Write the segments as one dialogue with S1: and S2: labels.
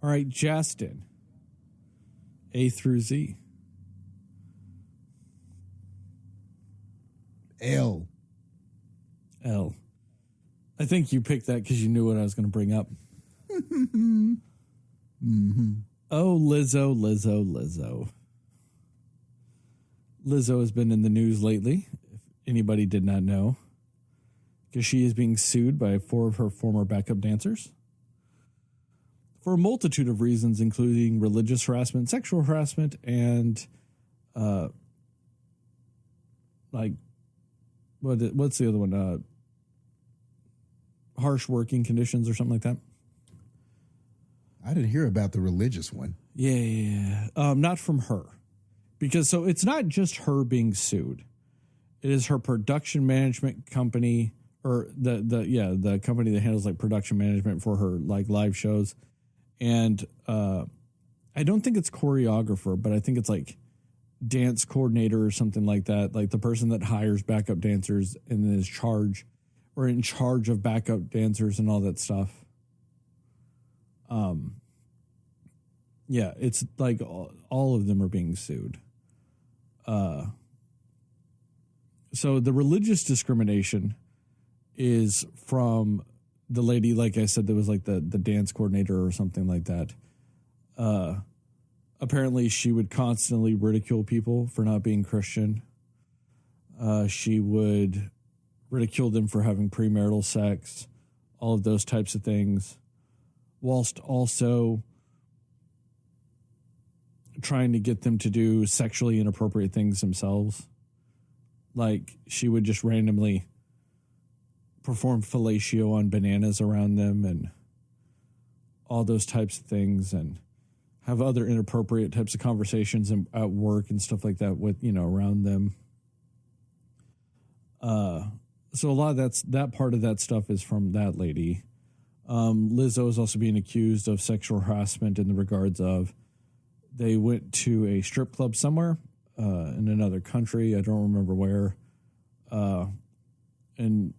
S1: All right, Jastin. A through Z.
S2: L.
S1: L. I think you picked that because you knew what I was going to bring up.
S2: Mm-hmm.
S1: Oh, Lizzo, Lizzo, Lizzo. Lizzo has been in the news lately, if anybody did not know, because she is being sued by 4 of her former backup dancers for a multitude of reasons, including religious harassment, sexual harassment, and what's the other one? Harsh working conditions or something like that.
S2: I didn't hear about the religious one.
S1: Yeah. Not from her. Because so it's not just her being sued. It is her production management company, or the company that handles like production management for her like live shows. And I don't think it's choreographer, but I think it's like dance coordinator or something like that. Like the person that hires backup dancers and is in charge of backup dancers and all that stuff. Yeah, it's like all of them are being sued. So the religious discrimination is from the lady, like I said, that was like the dance coordinator or something like that. Apparently she would constantly ridicule people for not being Christian. She would ridicule them for having premarital sex, all of those types of things, whilst also trying to get them to do sexually inappropriate things themselves. Like she would just randomly perform fellatio on bananas around them and all those types of things, and have other inappropriate types of conversations at work and stuff like that with, around them. So a lot of that part of that stuff is from that lady. Lizzo is also being accused of sexual harassment in the regards of they went to a strip club somewhere in another country. I don't remember where. And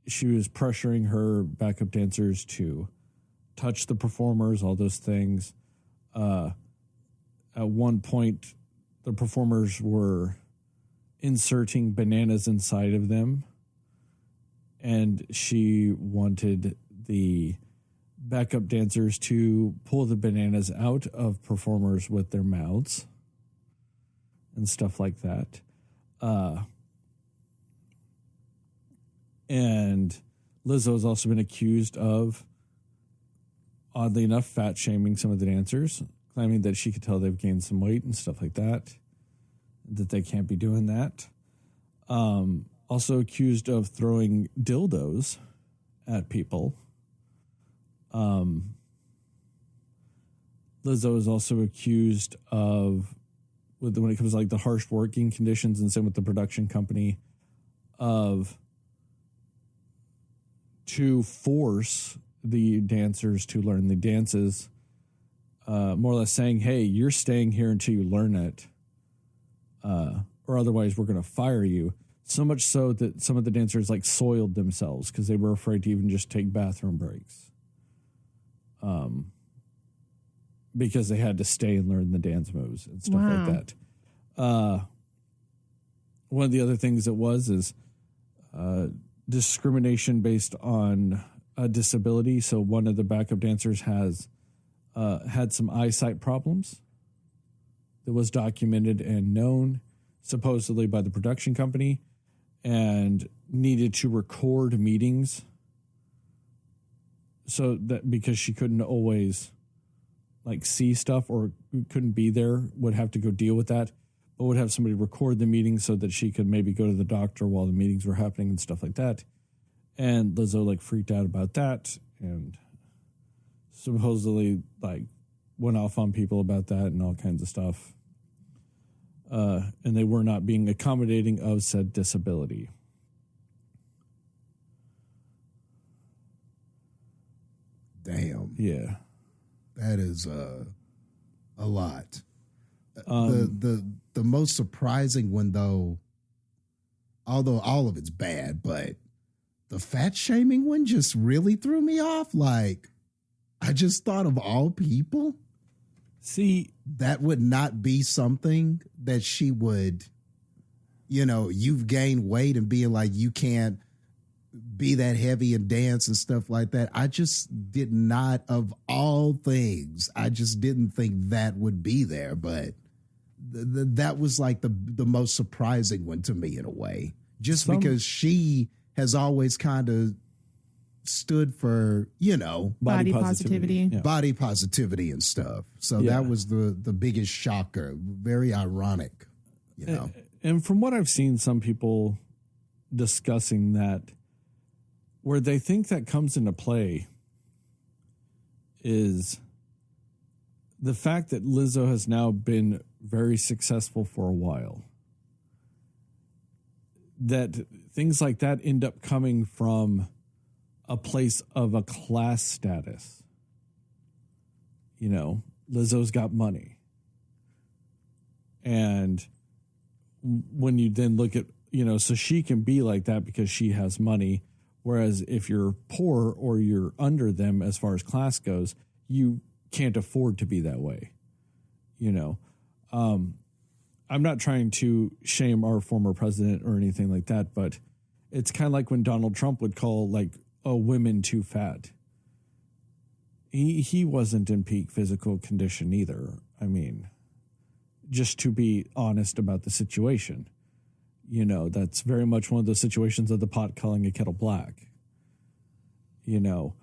S1: she was pressuring her backup dancers to touch the performers, all those things. At one point, the performers were inserting bananas inside of them. And she wanted the backup dancers to pull the bananas out of performers with their mouths and stuff like that. And Lizzo has also been accused of, oddly enough, fat shaming some of the dancers, claiming that she could tell they've gained some weight and stuff like that they can't be doing that. Also accused of throwing dildos at people. Lizzo is also accused of, when it comes to like the harsh working conditions and same with the production company, to force the dancers to learn the dances, more or less saying, hey, you're staying here until you learn it, or otherwise we're going to fire you. So much so that some of the dancers like soiled themselves because they were afraid to even just take bathroom breaks. Because they had to stay and learn the dance moves and stuff like that. One of the other things is discrimination based on a disability. So one of the backup dancers has had some eyesight problems that was documented and known supposedly by the production company, and needed to record meetings so that because she couldn't always like see stuff or couldn't be there, would have to go deal with that, but would have somebody record the meeting so that she could maybe go to the doctor while the meetings were happening and stuff like that. And Lizzo like freaked out about that and supposedly like went off on people about that and all kinds of stuff. And they were not being accommodating of said disability.
S2: Damn.
S1: Yeah.
S2: That is a lot. The most surprising one, though, although all of it's bad, but the fat shaming one just really threw me off. Like, I just thought of all people,
S1: See,
S2: that would not be something that she would, you've gained weight and being like, you can't be that heavy and dance and stuff like that. I just did not, of all things, I just didn't think that would be there. But that was like the most surprising one to me in a way, just because she has always kind of stood for,
S3: body positivity.
S1: Yeah.
S2: body positivity and stuff. So that was the biggest shocker. Very ironic,
S1: And from what I've seen, some people discussing that, where they think that comes into play is the fact that Lizzo has now been very successful for a while. That things like that end up coming from a place of a class status. Lizzo's got money. And when you then look at, so she can be like that because she has money. Whereas if you're poor or you're under them as far as class goes, you can't afford to be that way. I'm not trying to shame our former president or anything like that, but it's kind of like when Donald Trump would call women too fat. He wasn't in peak physical condition either. I mean, just to be honest about the situation, that's very much one of those situations of the pot calling a kettle black, and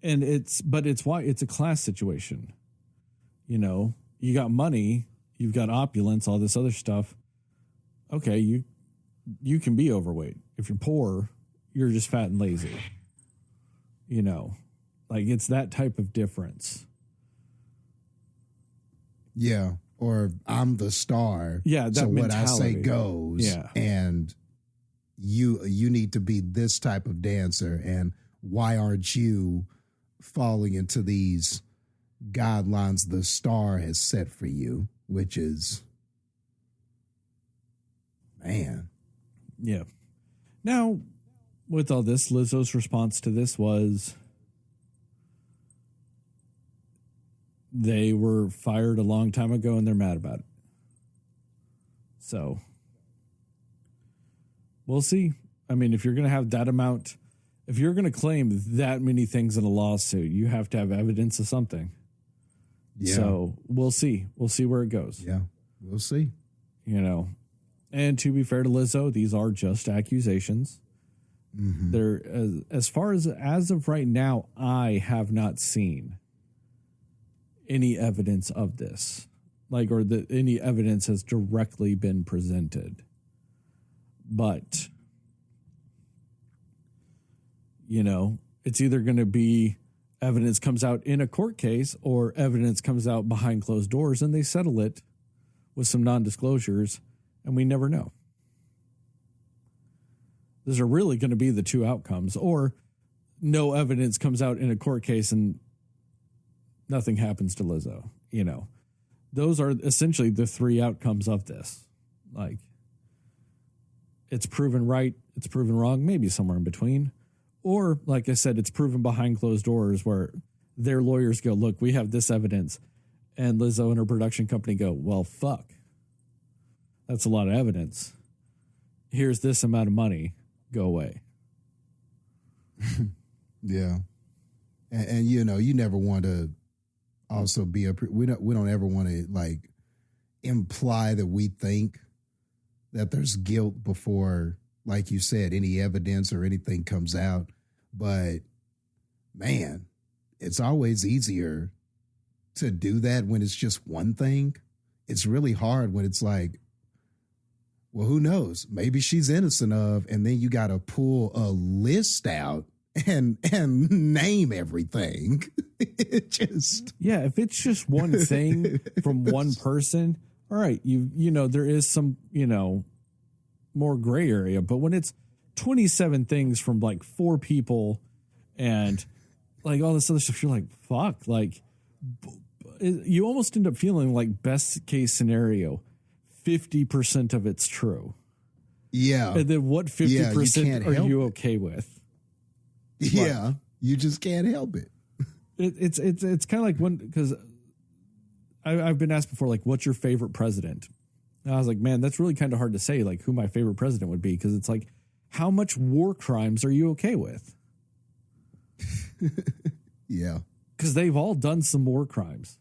S1: it's why it's a class situation. You got money, you've got opulence, all this other stuff. Okay. You can be overweight. If you're poor, you're just fat and lazy. It's that type of difference.
S2: Yeah. Or I'm the star.
S1: Yeah. That
S2: so
S1: mentality.
S2: what I say goes.
S1: Yeah.
S2: And you need to be this type of dancer. And why aren't you falling into these guidelines the star has set for you? Which is, man.
S1: Yeah. Now, with all this, Lizzo's response to this was they were fired a long time ago and they're mad about it. So we'll see. I mean, if you're going to have that amount, if you're going to claim that many things in a lawsuit, you have to have evidence of something. Yeah. So we'll see. We'll see where it goes.
S2: Yeah, we'll see.
S1: And to be fair to Lizzo, these are just accusations. Mm-hmm. They're as far as of right now, I have not seen any evidence of this, or that any evidence has directly been presented. But it's either going to be evidence comes out in a court case or evidence comes out behind closed doors and they settle it with some non-disclosures, and we never know. Those are really going to be the two outcomes, or no evidence comes out in a court case and nothing happens to Lizzo. Those are essentially the three outcomes of this. It's proven right, it's proven wrong, maybe somewhere in between. Or, like I said, it's proven behind closed doors where their lawyers go, look, we have this evidence. And Lizzo and her production company go, well, fuck. That's a lot of evidence. Here's this amount of money. Go away.
S2: Yeah. And you never want to also be we don't ever want to imply that we think that there's guilt before, like you said, any evidence or anything comes out. But man, it's always easier to do that when it's just one thing. It's really hard when it's well, who knows? Maybe she's innocent of, and then you got to pull a list out and name everything. It just,
S1: if it's just one thing from one person, all right, there is some, more gray area, but when it's 27 things from 4 people and all this other stuff, you're like, fuck, you almost end up feeling like best case scenario, 50% of it's true.
S2: Yeah.
S1: And then what 50% are you okay with?
S2: Yeah. You just can't help it.
S1: It's kind of like when, because I've been asked before, like, what's your favorite president? And I was like, man, that's really kind of hard to say, like, who my favorite president would be, because it's like, how much war crimes are you okay with?
S2: Yeah.
S1: Because they've all done some war crimes.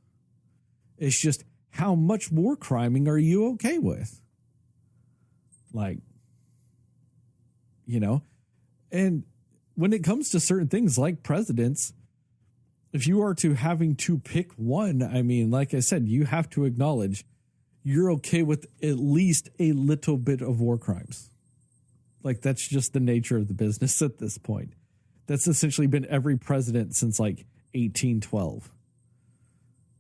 S1: It's just, how much war criming are you okay with? Like, you know, and when it comes to certain things like presidents, if you are to having to pick one, I mean, like I said, you have to acknowledge you're okay with at least a little bit of war crimes. Like, that's just the nature of the business at this point. That's essentially been every president since like 1812.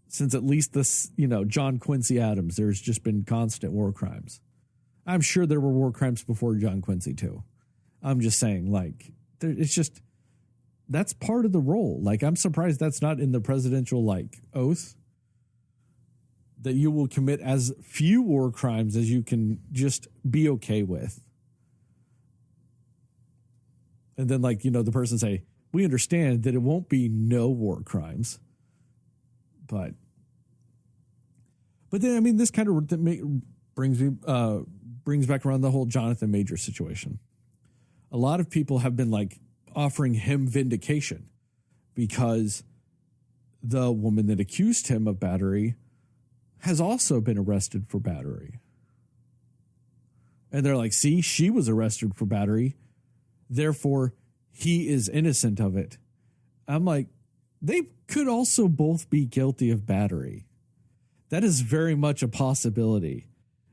S1: Since at least this, you know, John Quincy Adams, there's just been constant war crimes. I'm sure there were war crimes before John Quincy too. I'm just saying, like, it's just, that's part of the role. Like, I'm surprised that's not in the presidential, like, oath, that you will commit as few war crimes as you can just be okay with. And then, like, you know, the person say, we understand that it won't be no war crimes. But then, I mean, this kind of brings back around the whole Jonathan Major situation. A lot of people have been, like, offering him vindication because the woman that accused him of battery has also been arrested for battery. And they're like, see, she was arrested for battery. Therefore, he is innocent of it. I'm like, they could also both be guilty of battery. That is very much a possibility.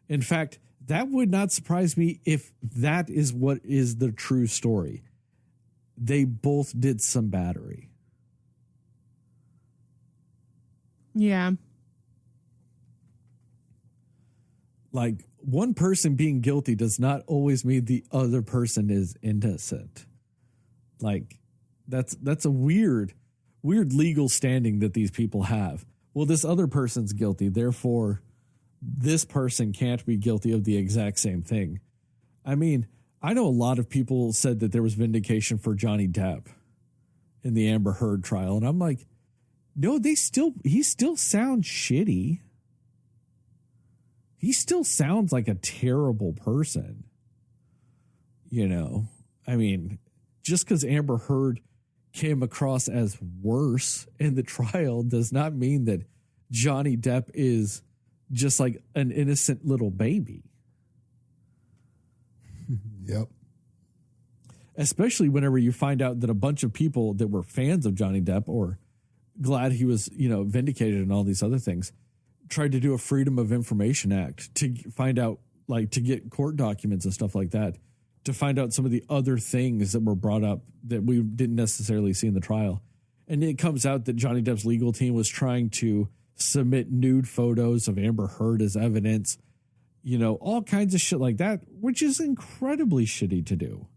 S1: In fact, that would not surprise me if that is what is the true story. They both did some battery.
S3: Yeah.
S1: Like, one person being guilty does not always mean the other person is innocent. Like, that's a weird legal standing that these people have. Well, this other person's guilty, therefore this person can't be guilty of the exact same thing. I mean, I know a lot of people said that there was vindication for Johnny Depp in the Amber Heard trial, and I'm like, no, he still sounds shitty. He still sounds like a terrible person. You know, I mean, just because Amber Heard came across as worse in the trial does not mean that Johnny Depp is just like an innocent little baby.
S2: Yep.
S1: Especially whenever you find out that a bunch of people that were fans of Johnny Depp or glad he was, you know, vindicated and all these other things tried to do a Freedom of Information Act to find out, like, to get court documents and stuff like that, to find out some of the other things that were brought up that we didn't necessarily see in the trial. And it comes out that Johnny Depp's legal team was trying to submit nude photos of Amber Heard as evidence, you know, all kinds of shit like that, which is incredibly shitty to do.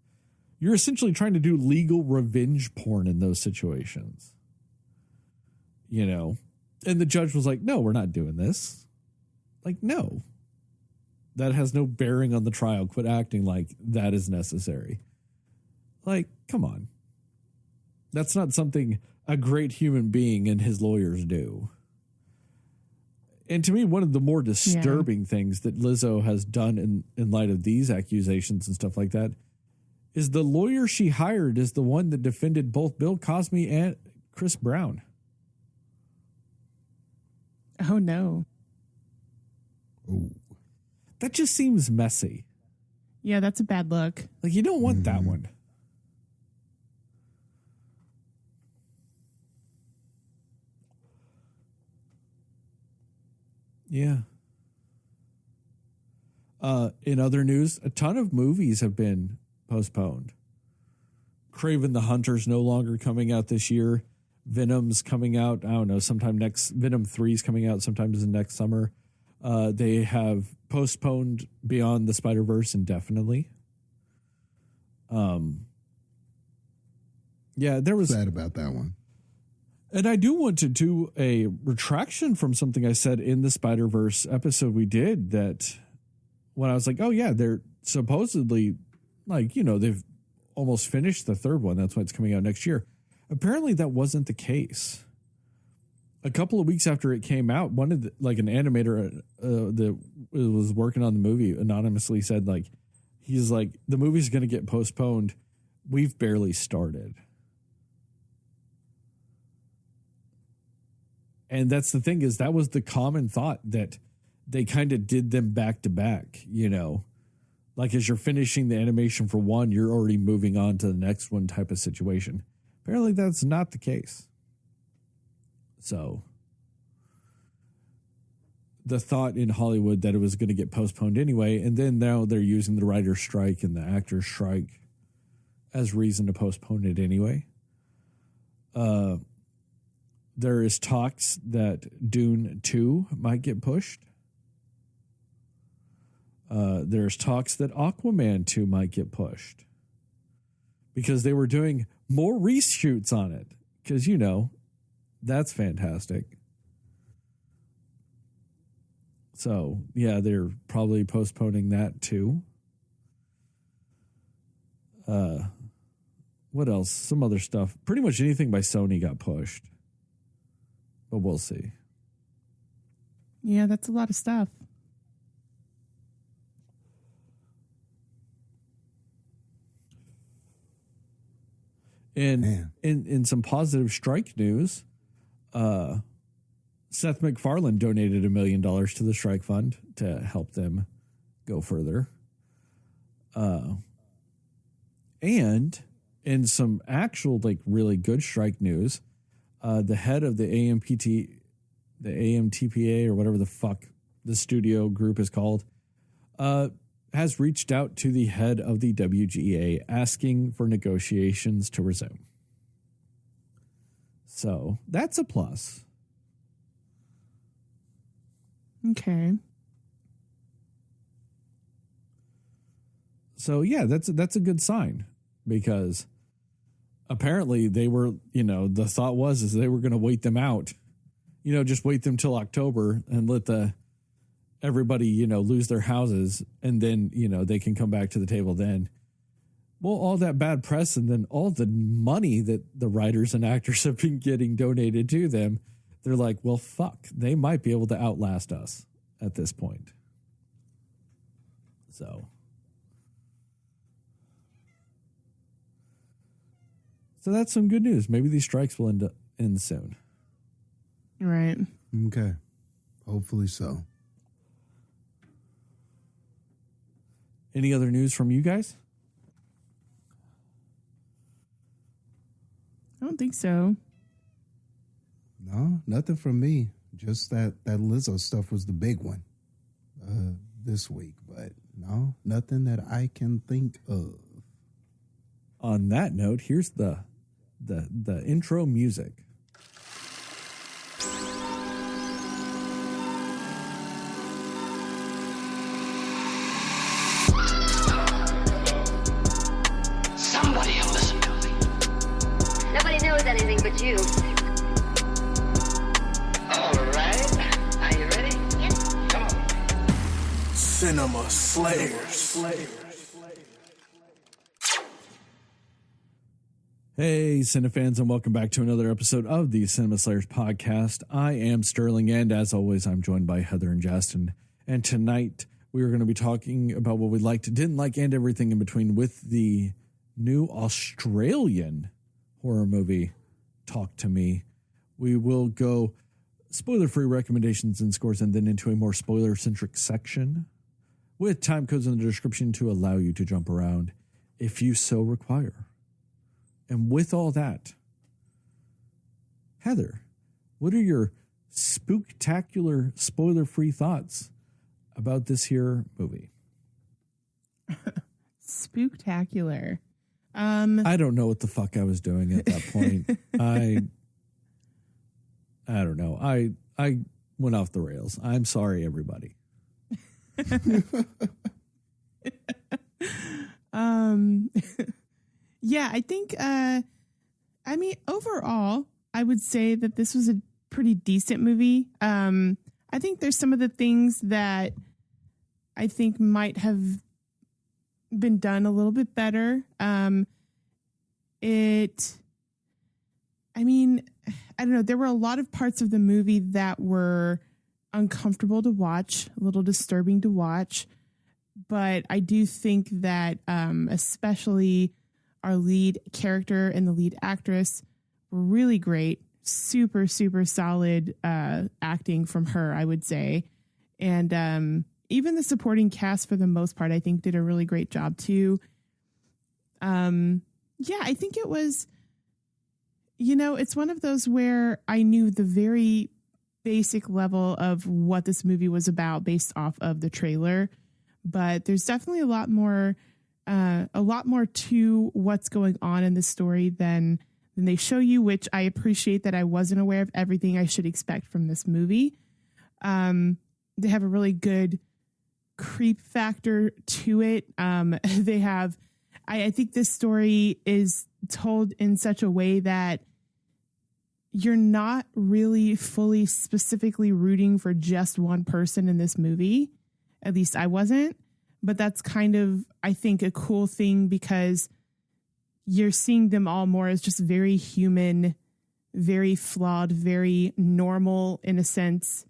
S1: You're essentially trying to do legal revenge porn in those situations, you know? And the judge was like, no, we're not doing this. Like, no, that has no bearing on the trial. Quit acting like that is necessary. Like, come on. That's not something a great human being and his lawyers do. And to me, one of the more disturbing things that Lizzo has done in light of these accusations and stuff like that is the lawyer she hired is the one that defended both Bill Cosby and Chris Brown.
S3: Oh, no.
S2: Ooh.
S1: That just seems messy.
S3: Yeah, that's a bad look.
S1: Like, you don't want that one. Yeah. In other news, a ton of movies have been postponed. Kraven the Hunter's no longer coming out this year. Venom's coming out, I don't know, sometime next. Venom 3's coming out sometimes in next summer. They have postponed Beyond the Spider-Verse indefinitely. Yeah, there was...
S2: Sad about that one.
S1: And I do want to do a retraction from something I said in the Spider-Verse episode we did, that when I was like, oh yeah, they're supposedly, like, you know, they've almost finished the third one. That's why it's coming out next year. Apparently that wasn't the case. a couple of weeks after it came out, one of the, like an animator that was working on the movie anonymously said, like, he's like, the movie's going to get postponed. We've barely started. And that's the thing, is that was the common thought, that they kind of did them back to back, you know, like as you're finishing the animation for one, you're already moving on to the next one type of situation. Apparently that's not the case. So the thought in Hollywood that it was going to get postponed anyway, and then now they're using the writer's strike and the actor's strike as reason to postpone it anyway. There is talks that Dune 2 might get pushed. There's talks that Aquaman 2 might get pushed because they were doing more reshoots on it. Because, you know, that's fantastic. So, yeah, they're probably postponing that too. What else? Some other stuff. Pretty much anything by Sony got pushed. But we'll see.
S3: Yeah, that's a lot of stuff.
S1: And in some positive strike news, Seth MacFarlane donated $1 million to the strike fund to help them go further. And in some actual, like, really good strike news, the head of the AMTPA, or whatever the fuck the studio group is called, has reached out to the head of the WGA asking for negotiations to resume. So that's a plus.
S3: Okay.
S1: So yeah, that's a good sign, because apparently they were, you know, the thought was they were going to wait them out, you know, just wait them till October and let everybody, you know, lose their houses, and then, you know, they can come back to the table then. Well, all that bad press and then all the money that the writers and actors have been getting donated to them, they're like, well, fuck, they might be able to outlast us at this point. So that's some good news. Maybe these strikes will end soon.
S3: Right.
S2: Okay. Hopefully so.
S1: Any other news from you guys?
S3: I don't think so.
S2: No, nothing from me. Just that Lizzo stuff was the big one this week. But no, nothing that I can think of.
S1: On that note, here's the intro music.
S4: Somebody will listen to me.
S5: Nobody knows anything but you.
S4: All right. Are you ready?
S5: Yes.
S4: Come on.
S6: Cinema Slayers.
S1: Hey, Cinefans, and welcome back to another episode of the Cinema Slayers podcast. I am Sterling, and as always, I'm joined by Heather and Jastin. And tonight, we are going to be talking about what we liked, didn't like, and everything in between with the new Australian horror movie, Talk to Me. We will go spoiler-free recommendations and scores, and then into a more spoiler-centric section with time codes in the description to allow you to jump around if you so require. And with all that, Heather, what are your spooktacular, spoiler-free thoughts about this here movie?
S3: Spooktacular.
S1: I don't know what the fuck I was doing at that point. I don't know. I went off the rails. I'm sorry, everybody.
S3: Yeah, I think, I mean, overall, I would say that this was a pretty decent movie. I think there's some of the things that I think might have been done a little bit better. It I mean, I don't know. There were a lot of parts of the movie that were uncomfortable to watch, a little disturbing to watch. But I do think that especially our lead character and the lead actress were really great. Super, super solid acting from her, I would say. And even the supporting cast, for the most part, I think did a really great job too. Yeah, I think it was, it's one of those where I knew the very basic level of what this movie was about based off of the trailer. But there's definitely a lot more to what's going on in the story than they show you, which I appreciate that I wasn't aware of everything I should expect from this movie. They have a really good creep factor to it. They have, I think this story is told in such a way that you're not really fully specifically rooting for just one person in this movie. At least I wasn't, but that's kind of, I think, a cool thing because you're seeing them all more as just very human, very flawed, very normal, in a sense,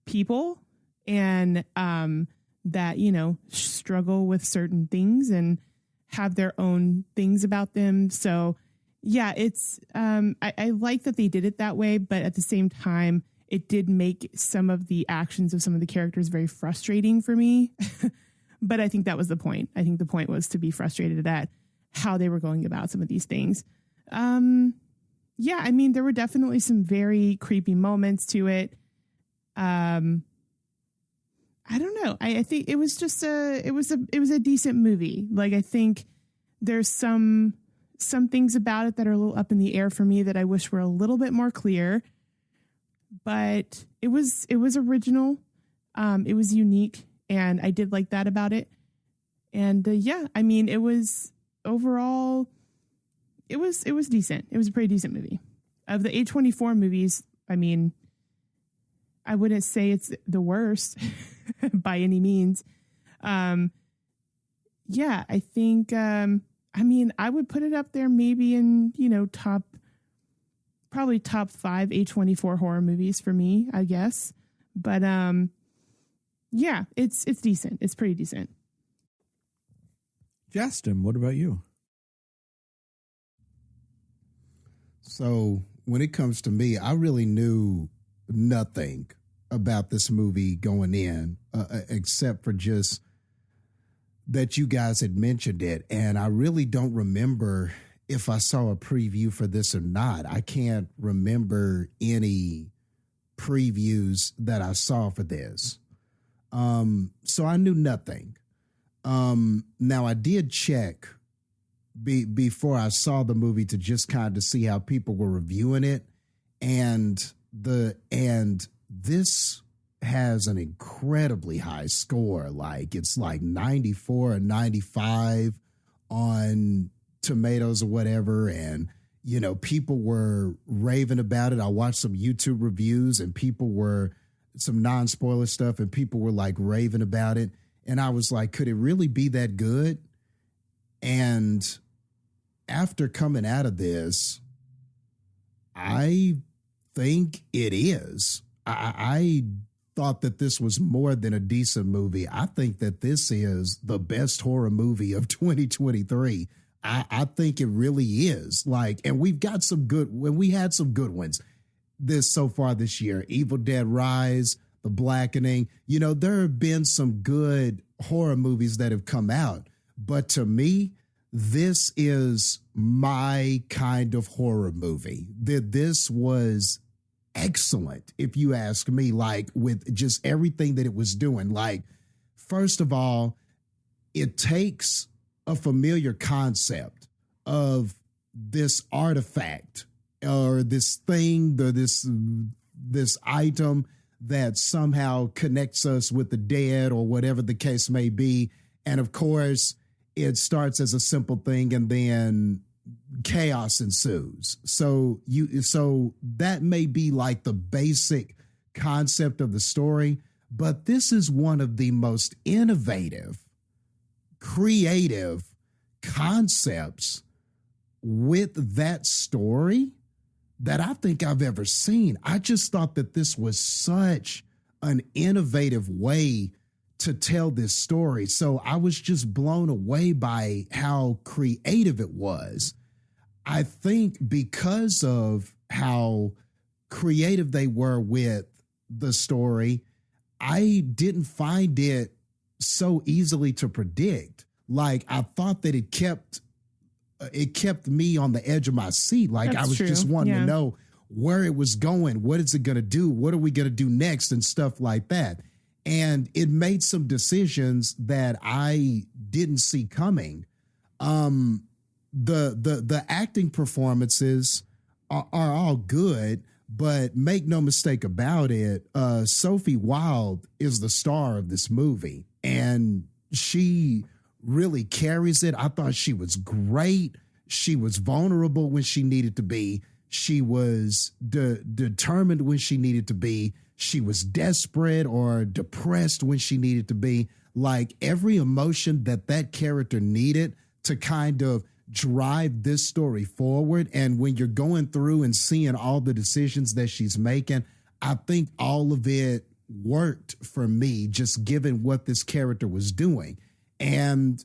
S3: people. And that, struggle with certain things and have their own things about them. So, yeah, it's, I like that they did it that way, but at the same time, it did make some of the actions of some of the characters very frustrating for me. But I think that was the point. I think the point was to be frustrated at how they were going about some of these things. Yeah, I mean, there were definitely some very creepy moments to it. I don't know. I think it was just it was a decent movie. Like, I think there's some things about it that are a little up in the air for me that I wish were a little bit more clear. But it was original. It was unique, and I did like that about it. And yeah, I mean, it was overall, it was decent. It was a pretty decent movie. Of the A24 movies, I mean, I wouldn't say it's the worst by any means. Yeah, I think, I mean, I would put it up there maybe in, probably top 5 A24 horror movies for me, I guess. But yeah, it's decent. It's pretty decent.
S1: Jastin, what about you?
S2: So when it comes to me, I really knew nothing about this movie going in, except for just that you guys had mentioned it. And I really don't remember if I saw a preview for this or not. I can't remember any previews that I saw for this. So I knew nothing. Now I did check before I saw the movie to just kind of see how people were reviewing it. And this has an incredibly high score. Like, it's like 94 or 95 on Tomatoes or whatever. And, people were raving about it. I watched some YouTube reviews and some non-spoiler stuff, and people were like raving about it. And I was like, could it really be that good? And after coming out of this, I think it is. I thought that this was more than a decent movie. I think that this is the best horror movie of 2023. I think it really is. Like, and we had some good ones so far this year. Evil Dead Rise, The Blackening. There have been some good horror movies that have come out, but to me, this is my kind of horror movie. This was excellent, if you ask me, like, with just everything that it was doing. Like, first of all, it takes a familiar concept of this artifact or this thing, this item that somehow connects us with the dead or whatever the case may be. And of course, it starts as a simple thing and then chaos ensues. So that may be like the basic concept of the story, but this is one of the most innovative, creative concepts with that story that I think I've ever seen. I just thought that this was such an innovative way to tell this story. So I was just blown away by how creative it was. I think because of how creative they were with the story, I didn't find it so easily to predict. Like, I thought that it kept me on the edge of my seat. Like,
S3: That's
S2: I was
S3: true.
S2: just wanting
S3: Yeah.
S2: to know where it was going. What is it going to do? What are we going to do next? And stuff like that. And it made some decisions that I didn't see coming. The acting performances are all good, but make no mistake about it, Sophie Wilde is the star of this movie, and she really carries it. I thought she was great. She was vulnerable when she needed to be. She was determined when she needed to be. She was desperate or depressed when she needed to be. Like, every emotion that character needed to kind of drive this story forward. And when you're going through and seeing all the decisions that she's making, I think all of it worked for me, just given what this character was doing. And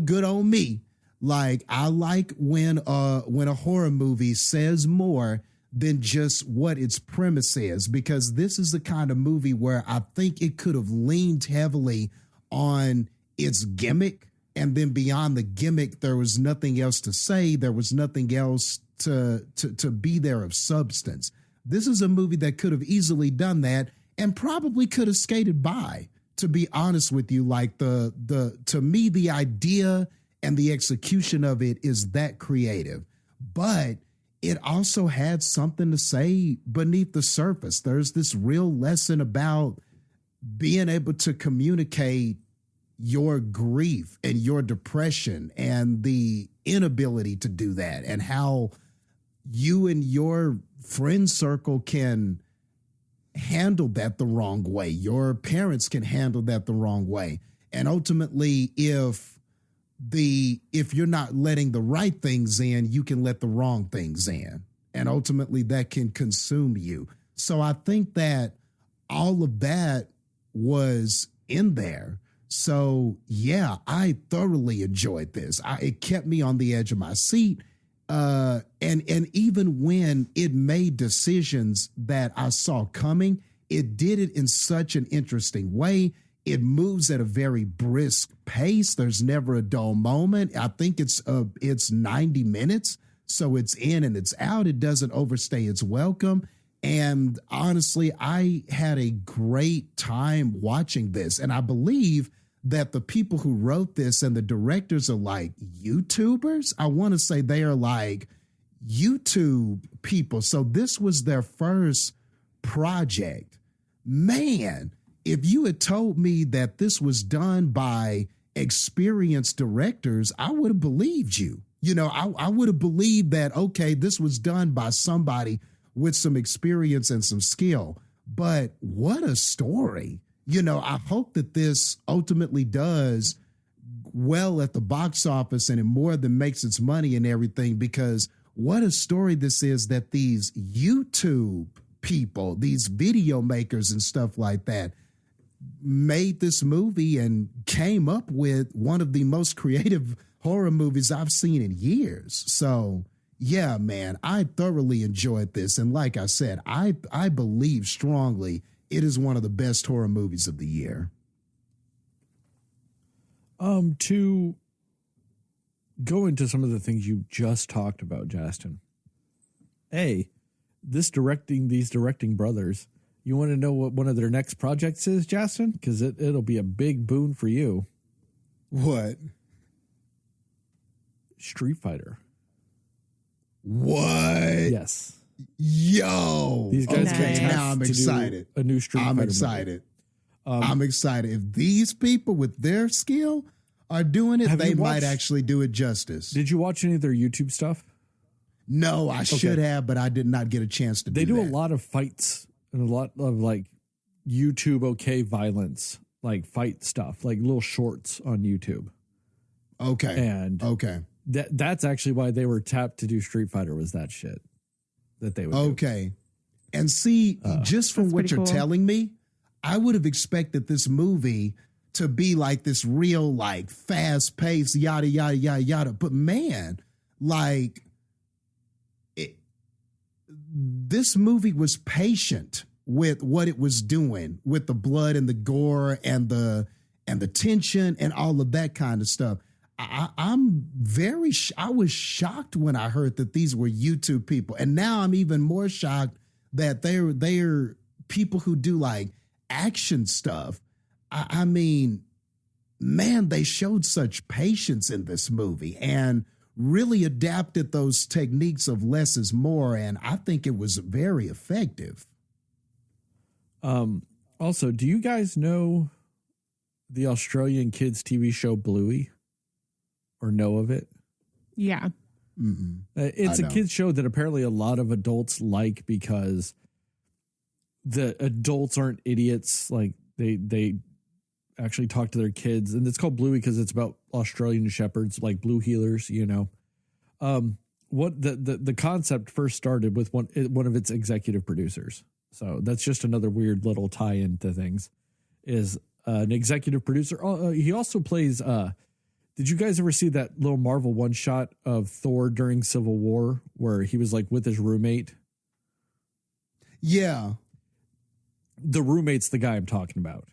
S2: good old me, like, I like when a horror movie says more than just what its premise is, because this is the kind of movie where I think it could have leaned heavily on its gimmick. And then beyond the gimmick, there was nothing else to say. There was nothing else to be there of substance. This is a movie that could have easily done that and probably could have skated by, to be honest with you. Like, to me, the idea and the execution of it is that creative. But it also had something to say beneath the surface. There's this real lesson about being able to communicate your grief and your depression and the inability to do that, and how you and your friend circle can handle that the wrong way. Your parents can handle that the wrong way. And ultimately, if you're not letting the right things in, you can let the wrong things in. And ultimately that can consume you. So I think that all of that was in there. So yeah, I thoroughly enjoyed this. It kept me on the edge of my seat. And even when it made decisions that I saw coming, it did it in such an interesting way. It moves at a very brisk pace. There's never a dull moment. I think it's 90 minutes, so it's in and it's out. It doesn't overstay its welcome. And honestly, I had a great time watching this. And I believe that the people who wrote this and the directors are like YouTubers. I want to say they are like YouTube people. So this was their first project. Man, if you had told me that this was done by experienced directors, I would have believed you. I would have believed that, okay, this was done by somebody with some experience and some skill. But what a story. I hope that this ultimately does well at the box office and it more than makes its money and everything, because what a story this is that these YouTube people, these video makers and stuff like that, made this movie and came up with one of the most creative horror movies I've seen in years. So yeah, man, I thoroughly enjoyed this. And like I said, I believe strongly it is one of the best horror movies of the year.
S1: To go into some of the things you just talked about, Jastin. These directing brothers, you want to know what one of their next projects is, Jastin? Because it'll be a big boon for you.
S2: What?
S1: Street Fighter.
S2: What?
S1: Yes.
S2: Yo.
S1: These guys
S3: Nice.
S1: can
S2: Now I'm excited.
S1: a new Street Fighter
S2: I'm
S1: movie.
S2: excited. I'm excited. If these people with their skill are doing it,
S1: Have
S2: they
S1: you
S2: might
S1: watched-
S2: actually do it justice.
S1: Did you watch any of their YouTube stuff?
S2: No, I should have, but I did not get a chance to
S1: They
S2: do
S1: do
S2: that.
S1: a lot of fights and a lot of like YouTube violence, like fight stuff, like little shorts on YouTube.
S2: Okay.
S1: And
S2: Okay.
S1: that's actually why they were tapped to do Street Fighter, was that shit. that they would do.
S2: Okay. And see, just from
S3: That's
S2: what
S3: pretty
S2: you're
S3: cool.
S2: telling me, I would have expected this movie to be like this real, like fast paced, yada, yada, yada, yada. But man, like this movie was patient with what it was doing with the blood and the gore and the tension and all of that kind of stuff. I was shocked when I heard that these were YouTube people. And now I'm even more shocked that they're people who do like action stuff. I mean, man, they showed such patience in this movie and really adapted those techniques of less is more. And I think it was very effective.
S1: Also, do you guys know the Australian kids TV show Bluey? Or know of it?
S3: Yeah.
S1: It's a kids show that apparently a lot of adults like because the adults aren't idiots. Like they actually talk to their kids, and it's called Bluey because it's about Australian shepherds, like blue heelers. You know, what the concept first started with one of its executive producers. So that's just another weird little tie-in to things. Is an executive producer. He also plays. Did you guys ever see that little Marvel one shot of Thor during Civil War where he was like with his roommate?
S2: Yeah.
S1: The roommate's the guy I'm talking about.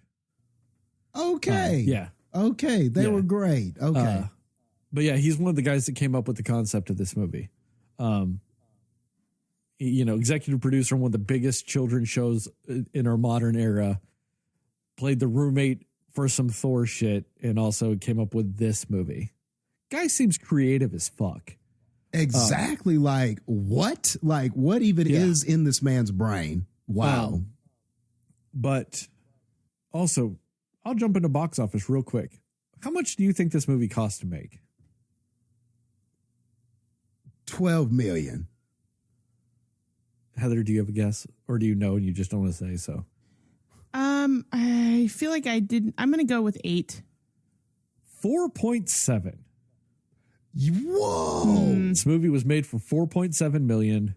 S2: Okay.
S1: Yeah.
S2: Okay. They
S1: Yeah.
S2: were great. Okay.
S1: But yeah, he's one of the guys that came up with the concept of this movie. You know, executive producer on one of the biggest children's shows in our modern era, played the roommate for some Thor shit, and also came up with this movie. Guy seems creative as fuck.
S2: Exactly. Like what? Like what even is in this man's brain? Wow.
S1: But also, I'll jump into box office real quick. How much do you think this movie cost to make?
S2: 12 million.
S1: Heather, do you have a guess? Or do you know and you just don't want to say so?
S3: I feel like I didn't. I'm going to go with 8.
S1: 4.7.
S2: Whoa.
S1: This movie was made for 4.7 million.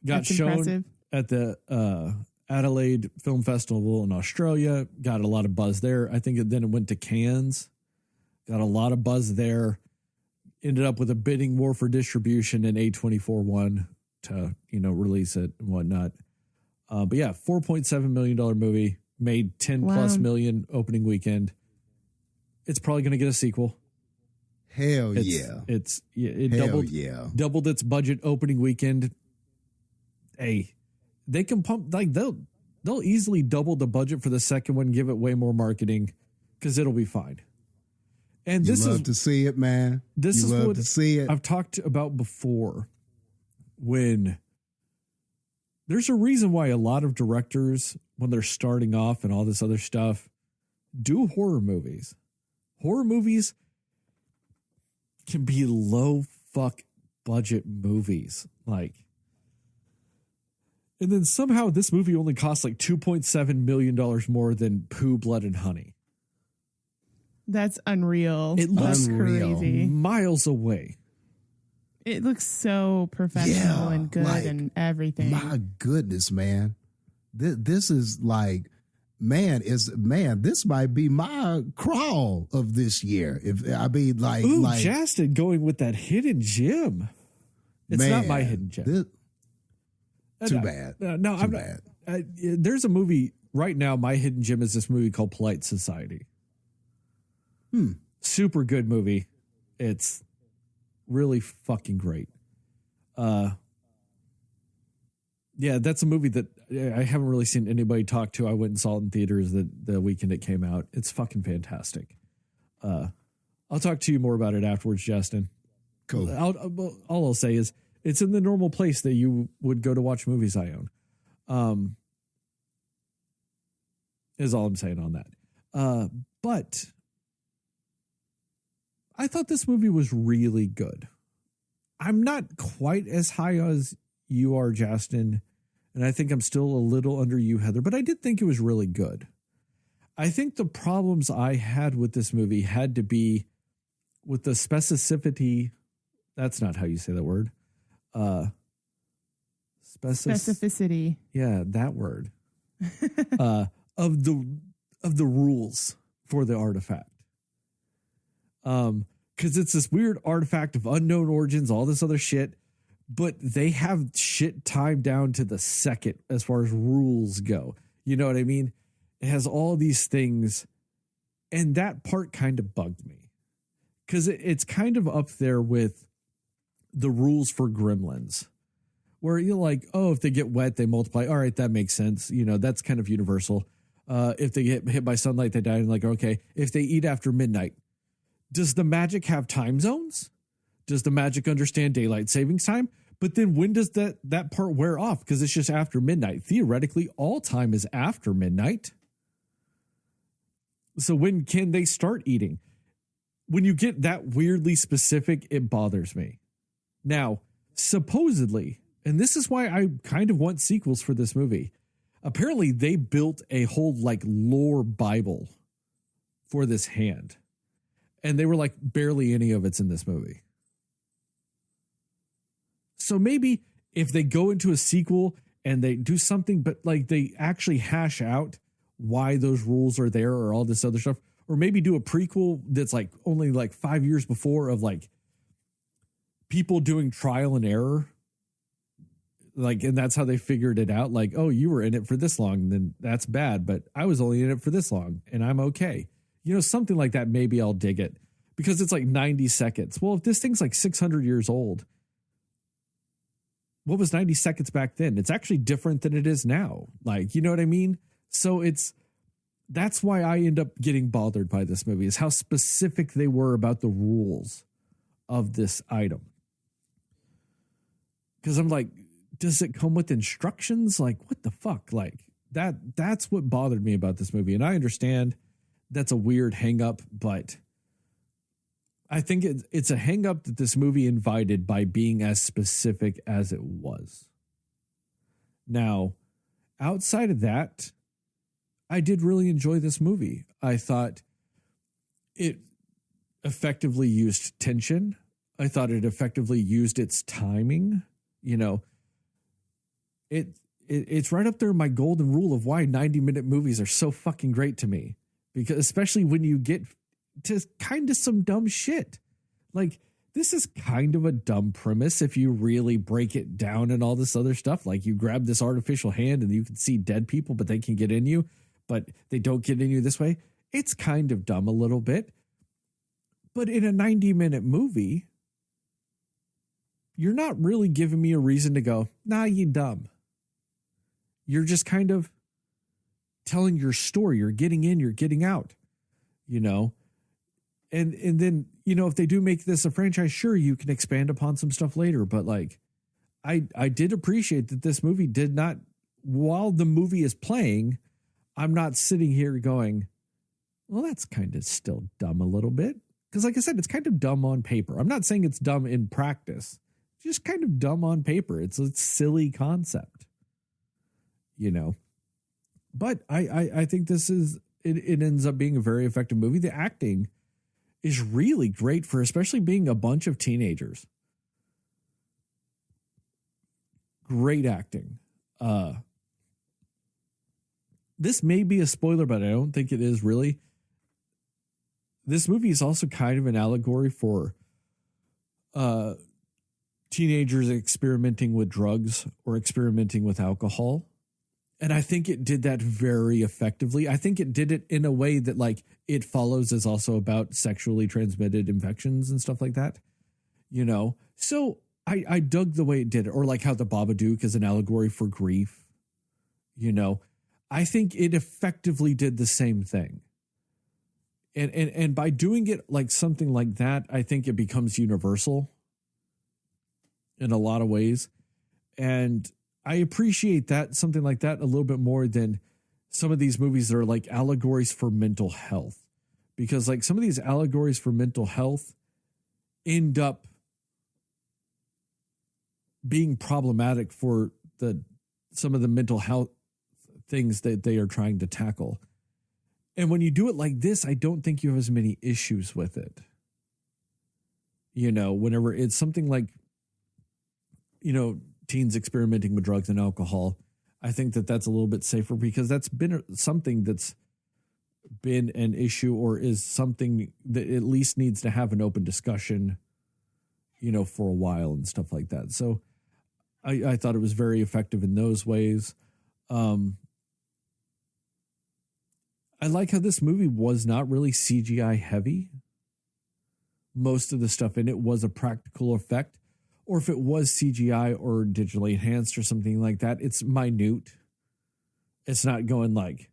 S1: Got
S3: That's
S1: shown
S3: impressive.
S1: at the Adelaide Film Festival in Australia. Got a lot of buzz there. I think then it went to Cannes. Got a lot of buzz there. Ended up with a bidding war for distribution, and A24 won to, release it and whatnot. But yeah, $4.7 million movie, made 10 plus million opening weekend. It's probably going to get a sequel.
S2: Hell
S1: It doubled its budget opening weekend. Hey, they can pump, like they'll easily double the budget for the second one, give it way more marketing because it'll be fine. And
S2: this is to see it, man.
S1: This is what
S2: to see it.
S1: I've talked about before. When there's a reason why a lot of directors, when they're starting off and all this other stuff, do horror movies. Horror movies can be low fuck budget movies. Like, and then somehow this movie only costs like $2.7 million more than Pooh, Blood, and Honey.
S3: That's unreal.
S1: It looks
S3: crazy.
S1: Miles away.
S3: It looks so professional and good and everything.
S2: My goodness, man. This is like, this might be my crawl of this year.
S1: Jastin going with that hidden gem. It's not my hidden gem.
S2: Too bad.
S1: No, I'm
S2: bad.
S1: There's a movie right now. My hidden gem is this movie called Polite Society. Super good movie. It's really fucking great. Yeah, that's a movie that I haven't really seen anybody talk to. I went and saw it in theaters the weekend it came out. It's fucking fantastic. I'll talk to you more about it afterwards, Justin.
S2: Cool.
S1: All I'll say is it's in the normal place that you would go to watch movies I own. Is all I'm saying on that. But I thought this movie was really good. I'm not quite as high as you are, Jastin, and I think I'm still a little under you, Heather, but I did think it was really good. I think the problems I had with this movie had to be with the specificity. That's not how you say that word.
S3: Specificity.
S1: Yeah, that word. Of the rules for the artifact. Because it's this weird artifact of unknown origins, all this other shit, but they have shit timed down to the second as far as rules go. You know what I mean? It has all these things, and that part kind of bugged me because it's kind of up there with the rules for gremlins, where you're like, oh, if they get wet, they multiply. All right, that makes sense. You know, that's kind of universal. If they get hit by sunlight, they die. And like, okay, if they eat after midnight, does the magic have time zones? Does the magic understand daylight savings time? But then when does that part wear off? Because it's just after midnight. Theoretically, all time is after midnight. So when can they start eating? When you get that weirdly specific, it bothers me. Now, supposedly, and this is why I kind of want sequels for this movie, apparently they built a whole like lore Bible for this hand. And they were like, barely any of it's in this movie. So maybe if they go into a sequel and they do something, but like they actually hash out why those rules are there or all this other stuff, or maybe do a prequel that's like only like 5 years before of like people doing trial and error. Like, and that's how they figured it out. Like, oh, you were in it for this long, then that's bad. But I was only in it for this long and I'm okay. You know, something like that. Maybe I'll dig it because it's like 90 seconds. Well, if this thing's like 600 years old, what was 90 seconds back then? It's actually different than it is now. Like, you know what I mean? So that's why I end up getting bothered by this movie, is how specific they were about the rules of this item. Because I'm like, does it come with instructions? Like, what the fuck? Like that's what bothered me about this movie. And I understand that's a weird hang up, but I think it's a hang up that this movie invited by being as specific as it was. Now, outside of that, I did really enjoy this movie. I thought it effectively used tension. I thought it effectively used its timing. You know, it's right up there in my golden rule of why 90-minute movies are so fucking great to me. Because especially when you get to kind of some dumb shit. Like, this is kind of a dumb premise if you really break it down and all this other stuff. Like, you grab this artificial hand and you can see dead people, but they can get in you, but they don't get in you this way. It's kind of dumb a little bit. But in a 90-minute movie, you're not really giving me a reason to go, nah, you dumb. You're just kind of telling your story. You're getting in, you're getting out, you know? And then, you know, if they do make this a franchise, sure, you can expand upon some stuff later. But like, I did appreciate that this movie did not, while the movie is playing, I'm not sitting here going, well, that's kind of still dumb a little bit. Because like I said, it's kind of dumb on paper. I'm not saying it's dumb in practice. It's just kind of dumb on paper. It's a silly concept, you know? But I think this is, it ends up being a very effective movie. The acting is really great for especially being a bunch of teenagers. Great acting. This may be a spoiler, but I don't think it is really. This movie is also kind of an allegory for teenagers experimenting with drugs or experimenting with alcohol. And I think it did that very effectively. I think it did it in a way that, like, It Follows is also about sexually transmitted infections and stuff like that, you know? So I dug the way it did it, or like how The Babadook is an allegory for grief, you know? I think it effectively did the same thing. And by doing it like something like that, I think it becomes universal in a lot of ways. And I appreciate that, something like that, a little bit more than some of these movies that are like allegories for mental health. Because like some of these allegories for mental health end up being problematic for some of the mental health things that they are trying to tackle. And when you do it like this, I don't think you have as many issues with it. You know, whenever it's something like, you know, teens experimenting with drugs and alcohol. I think that that's a little bit safer because that's been something that's been an issue or is something that at least needs to have an open discussion, for a while and stuff like that. So I thought it was very effective in those ways. I like how this movie was not really CGI heavy. Most of the stuff in it was a practical effect, or if it was CGI or digitally enhanced or something like that, it's minute. It's not going like,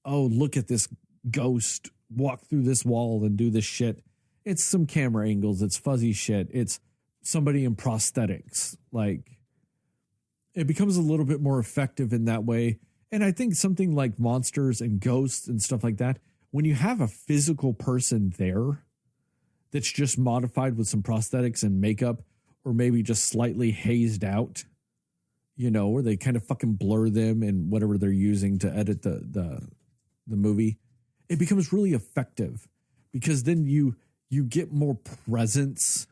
S1: oh, look at this ghost walk through this wall and do this shit. It's some camera angles. It's fuzzy shit. It's somebody in prosthetics. Like, it becomes a little bit more effective in that way. And I think something like monsters and ghosts and stuff like that, when you have a physical person there that's just modified with some prosthetics and makeup, or maybe just slightly hazed out, where they kind of fucking blur them and whatever they're using to edit the movie, it becomes really effective because then you get more presence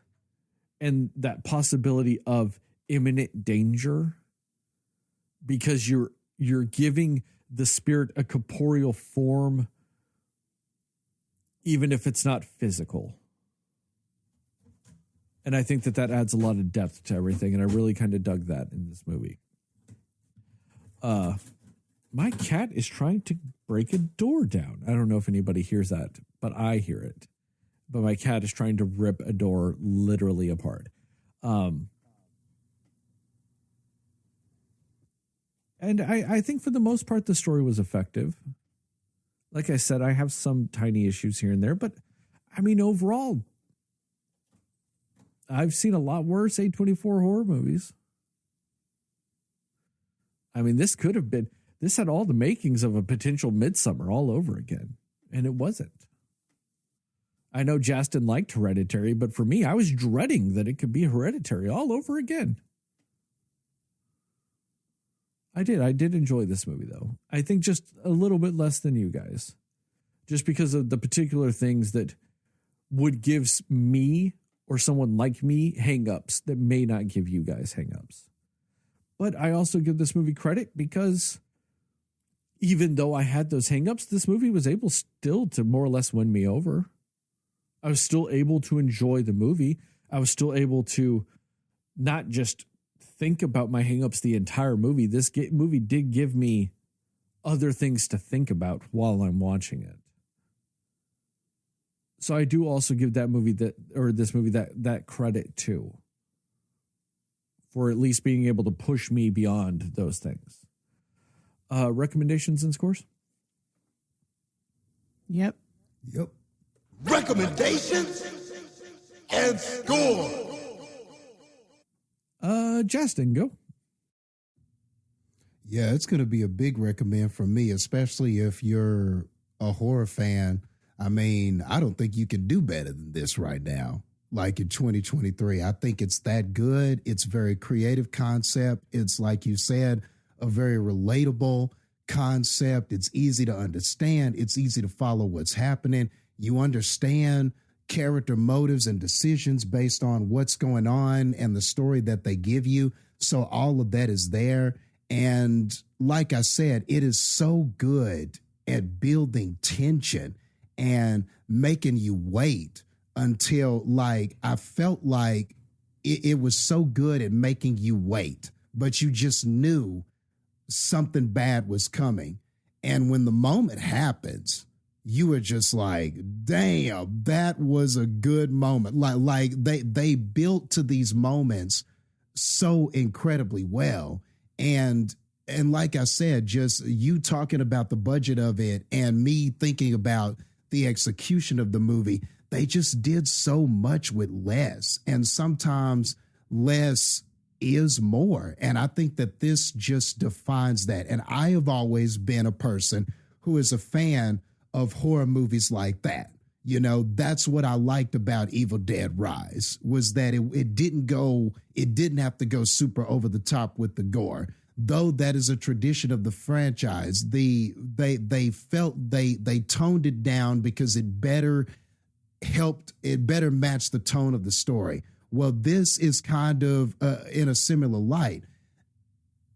S1: and that possibility of imminent danger because you're giving the spirit a corporeal form, even if it's not physical. And I think that adds a lot of depth to everything. And I really kind of dug that in this movie. My cat is trying to break a door down. I don't know if anybody hears that, but I hear it. But my cat is trying to rip a door literally apart. And I think for the most part, the story was effective. Like I said, I have some tiny issues here and there, but I mean, overall, I've seen a lot worse A24 horror movies. I mean, this had all the makings of a potential Midsummer all over again, and it wasn't. I know Jastin liked Hereditary, but for me, I was dreading that it could be Hereditary all over again. I did enjoy this movie, though. I think just a little bit less than you guys, just because of the particular things that would give me or someone like me hang-ups that may not give you guys hang-ups. But I also give this movie credit because even though I had those hang-ups, this movie was able still to more or less win me over. I was still able to enjoy the movie. I was still able to not just think about my hang-ups the entire movie. This movie did give me other things to think about while I'm watching it. So I do also give this movie that credit too, for at least being able to push me beyond those things. Recommendations and scores?
S3: Yep.
S6: Recommendations and score.
S1: Jastin, go.
S2: Yeah, it's going to be a big recommend from me, especially if you're a horror fan. I mean, I don't think you can do better than this right now. Like in 2023, I think it's that good. It's a very creative concept. It's, like you said, a very relatable concept. It's easy to understand. It's easy to follow what's happening. You understand character motives and decisions based on what's going on and the story that they give you. So all of that is there. And like I said, it is so good at building tension and making you wait until, like, I felt like it was so good at making you wait, but you just knew something bad was coming. And when the moment happens, you were just like, damn, that was a good moment. Like they built to these moments so incredibly well. And like I said, just you talking about the budget of it and me thinking about the execution of the movie, they just did so much with less. And sometimes less is more. And I think that this just defines that. And I have always been a person who is a fan of horror movies like that. You know, that's what I liked about Evil Dead Rise, was that it didn't have to go super over the top with the gore. Though that is a tradition of the franchise, they toned it down because it better match the tone of the story. Well, this is kind of in a similar light.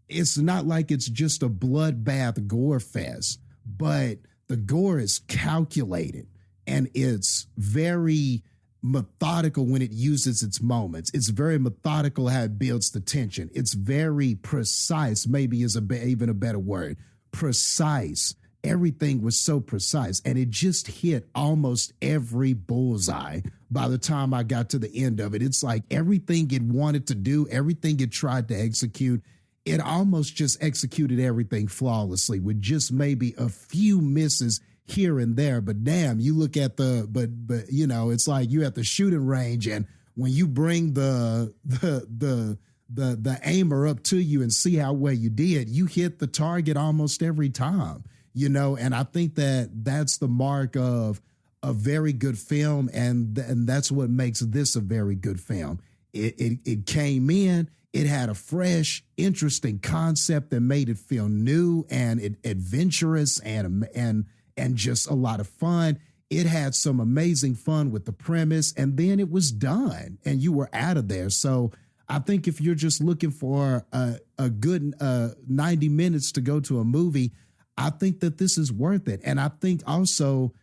S2: it's not like it's just a bloodbath gore fest, but the gore is calculated and it's very methodical when it uses its moments. It's very methodical how it builds the tension. It's very precise, maybe is even a better word. Precise. Everything was so precise, and it just hit almost every bullseye by the time I got to the end of it. It's like everything it wanted to do, everything it tried to execute, it almost just executed everything flawlessly with just maybe a few misses here and there. But damn, you look at but you know, it's like you at the shooting range, and when you bring the aimer up to you and see how well you did, you hit the target almost every time, you know. And I think that that's the mark of a very good film, and that's what makes this a very good film. It came in, it had a fresh, interesting concept that made it feel new and adventurous and just a lot of fun. It had some amazing fun with the premise, and then it was done and you were out of there. So I think if you're just looking for a good 90 minutes to go to a movie, I think that this is worth it. And I think also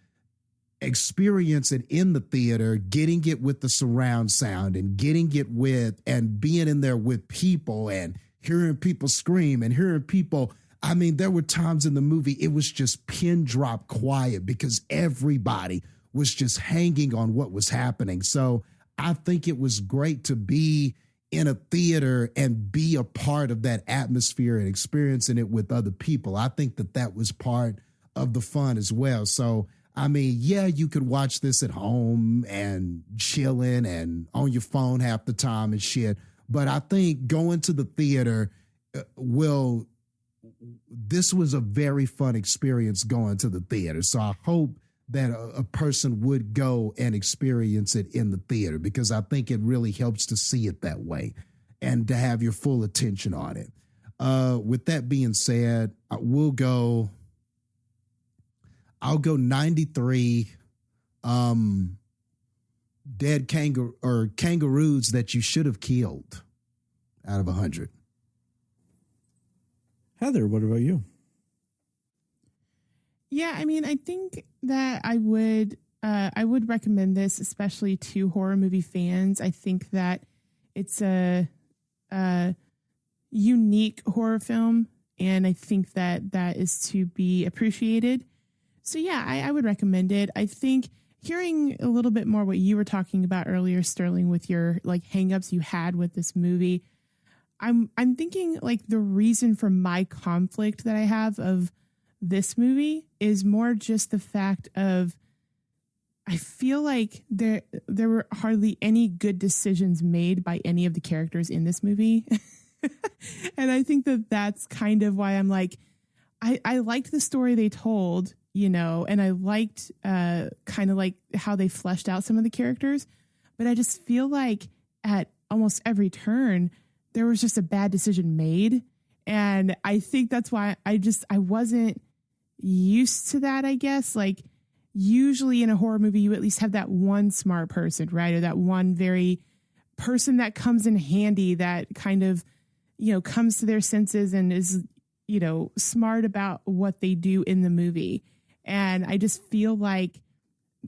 S2: experience it in the theater, getting it with the surround sound and getting it with and being in there with people and hearing people scream and hearing people. I mean, there were times in the movie it was just pin drop quiet because everybody was just hanging on what was happening. So I think it was great to be in a theater and be a part of that atmosphere and experiencing it with other people. I think that that was part of the fun as well. So, I mean, yeah, you could watch this at home and chilling and on your phone half the time and shit. But I think going to the theater this was a very fun experience going to the theater. So I hope that a person would go and experience it in the theater, because I think it really helps to see it that way and to have your full attention on it. With that being said, I'll go 93 dead kangaroos that you should have killed out of 100.
S1: Heather, what about you?
S3: Yeah, I mean, I think that I would recommend this, especially to horror movie fans. I think that it's a unique horror film, and I think that that is to be appreciated. So yeah, I would recommend it. I think hearing a little bit more what you were talking about earlier, Sterling, with your like hangups you had with this movie, I'm thinking like the reason for my conflict that I have of this movie is more just the fact of I feel like there were hardly any good decisions made by any of the characters in this movie. And I think that that's kind of why I'm like, I liked the story they told, you know, and I liked kind of like how they fleshed out some of the characters. But I just feel like at almost every turn, there was just a bad decision made. And I think that's why I wasn't used to that, I guess. Like usually in a horror movie, you at least have that one smart person, right? Or that one very person that comes in handy that kind of, you know, comes to their senses and is, you know, smart about what they do in the movie. And I just feel like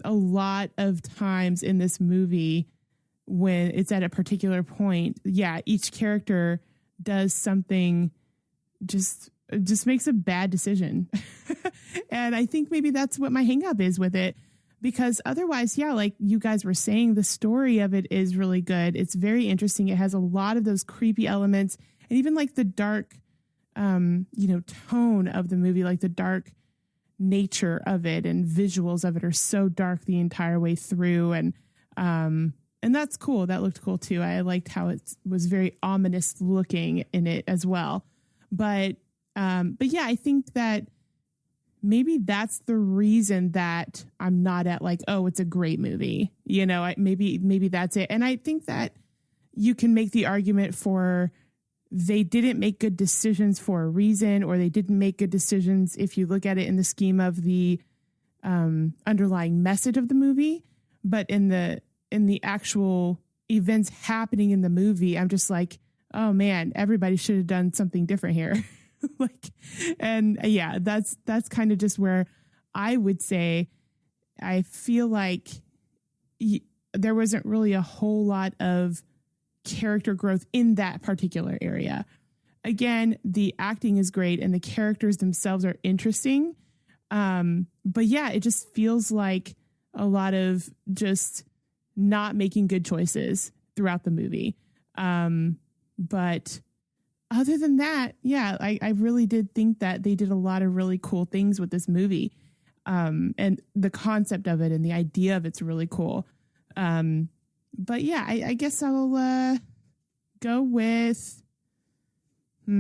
S3: a lot of times in this movie, when it's at a particular point, yeah, each character does something just makes a bad decision. And I think maybe that's what my hang up is with it, because otherwise, yeah, like you guys were saying, the story of it is really good. It's very interesting. It has a lot of those creepy elements, and even like the dark, you know, tone of the movie, like the dark nature of it and visuals of it are so dark the entire way through. And that's cool. That looked cool too. I liked how it was very ominous looking in it as well. But yeah, I think that maybe that's the reason that I'm not at like, oh, it's a great movie. You know, maybe that's it. And I think that you can make the argument for they didn't make good decisions for a reason, or they didn't make good decisions if you look at it in the scheme of the underlying message of the movie. But in the actual events happening in the movie, I'm just like, oh man, everybody should have done something different here. Like, and yeah, that's kind of just where I would say I feel like there wasn't really a whole lot of character growth in that particular area. Again, the acting is great and the characters themselves are interesting. But yeah, it just feels like a lot of just not making good choices throughout the movie. But other than that, yeah, I really did think that they did a lot of really cool things with this movie. And the concept of it and the idea of it's really cool. But yeah, I guess I'll go with. I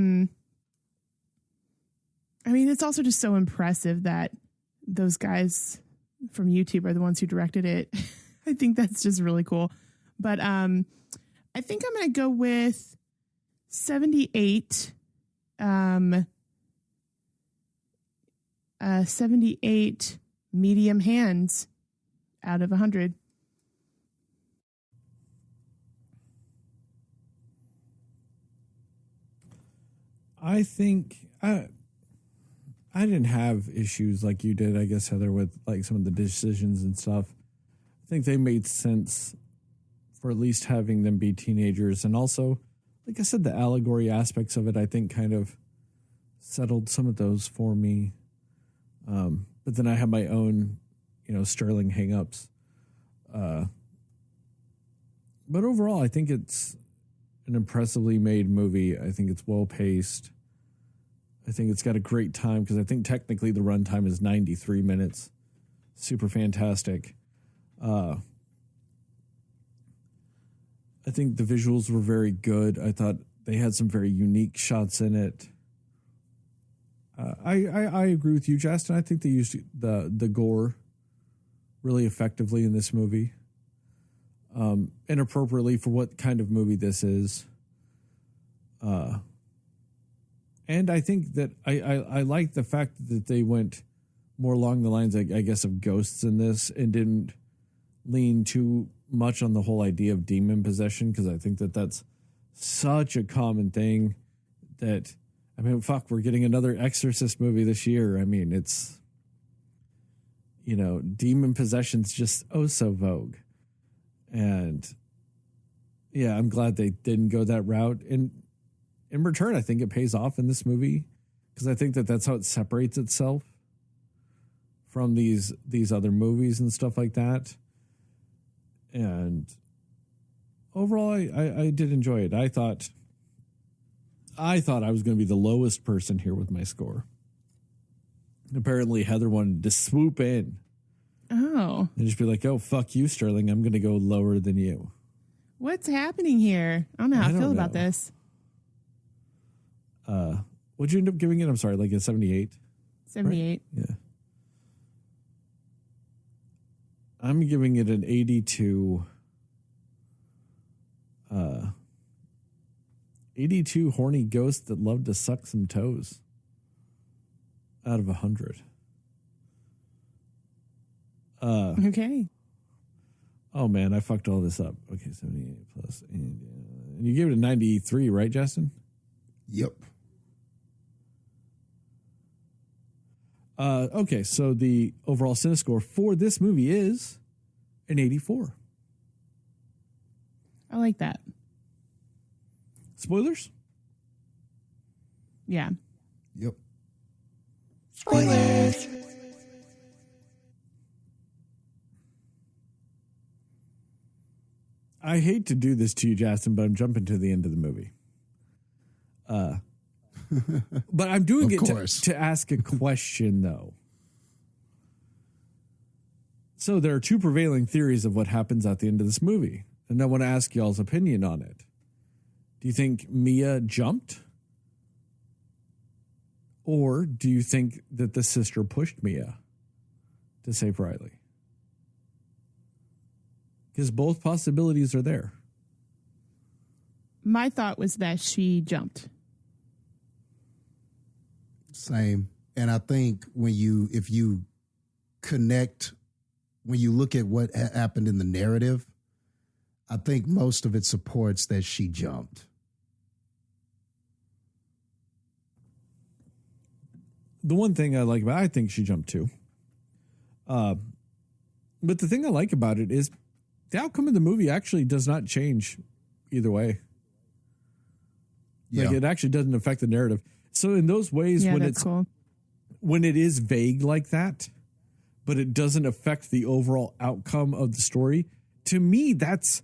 S3: mean, it's also just so impressive that those guys from YouTube are the ones who directed it. I think that's just really cool. But I think I'm going to go with 78. 78 medium hands out of 100.
S1: I think I didn't have issues like you did, I guess, Heather, with like some of the decisions and stuff. I think they made sense for at least having them be teenagers. And also, like I said, the allegory aspects of it, I think kind of settled some of those for me. But then I have my own, Sterling hangups. But overall, I think it's an impressively made movie. I think it's well paced. I think it's got a great time because I think technically the runtime is 93 minutes. Super fantastic. I think the visuals were very good. I thought they had some very unique shots in it. I agree with you, Jastin. I think they used the gore really effectively in this movie. Inappropriately for what kind of movie this is. And I think that I like the fact that they went more along the lines, I guess, of ghosts in this and didn't lean too much on the whole idea of demon possession, because I think that that's such a common thing that, I mean, fuck, we're getting another Exorcist movie this year. I mean, it's, demon possession's just so vogue. And yeah, I'm glad they didn't go that route. And in return, I think it pays off in this movie because I think that that's how it separates itself from these other movies and stuff like that. And overall, I did enjoy it. I thought I was going to be the lowest person here with my score. Apparently, Heather wanted to swoop in.
S3: Oh.
S1: And just be like, oh, fuck you, Sterling. I'm going to go lower than you.
S3: What's happening here? I don't know how I feel about this.
S1: What'd you end up giving it? I'm sorry, like a 78?
S3: 78.
S1: Right? Yeah. I'm giving it an 82. 82 horny ghosts that love to suck some toes out of 100.
S3: Okay.
S1: Oh man, I fucked all this up. Okay, 78 plus, and you gave it a 93, right, Jastin?
S2: Yep.
S1: Okay, so the overall Cinescore for this movie is an 84.
S3: I like that.
S1: Spoilers?
S3: Yeah.
S2: Yep.
S6: Spoilers.
S1: I hate to do this to you, Jastin, but I'm jumping to the end of the movie. But I'm doing it to ask a question, though. So there are two prevailing theories of what happens at the end of this movie, and I want to ask y'all's opinion on it. Do you think Mia jumped? Or do you think that the sister pushed Mia to save Riley? Because both possibilities are there.
S3: My thought was that she jumped.
S2: Same. And I think if you connect, when you look at what happened in the narrative, I think most of it supports that she jumped.
S1: the one thing I like about I think she jumped too. But the thing I like about it is the outcome of the movie actually does not change either way.
S2: Yeah.
S1: Like it actually doesn't affect the narrative. So in those ways,
S3: Yeah, that's cool.
S1: when it is vague like that, but it doesn't affect the overall outcome of the story, to me, that's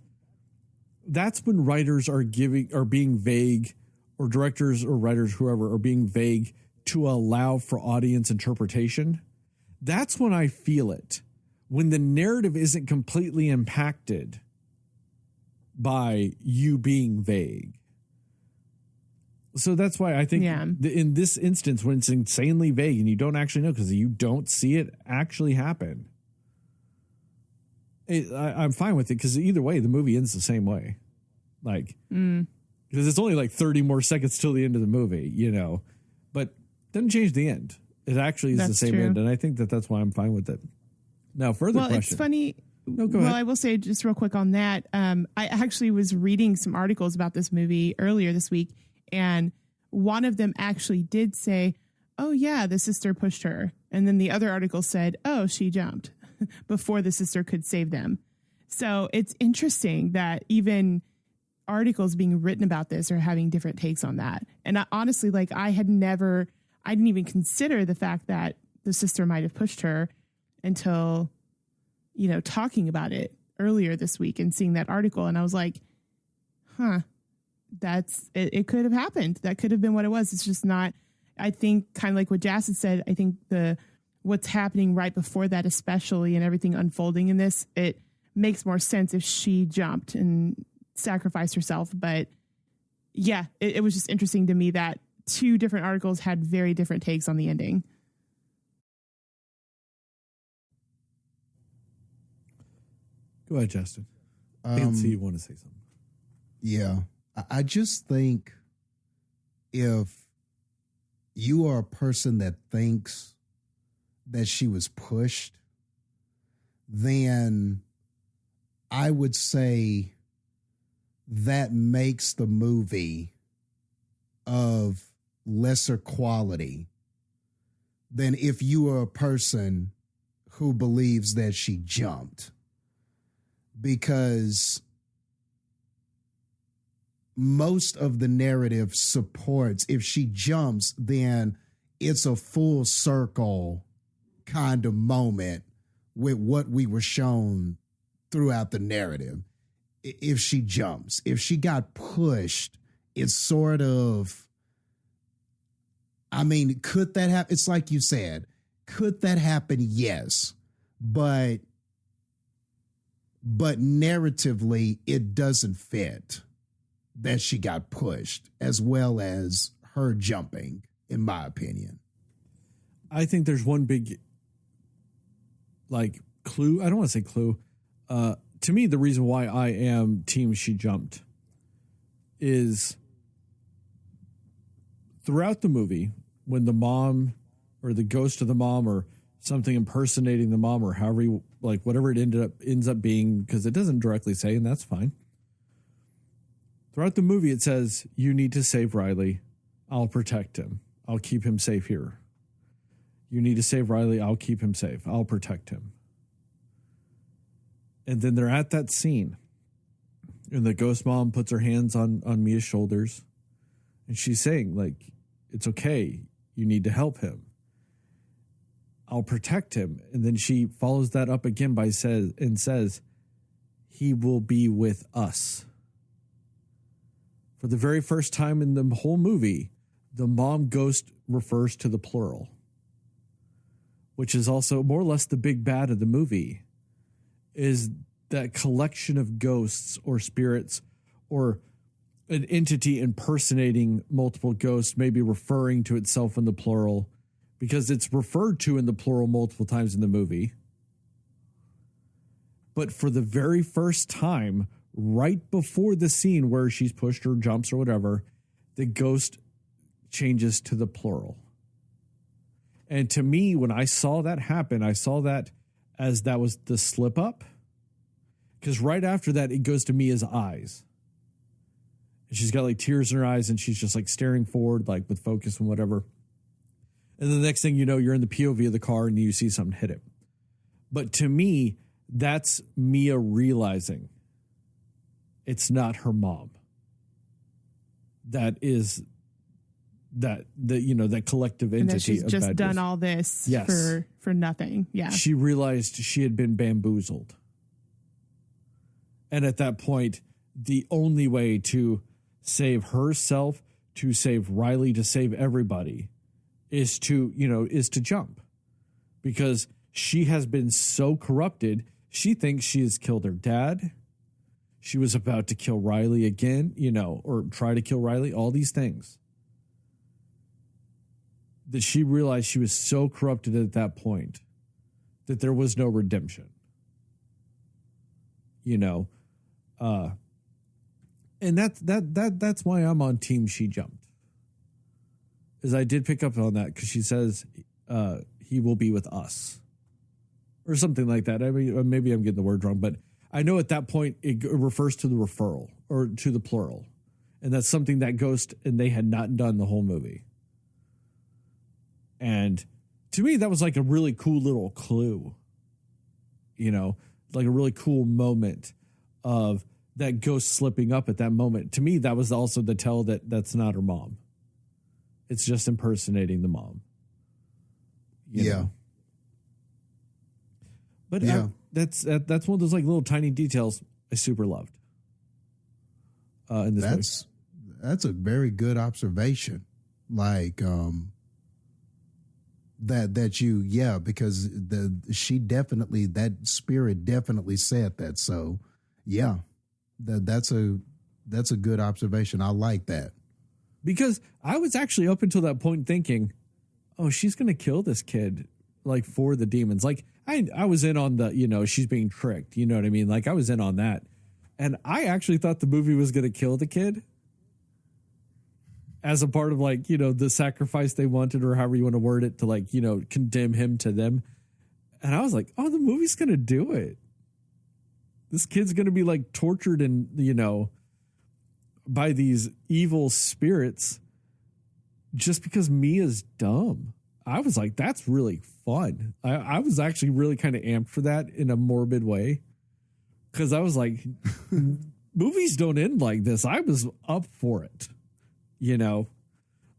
S1: when writers are being vague, or directors or writers, whoever, are being vague to allow for audience interpretation. That's when I feel it. When the narrative isn't completely impacted by you being vague. So that's why I think in this instance, when it's insanely vague and you don't actually know because you don't see it actually happen, I'm fine with it because either way, the movie ends the same way. Like, because it's only like 30 more seconds till the end of the movie, you know, but doesn't change the end. It actually is the same end. And I think that's why I'm fine with it. Now, further question.
S3: It's funny.
S1: No, go ahead.
S3: I will say just real quick on that. I actually was reading some articles about this movie earlier this week, and one of them actually did say, oh, yeah, the sister pushed her. And then the other article said, oh, she jumped before the sister could save them. So it's interesting that even articles being written about this are having different takes on that. And honestly, like I didn't even consider the fact that the sister might have pushed her until, you know, talking about it earlier this week and seeing that article. And I was like, it could have happened. That could have been what it was. It's just not, I think kind of like what Jastin said, I think what's happening right before that, especially, and everything unfolding in this, it makes more sense if she jumped and sacrificed herself. But yeah, it was just interesting to me that two different articles had very different takes on the ending.
S1: Go ahead, Justin. I can see you want to say something.
S2: Yeah. I just think if you are a person that thinks that she was pushed, then I would say that makes the movie of lesser quality than if you are a person who believes that she jumped. Because most of the narrative supports if she jumps, then it's a full circle kind of moment with what we were shown throughout the narrative. If she jumps, if she got pushed, it's sort of, I mean, could that happen? It's like you said, could that happen? Yes, but narratively, it doesn't fit that she got pushed as well as her jumping, in my opinion.
S1: I think there's one big, like, clue. I don't want to say clue. To me, the reason why I am team she jumped is throughout the movie, when the mom or the ghost of the mom or something impersonating the mom or however you, like whatever it ends up being, because it doesn't directly say, and that's fine. Throughout the movie, it says, you need to save Riley. I'll protect him. I'll keep him safe here. You need to save Riley. I'll keep him safe. I'll protect him. And then they're at that scene, and the ghost mom puts her hands on Mia's shoulders, and she's saying, like, it's okay. You need to help him. I'll protect him. And then she follows that up again by says, he will be with us. For the very first time in the whole movie, the mom ghost refers to the plural, which is also more or less the big bad of the movie, is that collection of ghosts or spirits or an entity impersonating multiple ghosts, maybe referring to itself in the plural, because it's referred to in the plural multiple times in the movie. But for the very first time, right before the scene where she's pushed or jumps or whatever, the ghost changes to the plural. And to me, when I saw that happen, I saw that as that was the slip up. Because right after that, it goes to Mia's eyes. And she's got like tears in her eyes and she's just like staring forward, like with focus and whatever. And the next thing you know, you're in the POV of the car and you see something hit it. But to me, that's Mia realizing it's not her mom. That is that collective entity.
S3: And that she's
S1: of
S3: just
S1: bad
S3: done
S1: guys.
S3: all this
S1: Yes.
S3: for nothing. Yeah.
S1: She realized she had been bamboozled. And at that point, the only way to save herself, to save Riley, to save everybody is to jump. Because she has been so corrupted, she thinks she has killed her dad. She was about to kill Riley again, or try to kill Riley, all these things. That she realized she was so corrupted at that point that there was no redemption. And that's why I'm on team she jumped. Is I did pick up on that because she says he will be with us. Or something like that. I mean, maybe I'm getting the word wrong, but I know at that point it refers to the referral or to the plural. And that's something that Ghost and they had not done the whole movie. And to me, that was like a really cool little clue, like a really cool moment of that Ghost slipping up at that moment. To me, that was also the tell that that's not her mom. It's just impersonating the mom. You know? But
S2: Yeah.
S1: that's one of those like little tiny details I super loved. In this movie.
S2: That's a very good observation. Like because that spirit definitely said that. So yeah, that's a good observation. I like that.
S1: Because I was actually up until that point thinking, oh, she's gonna kill this kid like for the demons. Like I was in on the, she's being tricked. You know what I mean? Like I was in on that. And I actually thought the movie was going to kill the kid as a part of like, the sacrifice they wanted or however you want to word it to like, condemn him to them. And I was like, oh, the movie's going to do it. This kid's going to be like tortured and, by these evil spirits just because Mia's dumb. I was like, that's really fun. I was actually really kind of amped for that in a morbid way. Because I was like, movies don't end like this. I was up for it,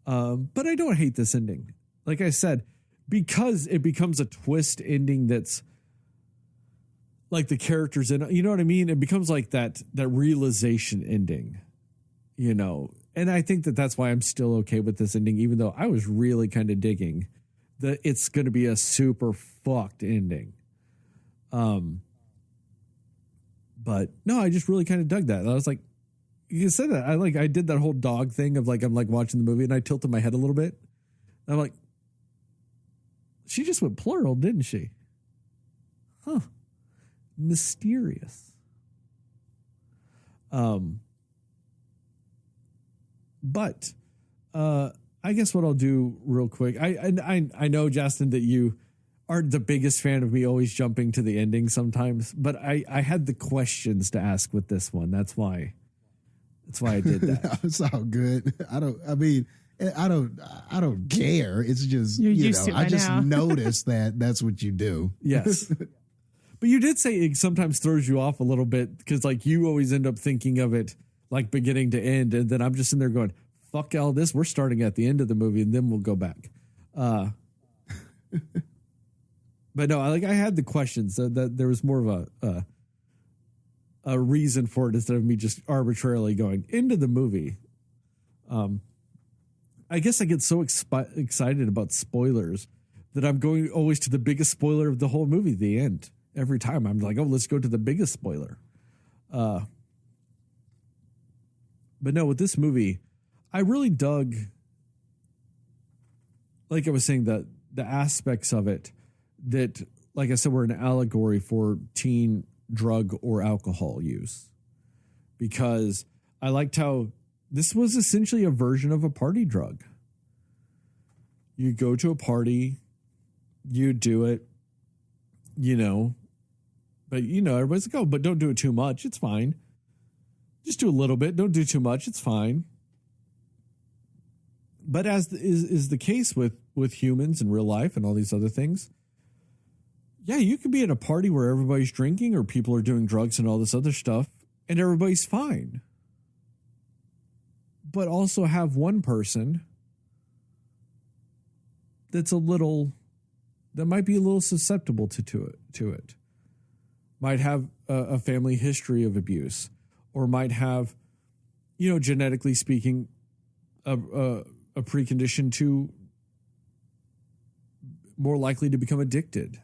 S1: But I don't hate this ending. Like I said, because it becomes a twist ending that's like the characters in, you know what I mean? It becomes like that realization ending, And I think that's why I'm still okay with this ending, even though I was really kind of digging that it's going to be a super fucked ending. But no, I just really kind of dug that. I was like, you said that. I did that whole dog thing of like, I'm like watching the movie and I tilted my head a little bit. I'm like, she just went plural, didn't she? Huh. Mysterious. But I guess what I'll do real quick, I know, Jastin, that you aren't the biggest fan of me always jumping to the ending sometimes, but I had the questions to ask with this one. That's why I did that.
S2: It's all good. I don't care. It's just,
S3: You're used to it
S2: I
S3: by
S2: just
S3: now.
S2: noticed that that's what you do.
S1: Yes. But you did say it sometimes throws you off a little bit because like you always end up thinking of it like beginning to end. And then I'm just in there going, fuck all this. We're starting at the end of the movie and then we'll go back. But no, I had the questions that there was more of a reason for it instead of me just arbitrarily going into the movie. I guess I get so excited about spoilers that I'm going always to the biggest spoiler of the whole movie, the end. Every time I'm like, oh, let's go to the biggest spoiler. But no, with this movie, I really dug, like I was saying, the aspects of it that, like I said, were an allegory for teen drug or alcohol use. Because I liked how this was essentially a version of a party drug. You go to a party, you do it, but everybody's like, oh, but don't do it too much. It's fine. Just do a little bit. Don't do too much. It's fine. But as is the case with with humans in real life and all these other things. Yeah, you could be at a party where everybody's drinking or people are doing drugs and all this other stuff, and everybody's fine. But also have one person that might be a little susceptible to it. Might have a family history of abuse, or might have, genetically speaking, a precondition to more likely to become addicted,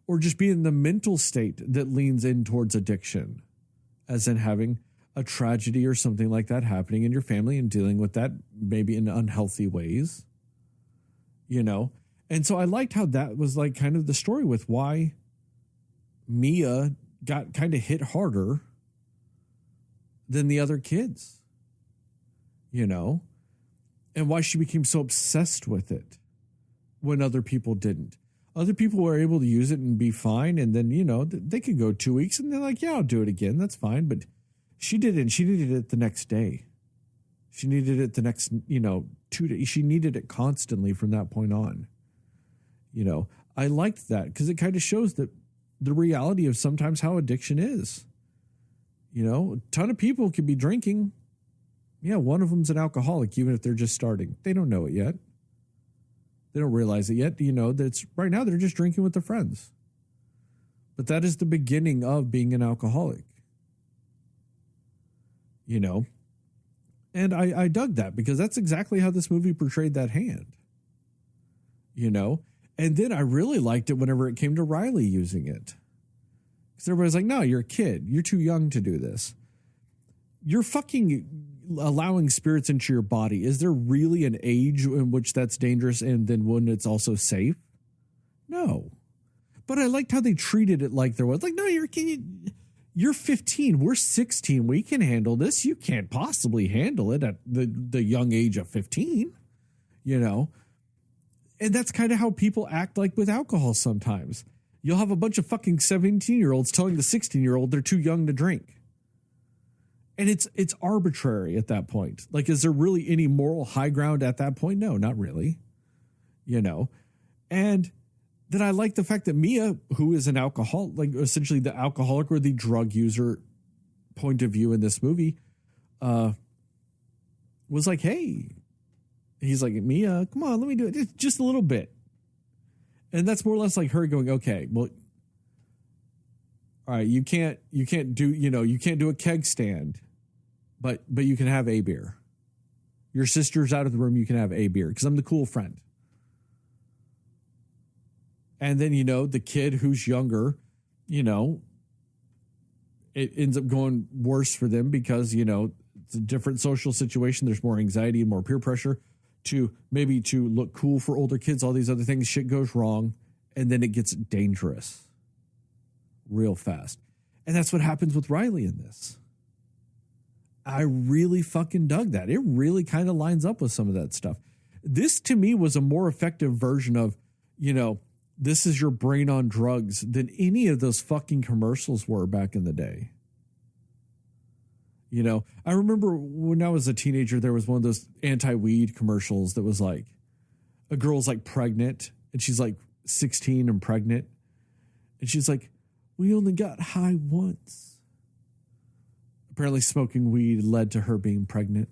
S1: or just be in the mental state that leans in towards addiction, as in having a tragedy or something like that happening in your family and dealing with that maybe in unhealthy ways, And so I liked how that was like kind of the story with why Mia got kind of hit harder than the other kids, and why she became so obsessed with it when other people didn't. Other people were able to use it and be fine. And then, they could go 2 weeks and they're like, yeah, I'll do it again. That's fine. But she did it, and she needed it the next day. She needed it the next, 2 days. She needed it constantly from that point on. I liked that because it kind of shows that the reality of sometimes how addiction is. A ton of people could be drinking. Yeah, one of them's an alcoholic, even if they're just starting. They don't know it yet. They don't realize it yet. That's right now they're just drinking with their friends. But that is the beginning of being an alcoholic. And I dug that because that's exactly how this movie portrayed that hand. And then I really liked it whenever it came to Riley using it. Because everybody's like, no, you're a kid. You're too young to do this. You're fucking allowing spirits into your body. Is there really an age in which that's dangerous and then when it's also safe? No. But I liked how they treated it like there was. Like, no, you're 15. We're 16. We can handle this. You can't possibly handle it at the young age of 15, And that's kind of how people act like with alcohol sometimes. You'll have a bunch of fucking 17-year-olds telling the 16-year-old they're too young to drink. And it's arbitrary at that point. Like, is there really any moral high ground at that point? No, not really. And then I like the fact that Mia, who is an alcoholic, like essentially the alcoholic or the drug user point of view in this movie, was like, hey, he's like, Mia, come on, let me do it just a little bit. And that's more or less like her going, okay, well, all right, you can't do a keg stand, but you can have a beer. Your sister's out of the room, you can have a beer because I'm the cool friend. And then, the kid who's younger, it ends up going worse for them because, it's a different social situation. There's more anxiety and more peer pressure to look cool for older kids, all these other things. Shit goes wrong, and then it gets dangerous real fast. And that's what happens with Riley in this. I really fucking dug that. It really kind of lines up with some of that stuff. This, to me, was a more effective version of, this is your brain on drugs than any of those fucking commercials were back in the day. I remember when I was a teenager, there was one of those anti-weed commercials that was like, a girl's like pregnant and she's like 16 and pregnant. And she's like, we only got high once. Apparently smoking weed led to her being pregnant.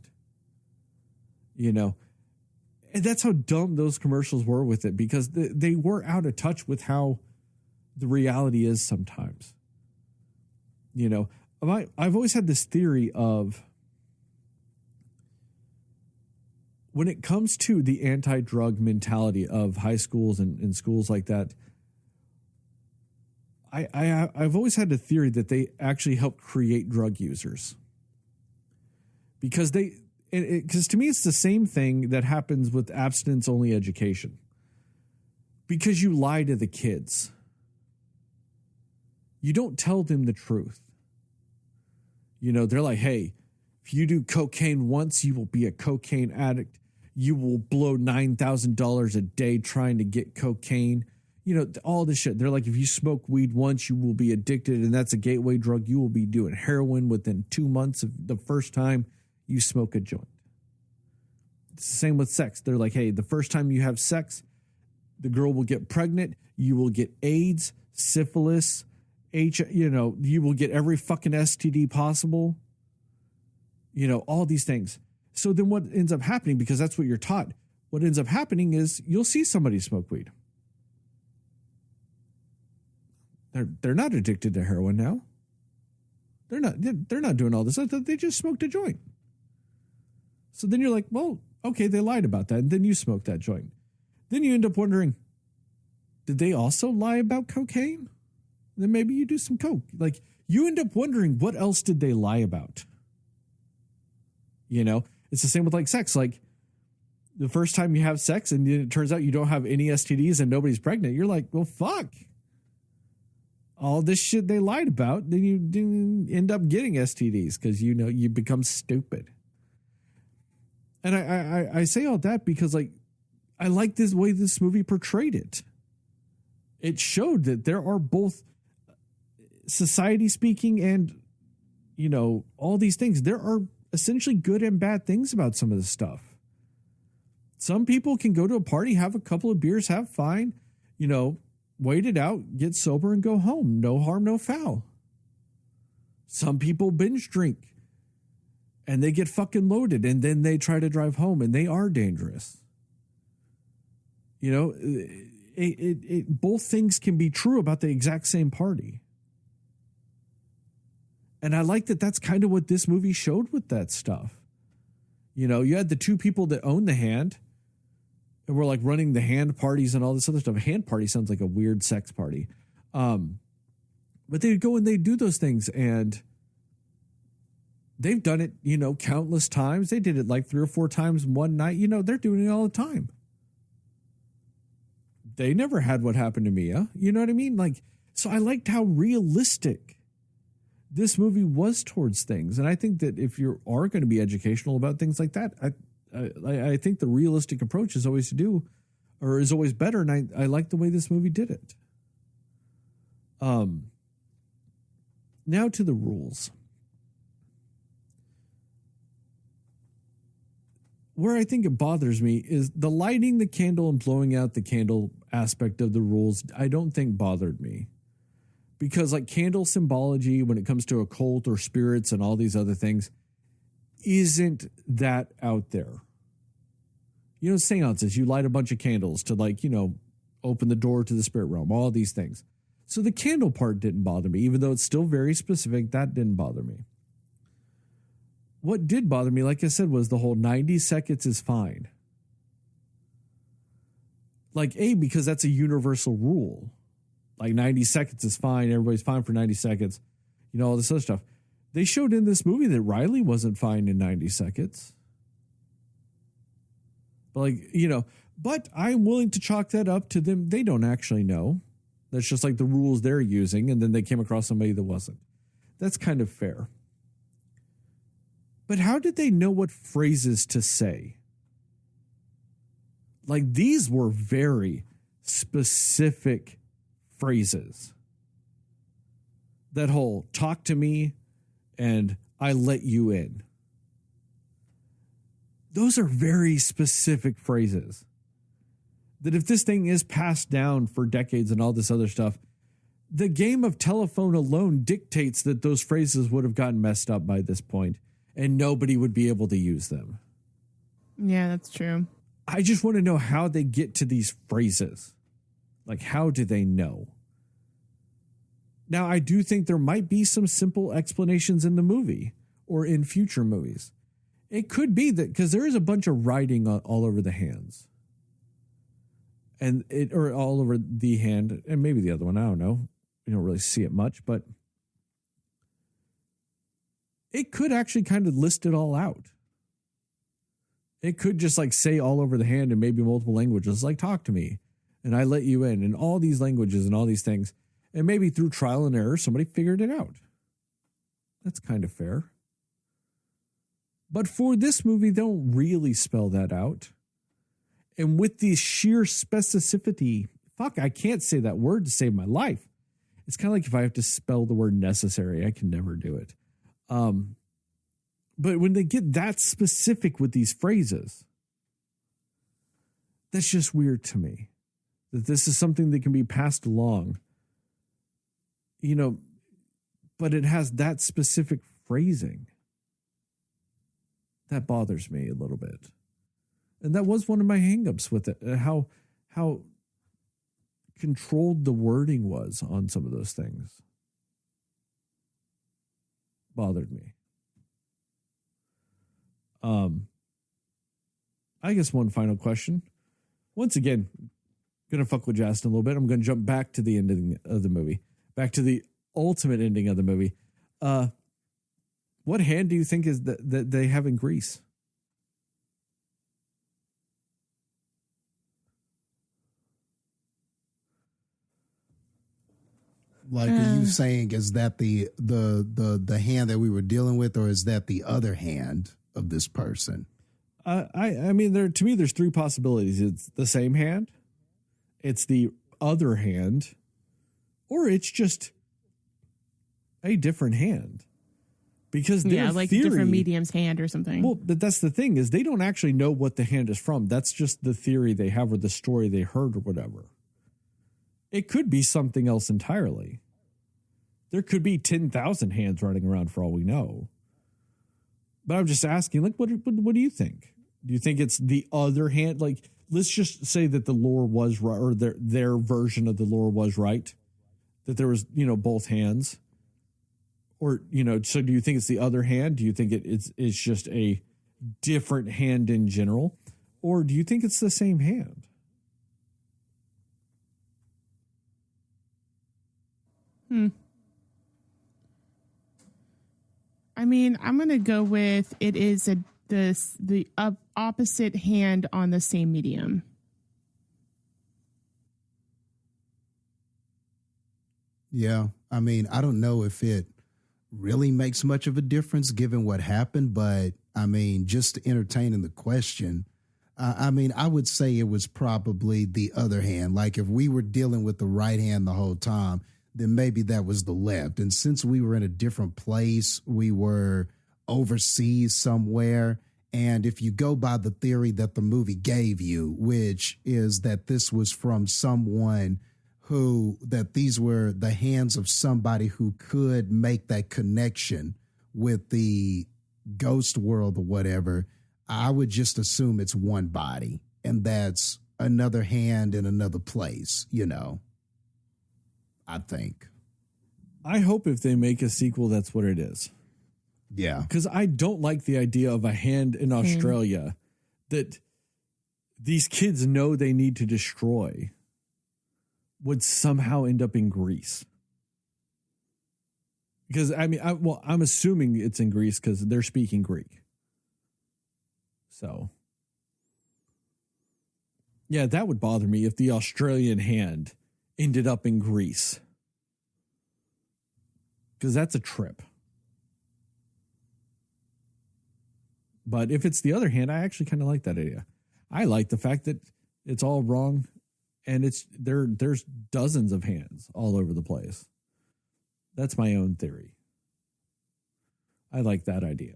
S1: And that's how dumb those commercials were with it because they were out of touch with how the reality is sometimes. I've always had this theory of when it comes to the anti-drug mentality of high schools and schools like that, I've always had the theory that they actually help create drug users because because to me, it's the same thing that happens with abstinence-only education. Because you lie to the kids. You don't tell them the truth. They're like, hey, if you do cocaine once, you will be a cocaine addict. You will blow $9,000 a day trying to get cocaine. All this shit. They're like, if you smoke weed once, you will be addicted, and that's a gateway drug. You will be doing heroin within 2 months of the first time you smoke a joint. It's the same with sex. They're like, hey, the first time you have sex, the girl will get pregnant. You will get AIDS, syphilis, you will get every fucking STD possible. All these things. So then what ends up happening, because that's what you're taught, what ends up happening is you'll see somebody smoke weed. They're not addicted to heroin now. They're not doing all this. They just smoked a joint. So then you're like, well, okay, they lied about that. And then you smoke that joint. Then you end up wondering, did they also lie about cocaine? Then maybe you do some coke. Like, you end up wondering, what else did they lie about? It's the same with like sex. Like, the first time you have sex and it turns out you don't have any STDs and nobody's pregnant, you're like, well, fuck. All this shit they lied about, then you didn't end up getting STDs because, you become stupid. And I say all that because, like, I like this way this movie portrayed it. It showed that there are both society speaking and, all these things. There are essentially good and bad things about some of this stuff. Some people can go to a party, have a couple of beers, have fun, wait it out, get sober and go home. No harm, no foul. Some people binge drink and they get fucking loaded and then they try to drive home and they are dangerous. Both things can be true about the exact same party. And I like that that's kind of what this movie showed with that stuff. You had the two people that own the hand and were like running the hand parties and all this other stuff. A hand party sounds like a weird sex party. But they'd go and they'd do those things, and they've done it, countless times. They did it like 3 or 4 times one night. They're doing it all the time. They never had what happened to Mia. You know what I mean? Like, so I liked how realistic this movie was towards things. And I think that if you are going to be educational about things like that, I think the realistic approach is always is always better. And I like the way this movie did it. Now to the rules. Where I think it bothers me is the lighting the candle and blowing out the candle aspect of the rules. I don't think bothered me. Because like candle symbology, when it comes to occult or spirits and all these other things, isn't that out there. Seances, you light a bunch of candles to open the door to the spirit realm, all these things. So the candle part didn't bother me, even though it's still very specific, that didn't bother me. What did bother me, like I said, was the whole 90 seconds is fine. Because that's a universal rule. 90 seconds is fine. Everybody's fine for 90 seconds. All this other stuff. They showed in this movie that Riley wasn't fine in 90 seconds. But but I'm willing to chalk that up to them. They don't actually know. That's just like the rules they're using. And then they came across somebody that wasn't. That's kind of fair. But how did they know what phrases to say? These were very specific phrases. That whole talk to me and I let you in. Those are very specific phrases. That if this thing is passed down for decades and all this other stuff, the game of telephone alone dictates that those phrases would have gotten messed up by this point and nobody would be able to use them.
S3: Yeah, that's true.
S1: I just want to know how they get to these phrases. How do they know? Now, I do think there might be some simple explanations in the movie or in future movies. It could be that because there is a bunch of writing all over the hands. Or all over the hand and maybe the other one. I don't know. You don't really see it much, but it could actually kind of list it all out. It could just say all over the hand in maybe multiple languages, talk to me and I let you in all these languages and all these things. And maybe through trial and error, somebody figured it out. That's kind of fair. But for this movie, they don't really spell that out. And with the sheer specificity, I can't say that word to save my life. It's kind of like if I have to spell the word necessary, I can never do it. But when they get that specific with these phrases, That's just weird to me. That this is something that can be passed along. You know, but it has that specific phrasing. That bothers me a little bit. And that was one of my hangups with it. How controlled the wording was on some of those things. Bothered me. I guess one final question. Once again, gonna fuck with Jastin a little bit. I'm gonna jump back to the ending of the movie. Back to the ultimate ending of the movie. What hand do you think is that they have in Greece?
S2: Like, are you saying is that the hand that we were dealing with, or is that the other hand of this person?
S1: I mean, to me, there's three possibilities. It's the same hand, it's the other hand, or it's just a different hand. Because
S3: like
S1: theory,
S3: a different medium's hand or something.
S1: Well, but that's the thing, is they don't actually know what the hand is from. That's just the theory they have or the story they heard or whatever. It could be something else entirely. There could be 10,000 hands running around for all we know. But I'm just asking, like, what do you think? Do you think it's the other hand? Like, let's just say that the lore was right, or their version of the lore was right, that there was, both hands. Or, so do you think it's the other hand? Do you think it's just a different hand in general? Or do you think it's the same hand?
S3: I mean, I'm going to go with it is the opposite hand on the same medium.
S2: Yeah. I mean, I don't know if it really makes much of a difference given what happened, but I mean, just entertaining the question, I mean, I would say it was probably the other hand. Like, if we were dealing with the right hand the whole time, then maybe that was the left. And since we were in a different place, we were overseas somewhere. And if you go by the theory that the movie gave you, which is that this was from someone that these were the hands of somebody who could make that connection with the ghost world or whatever, I would just assume it's one body, and that's another hand in another place, I think.
S1: I hope if they make a sequel, that's what it is.
S2: Yeah.
S1: Because I don't like the idea of a hand in Australia that these kids know they need to destroy would somehow end up in Greece. Because, I mean, I'm assuming it's in Greece because they're speaking Greek. So, yeah, that would bother me if the Australian hand ended up in Greece. Because that's a trip. But if it's the other hand, I actually kind of like that idea. I like the fact that it's all wrong. And there's dozens of hands all over the place. That's my own theory. I like that idea.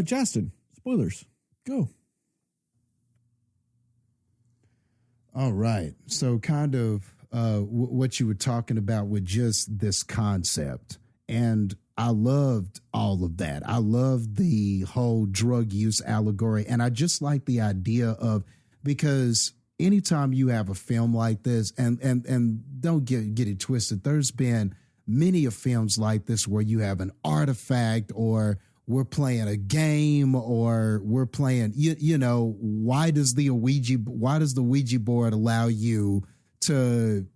S1: Jastin, spoilers, go.
S2: All right. So kind of what you were talking about with just this concept. And I loved all of that. I loved the whole drug use allegory. And I just like the idea of, because anytime you have a film like this, and don't get it twisted, there's been many of films like this where you have an artifact, or we're playing a game, or we're playing, why does the Ouija board allow you to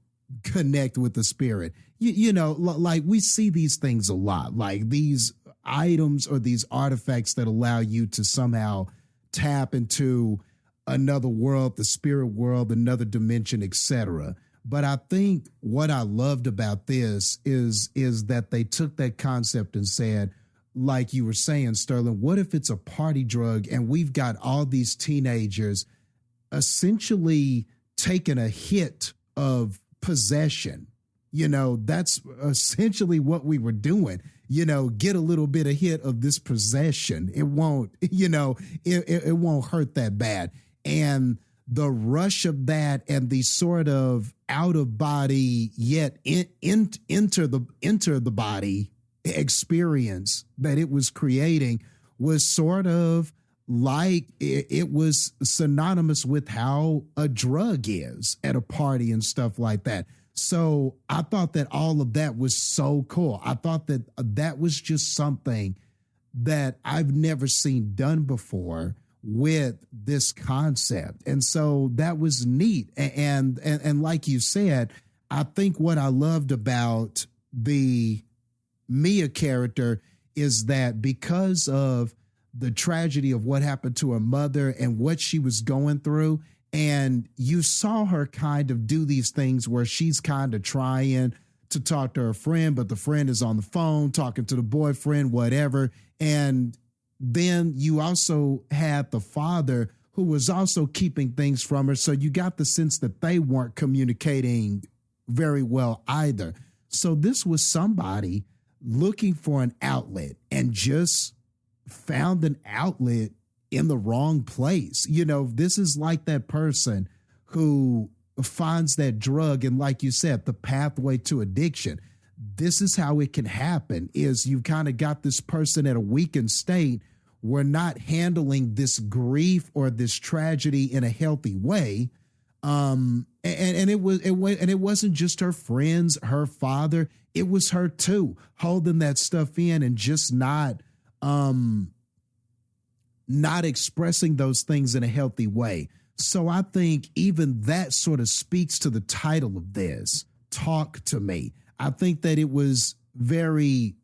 S2: connect with the spirit? Like, we see these things a lot, like these items or these artifacts that allow you to somehow tap into another world, the spirit world, another dimension, etc. But I think what I loved about this is that they took that concept and said, like you were saying, Sterling, what if it's a party drug and we've got all these teenagers essentially taking a hit of possession? That's essentially what we were doing. Get a little bit of hit of this possession. It won't, it won't hurt that bad. And the rush of that and the sort of out of body yet enter the body experience that it was creating was sort of like it was synonymous with how a drug is at a party and stuff like that. So I thought that all of that was so cool. I thought that that was just something that I've never seen done before with this concept. And so that was neat. And like you said, I think what I loved about the Mia character is that because of the tragedy of what happened to her mother and what she was going through, and you saw her kind of do these things where she's kind of trying to talk to her friend, but the friend is on the phone talking to the boyfriend, whatever. And then you also had the father who was also keeping things from her. So you got the sense that they weren't communicating very well either. So this was somebody looking for an outlet and just found an outlet in the wrong place. You know, this is like that person who finds that drug and, like you said, the pathway to addiction. This is how it can happen, is you've kind of got this person at a weakened state. We're not handling this grief or this tragedy in a healthy way. And it wasn't just her friends, her father, it was her too, holding that stuff in and just not expressing those things in a healthy way. So I think even that sort of speaks to the title of this, Talk to Me. I think that it was very,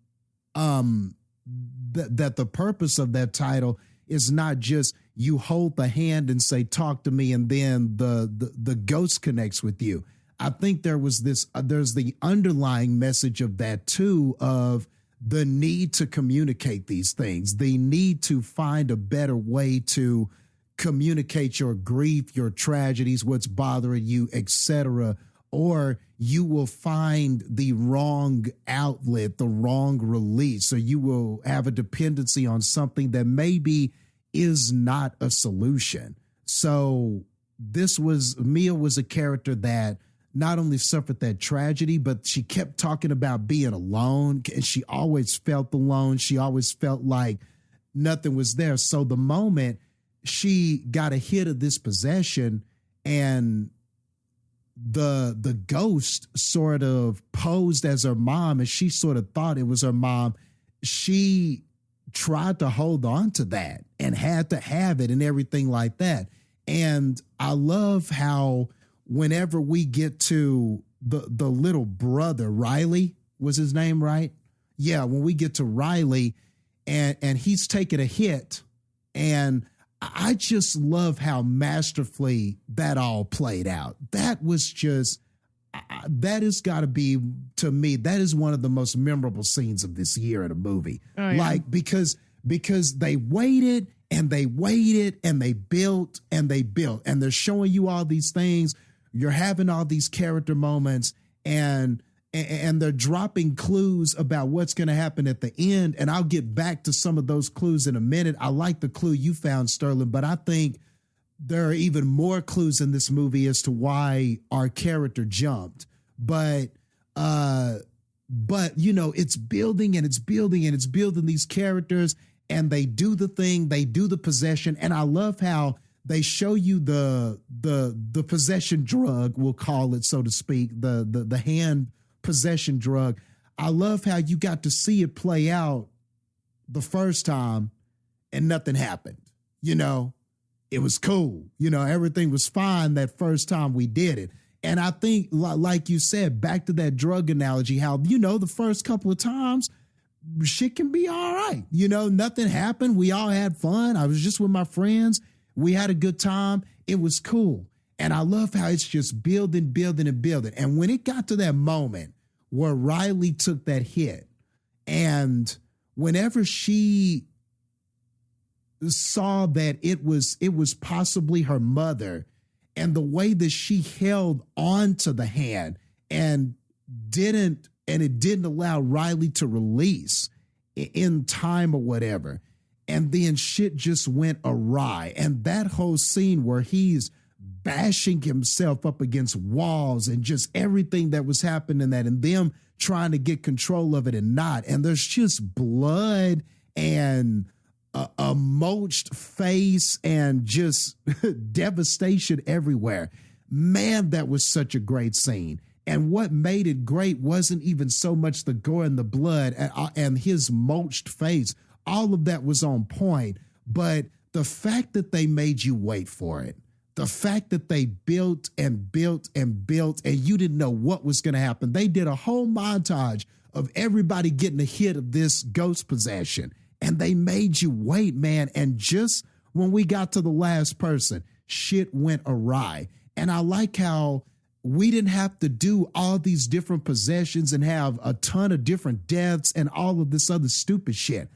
S2: that the purpose of that title is not just you hold the hand and say, talk to me, and then the ghost connects with you. I think there's the underlying message of that too, of the need to communicate these things, the need to find a better way to communicate your grief, your tragedies, what's bothering you, etc., or you will find the wrong outlet, the wrong release, or you will have a dependency on something that maybe is not a solution. So Mia was a character that not only suffered that tragedy, but she kept talking about being alone, and she always felt alone. She always felt like nothing was there. So the moment she got a hit of this possession and the ghost sort of posed as her mom, and she sort of thought it was her mom, she tried to hold on to that and had to have it and everything like that. And I love how whenever we get to the little brother, Riley was his name, right? Yeah, when we get to Riley and he's taking a hit, and I just love how masterfully that all played out. That was just, that has got to be, to me, that is one of the most memorable scenes of this year in a movie. Oh, yeah. Like, because they waited and they waited and they built and they built, and they're showing you all these things. You're having all these character moments, and they're dropping clues about what's going to happen at the end. And I'll get back to some of those clues in a minute. I like the clue you found, Sterling, but I think there are even more clues in this movie as to why our character jumped. But you know, it's building and it's building and it's building these characters, and they do the thing, they do the possession. And I love how they show you the possession drug, we'll call it, so to speak, the hand possession drug. I love how you got to see it play out the first time and nothing happened. You know, it was cool. You know, everything was fine that first time we did it. And I think, like you said, back to that drug analogy, how, you know, the first couple of times shit can be all right. You know, nothing happened. We all had fun. I was just with my friends. We had a good time. It was cool. And I love how it's just building, building, and building. And when it got to that moment where Riley took that hit, and whenever she saw that it was possibly her mother, and the way that she held on to the hand and it didn't allow Riley to release in time or whatever. And then shit just went awry. And that whole scene where he's bashing himself up against walls and just everything that was happening that and them trying to get control of it and not. And there's just blood and a mulched face and just devastation everywhere. Man, that was such a great scene. And what made it great wasn't even so much the gore and the blood and his mulched face. All of that was on point. But the fact that they made you wait for it, the fact that they built and built and built and you didn't know what was going to happen. They did a whole montage of everybody getting a hit of this ghost possession. And they made you wait, man. And just when we got to the last person, shit went awry. And I like how we didn't have to do all these different possessions and have a ton of different deaths and all of this other stupid shit.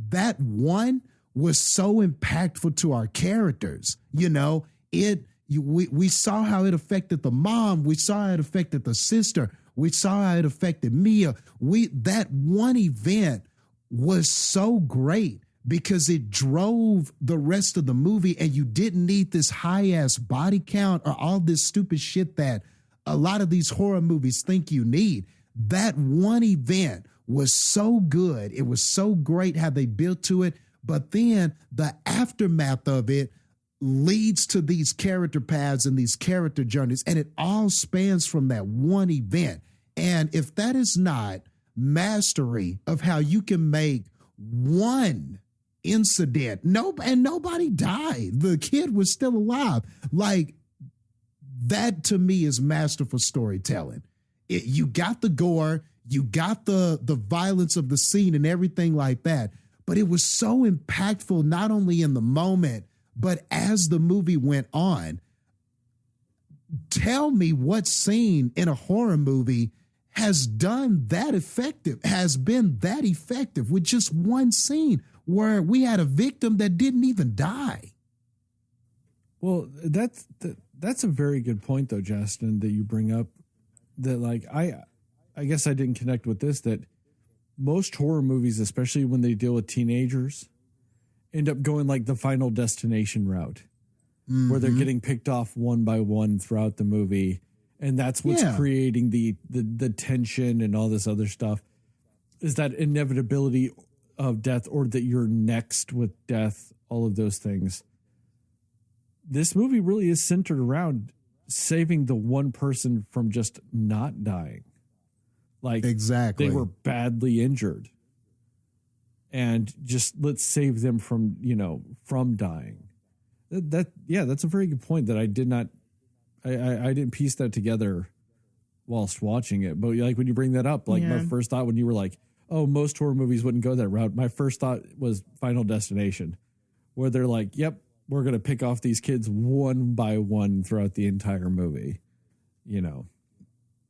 S2: That one was so impactful to our characters. You know, we saw how it affected the mom. We saw how it affected the sister. We saw how it affected Mia. That one event was so great because it drove the rest of the movie, and you didn't need this high ass body count or all this stupid shit that a lot of these horror movies think you need. That one event was so good. It was so great how they built to it. But then the aftermath of it leads to these character paths and these character journeys, and it all spans from that one event. And if that is not mastery of how you can make one incident, and nobody died, the kid was still alive, like that to me is masterful storytelling. You got the gore, you got the violence of the scene and everything like that, but it was so impactful not only in the moment, but as the movie went on. Tell me what scene in a horror movie has been that effective with just one scene where we had a victim that didn't even die.
S1: Well, that's a very good point, though, Jastin, that you bring up. That, like, I guess I didn't connect with this, that most horror movies, especially when they deal with teenagers, end up going like the Final Destination route, where they're getting picked off one by one throughout the movie. And that's what's creating the tension and all this other stuff, is that inevitability of death, or that you're next with death, all of those things. This movie really is centered around saving the one person from just not dying. Like,
S2: exactly,
S1: they were badly injured, and just let's save them from dying. That's a very good point that I did not. I didn't piece that together whilst watching it. But like when you bring that up, like my first thought when you were like, oh, most horror movies wouldn't go that route, my first thought was Final Destination, where they're like, yep, we're going to pick off these kids one by one throughout the entire movie,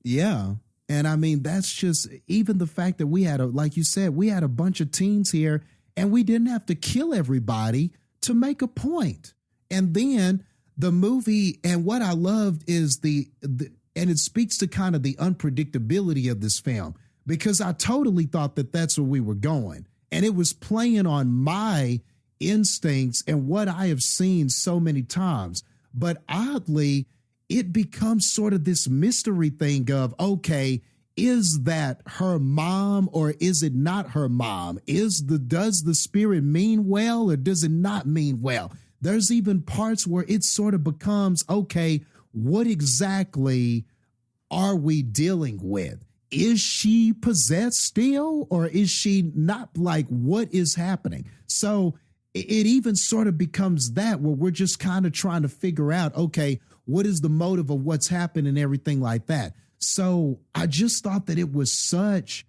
S2: Yeah. And I mean, that's just even the fact that we had like you said, we had a bunch of teens here and we didn't have to kill everybody to make a point. And then the movie, and what I loved is and it speaks to kind of the unpredictability of this film, because I totally thought that that's where we were going. And it was playing on my instincts and what I have seen so many times. But oddly, it becomes sort of this mystery thing of, okay, is that her mom or is it not her mom? Does the spirit mean well or does it not mean well? There's even parts where it sort of becomes, okay, what exactly are we dealing with? Is she possessed still, or is she not? Like, what is happening? So it even sort of becomes that, where we're just kind of trying to figure out, okay, what is the motive of what's happened and everything like that. So I just thought that it was such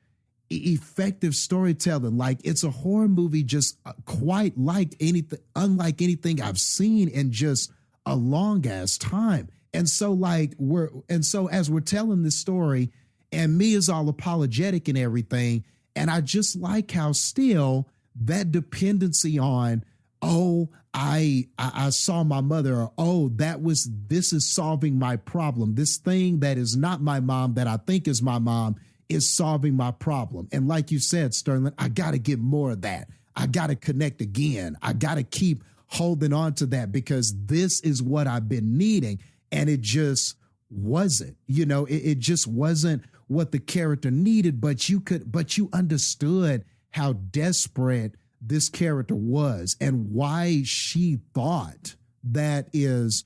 S2: effective storytelling. Like, it's a horror movie just quite unlike anything I've seen in just a long ass time. And so as we're telling this story, and Mia's all apologetic and everything, and I just like how still that dependency on, oh, I saw my mother, or, oh, this is solving my problem. This thing that is not my mom that I think is my mom is solving my problem. And like you said, Sterling, I got to get more of that. I got to connect again. I got to keep holding on to that because this is what I've been needing. And it just wasn't, it just wasn't what the character needed, but you understood how desperate this character was and why she thought that is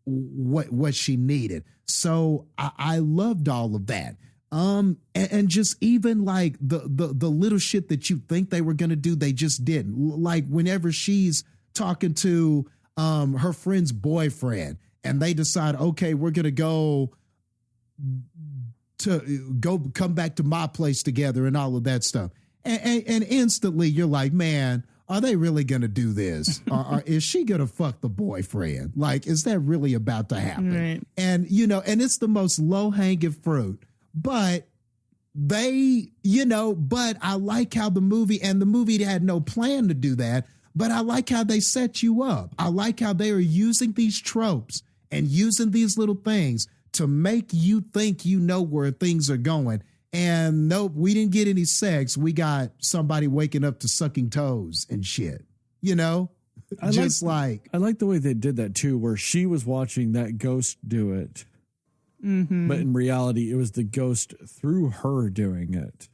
S2: what she needed. So I loved all of that. And just even like the little shit that you think they were going to do, they just didn't. Like whenever she's talking to her friend's boyfriend and they decide, okay, we're going to come back to my place together and all of that stuff. And instantly you're like, man, are they really going to do this? Or is she going to fuck the boyfriend? Like, is that really about to happen?
S3: Right.
S2: And, and it's the most low hanging fruit, but but I like how the movie had no plan to do that, but I like how they set you up. I like how they are using these tropes and using these little things to make you think where things are going. And nope, we didn't get any sex. We got somebody waking up to sucking toes and shit, I
S1: like the way they did that too, where she was watching that ghost do it. Mm-hmm. But in reality, it was the ghost through her doing it.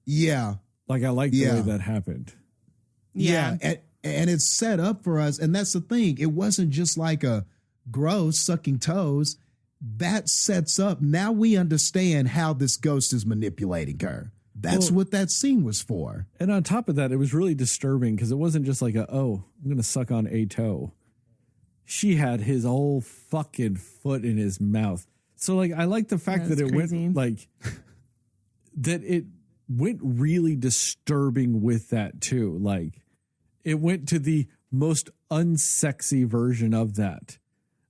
S2: Yeah.
S1: Like I like the way that happened.
S2: Yeah. And it's set up for us. And that's the thing. It wasn't just like a gross sucking toes. That sets up. Now we understand how this ghost is manipulating her. That's what that scene was for.
S1: And on top of that, it was really disturbing because it wasn't just like I'm going to suck on a toe. She had his whole fucking foot in his mouth. So like, I like the fact that it
S3: crazy.
S1: went like that. It went really disturbing with that too. Like it went to the most unsexy version of that.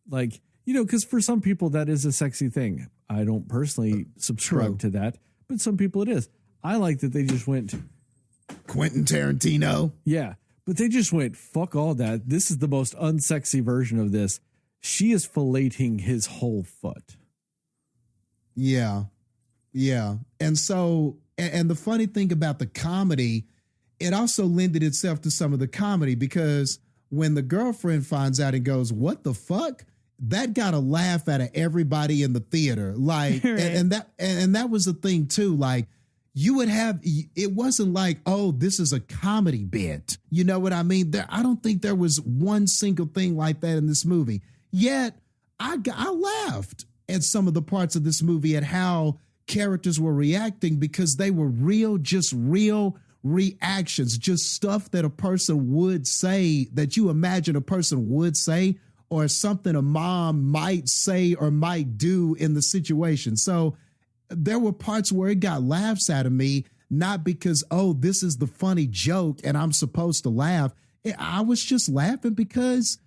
S1: Like, because for some people that is a sexy thing. I don't personally subscribe to that, but some people it is. I like that they just went
S2: Quentin Tarantino.
S1: Yeah, but they just went, fuck all that. This is the most unsexy version of this. She is filleting his whole foot.
S2: Yeah. Yeah. And so, and the funny thing about the comedy, it also lended itself to some of the comedy because when the girlfriend finds out and goes, what the fuck? That got a laugh out of everybody in the theater. Like,
S3: right.
S2: and that was the thing too. Like you would have, it wasn't like, oh, this is a comedy bit. You know what I mean? I don't think there was one single thing like that in this movie. Yet I laughed at some of the parts of this movie at how characters were reacting because they were real reactions, just stuff that a person would say that you imagine a person would say, or something a mom might say or might do in the situation. So there were parts where it got laughs out of me, not because, oh, this is the funny joke and I'm supposed to laugh. I was just laughing because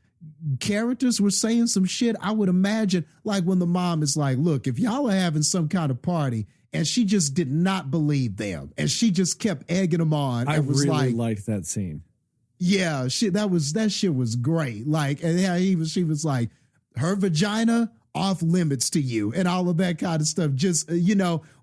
S2: characters were saying some shit I would imagine, like when the mom is like, look, if y'all are having some kind of party and she just did not believe them and she just kept egging them on.
S1: I really liked that scene.
S2: Yeah, that shit was great. Like, and how she was like, her vagina off limits to you and all of that kind of stuff. Just,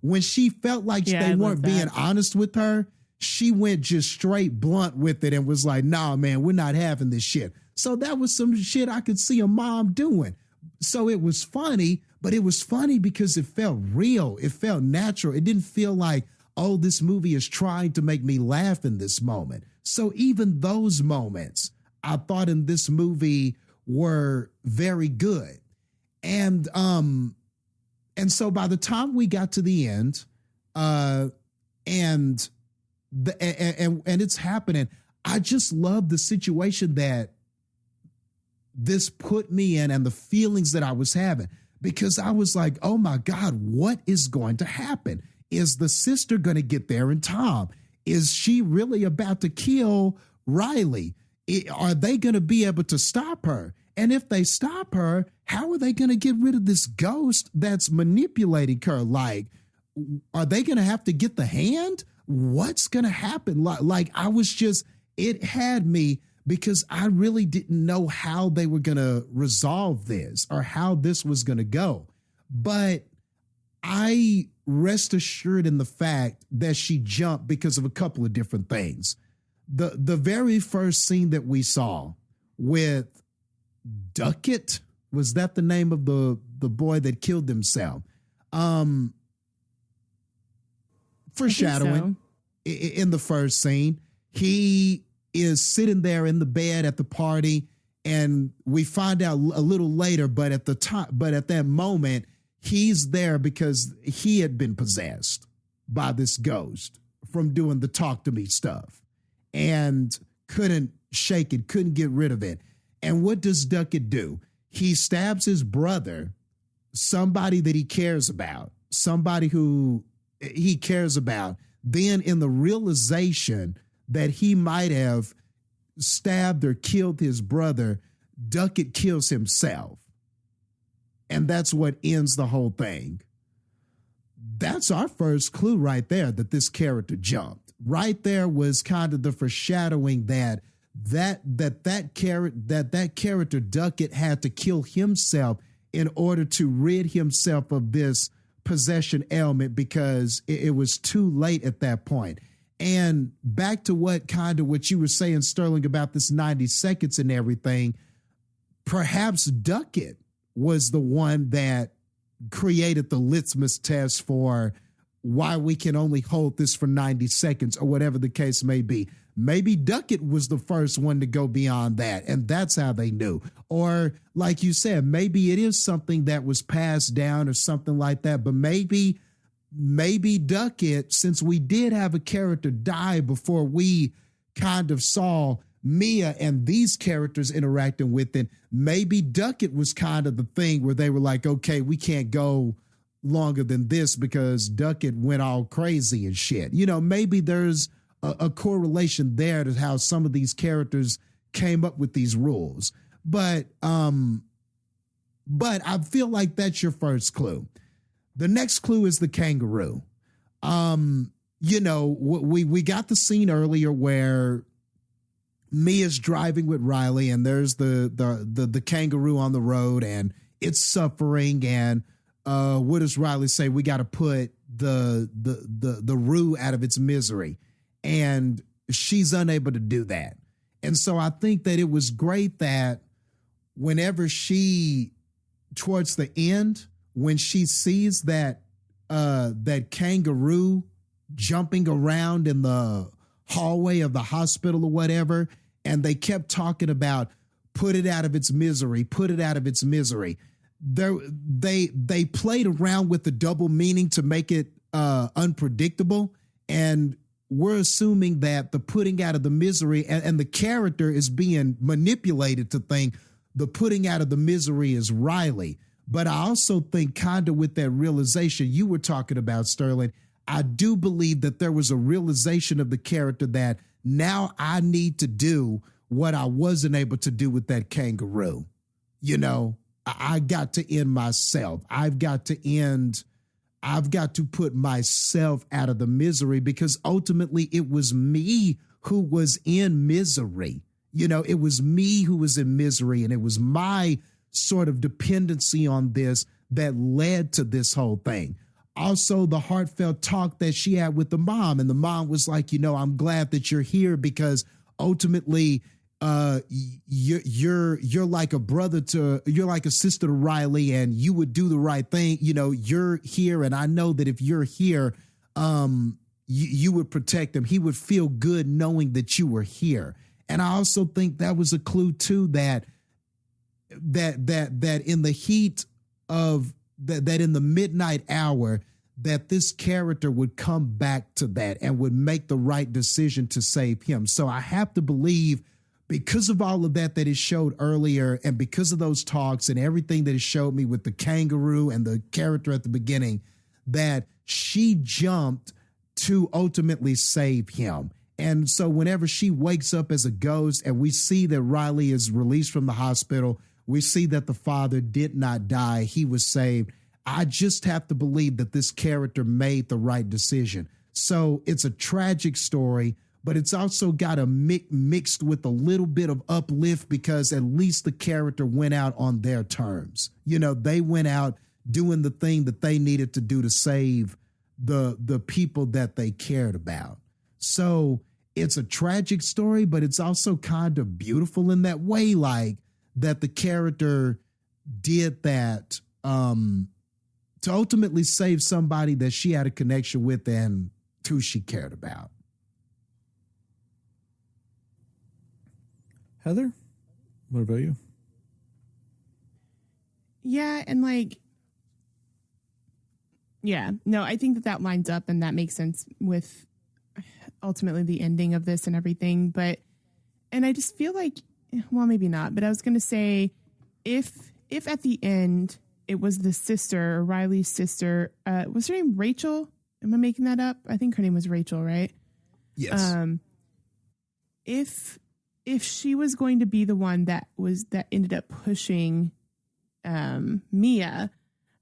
S2: when she felt like they weren't being honest with her, she went just straight blunt with it and was like, nah, man, we're not having this shit. So that was some shit I could see a mom doing. So it was funny, but it was funny because it felt real. It felt natural. It didn't feel like, oh, this movie is trying to make me laugh in this moment. So even those moments I thought in this movie were very good. And so by the time we got to the end, and it's happening, I just love the situation that this put me in and the feelings that I was having, because I was like, oh my God, what is going to happen? Is the sister going to get there in time? Is she really about to kill Riley? Are they going to be able to stop her? And if they stop her, how are they going to get rid of this ghost that's manipulating her? Like, are they going to have to get the hand? What's going to happen? Like I was just, it had me because I really didn't know how they were going to resolve this or how this was going to go. But I rest assured in the fact that she jumped because of a couple of different things. The very first scene that we saw with Duckett. Was that the name of the boy that killed himself? Foreshadowing in the first scene. He is sitting there in the bed at the party, and we find out a little later, but at that moment, he's there because he had been possessed by this ghost from doing the talk to me stuff and couldn't shake it, couldn't get rid of it. And what does Duckett do? He stabs his brother, somebody that he cares about, somebody who he cares about. Then in the realization that he might have stabbed or killed his brother, Duckett kills himself. And that's what ends the whole thing. That's our first clue right there, that this character jumped. Right there was kind of the foreshadowing that character Duckett had to kill himself in order to rid himself of this possession ailment, because it was too late at that point. And back to what you were saying, Sterling, about this 90 seconds and everything, perhaps Duckett was the one that created the litmus test for why we can only hold this for 90 seconds or whatever the case may be. Maybe Duckett was the first one to go beyond that, and that's how they knew. Or like you said, maybe it is something that was passed down or something like that, but maybe Duckett, since we did have a character die before we kind of saw Mia and these characters interacting with it, maybe Duckett was kind of the thing where they were like, okay, we can't go longer than this because Duckett went all crazy and shit. You know, maybe there's a correlation there to how some of these characters came up with these rules. But I feel like that's your first clue. The next clue is the kangaroo. You know, we got the scene earlier where Mia's driving with Riley, and there's the kangaroo on the road, and it's suffering. And what does Riley say? We got to put the roo out of its misery, and she's unable to do that. And so I think that it was great that whenever towards the end, when she sees that kangaroo jumping around in the hallway of the hospital or whatever, and they kept talking about put it out of its misery, put it out of its misery. They played around with the double meaning to make it unpredictable, and we're assuming that the putting out of the misery and the character is being manipulated to think the putting out of the misery is Riley. But I also think kind of with that realization you were talking about, Sterling, I do believe that there was a realization of the character that now I need to do what I wasn't able to do with that kangaroo. You know, I got to end myself. I've got to put myself out of the misery, because ultimately it was me who was in misery. You know, it was me who was in misery, and it was my sort of dependency on this that led to this whole thing. Also, the heartfelt talk that she had with the mom, and the mom was like, you know, I'm glad that you're here because ultimately you're like a brother you're like a sister to Riley, and you would do the right thing. You know, you're here, and I know that if you're here, you would protect him. He would feel good knowing that you were here. And I also think that was a clue too, that in the heat of that in the midnight hour, that this character would come back to that and would make the right decision to save him. So I have to believe, because of all of that it showed earlier, and because of those talks and everything that it showed me with the kangaroo and the character at the beginning, that she jumped to ultimately save him. And so whenever she wakes up as a ghost and we see that Riley is released from the hospital, we see that the father did not die. He was saved. I just have to believe that this character made the right decision. So it's a tragic story, but it's also got a mixed with a little bit of uplift, because at least the character went out on their terms. You know, they went out doing the thing that they needed to do to save the people that they cared about. So it's a tragic story, but it's also kind of beautiful in that way, like that the character did that to ultimately save somebody that she had a connection with and who she cared about.
S1: Heather, what about you?
S3: Yeah, and like, yeah, no, I think that lines up and that makes sense with ultimately the ending of this and everything. But, and I just feel like, well, maybe not, but I was going to say, if at the end it was the sister, Riley's sister, was her name Rachel? Am I making that up? I think her name was Rachel, right?
S2: Yes.
S3: If she was going to be the one that ended up pushing Mia,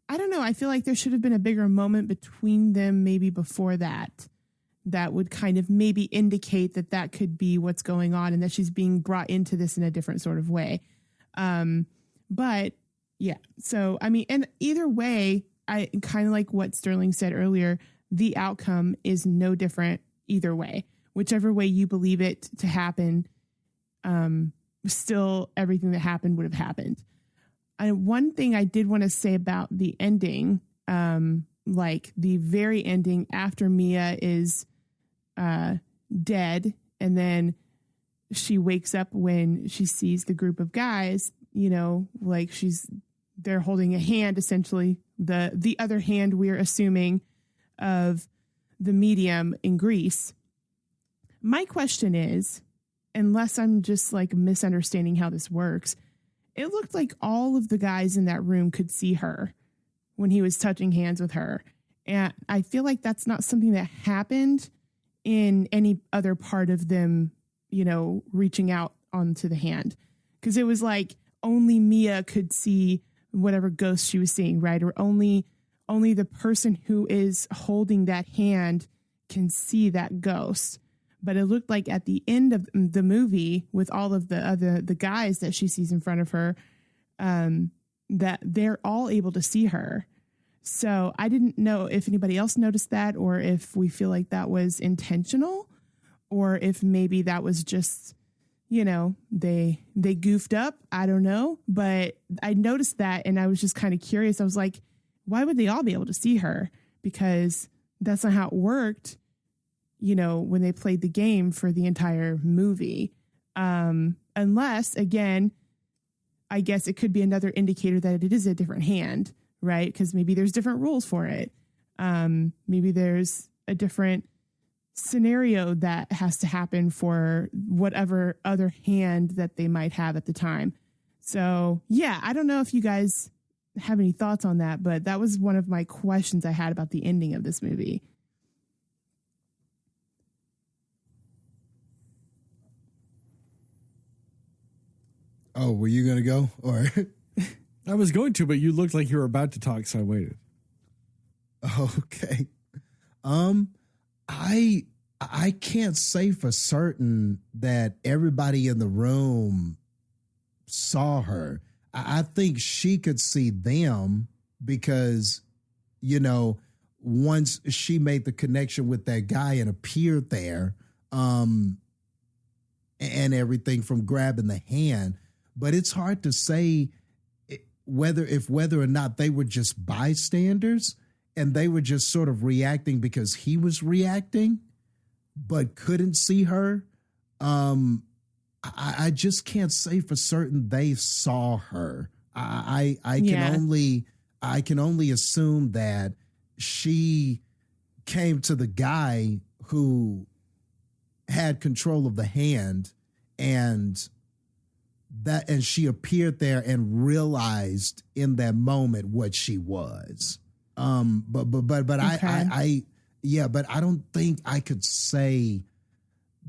S3: I don't know. I feel like there should have been a bigger moment between them, maybe before that would kind of maybe indicate that could be what's going on and that she's being brought into this in a different sort of way. But yeah, so I mean, and either way, I kind of like what Sterling said earlier. The outcome is no different either way, whichever way you believe it to happen. Still, everything that happened would have happened. One thing I did want to say about the ending, like the very ending after Mia is dead, and then she wakes up when she sees the group of guys, you know, like they're holding a hand, essentially the other hand we're assuming of the medium in Greece. My question is, unless I'm just like misunderstanding how this works, it looked like all of the guys in that room could see her when he was touching hands with her. And I feel like that's not something that happened in any other part of them, you know, reaching out onto the hand. Because it was like only Mia could see whatever ghost she was seeing, right? Or only the person who is holding that hand can see that ghost. But it looked like at the end of the movie, with all of the guys that she sees in front of her, that they're all able to see her. So I didn't know if anybody else noticed that, or if we feel like that was intentional, or if maybe that was just, you know, they goofed up. I don't know. But I noticed that, and I was just kind of curious. I was like, why would they all be able to see her? Because that's not how it worked, you know, when they played the game for the entire movie. Unless, again, I guess it could be another indicator that it is a different hand, right? Because maybe there's different rules for it. Maybe there's a different scenario that has to happen for whatever other hand that they might have at the time. So, yeah, I don't know if you guys have any thoughts on that, but that was one of my questions I had about the ending of this movie.
S2: Oh, were you going to go? Or
S1: I was going to, but you looked like you were about to talk, so I waited.
S2: Okay. I can't say for certain that everybody in the room saw her. I think she could see them because, you know, once she made the connection with that guy and appeared there, and everything from grabbing the hand. But it's hard to say whether or not they were just bystanders and they were just sort of reacting because he was reacting, but couldn't see her. I just can't say for certain they saw her. I can only assume that she came to the guy who had control of the hand and she appeared there and realized in that moment what she was. But okay. But I don't think I could say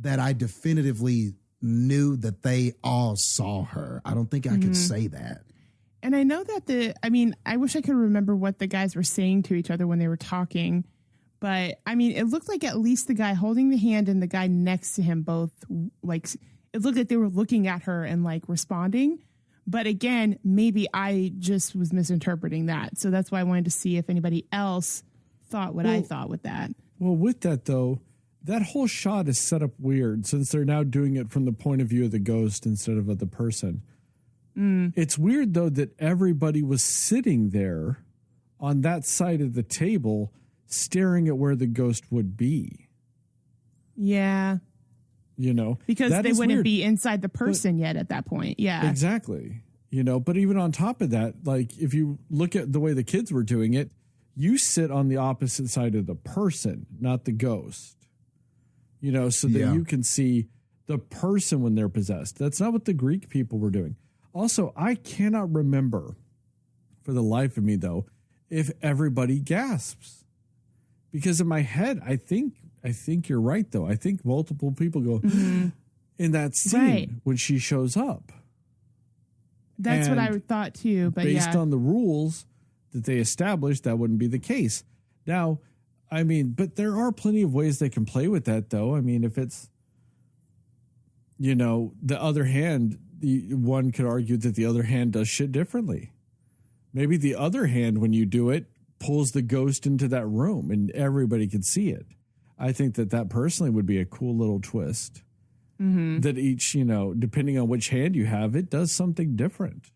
S2: that I definitively knew that they all saw her. I don't think I could say that.
S3: And I know that I wish I could remember what the guys were saying to each other when they were talking. But I mean, it looked like at least the guy holding the hand and the guy next to him both, like, it looked like they were looking at her and like responding. But again, maybe I just was misinterpreting that. So that's why I wanted to see if anybody else thought what I thought with that.
S1: Well, with that though, that whole shot is set up weird since they're now doing it from the point of view of the ghost instead of the person. It's weird, though, that everybody was sitting there on that side of the table staring at where the ghost would be.
S3: Yeah.
S1: You know,
S3: because
S1: that
S3: they
S1: is
S3: wouldn't
S1: weird.
S3: be inside the person yet at that point. Yeah.
S1: Exactly. You know, but even on top of that, like if you look at the way the kids were doing it, you sit on the opposite side of the person, not the ghost. You know, so that you can see the person when they're possessed. That's not what the Greek people were doing. Also, I cannot remember for the life of me, though, if everybody gasps. Because in my head, I think you're right, though. I think multiple people go in that scene when she shows up.
S3: That's what I thought, too. But
S1: based on the rules that they established, that wouldn't be the case. Now, I mean, but there are plenty of ways they can play with that, though. I mean, if it's, you know, the other hand, one could argue that the other hand does shit differently. Maybe the other hand, when you do it, pulls the ghost into that room and everybody can see it. I think that personally would be a cool little twist. That each, you know, depending on which hand you have, it does something different.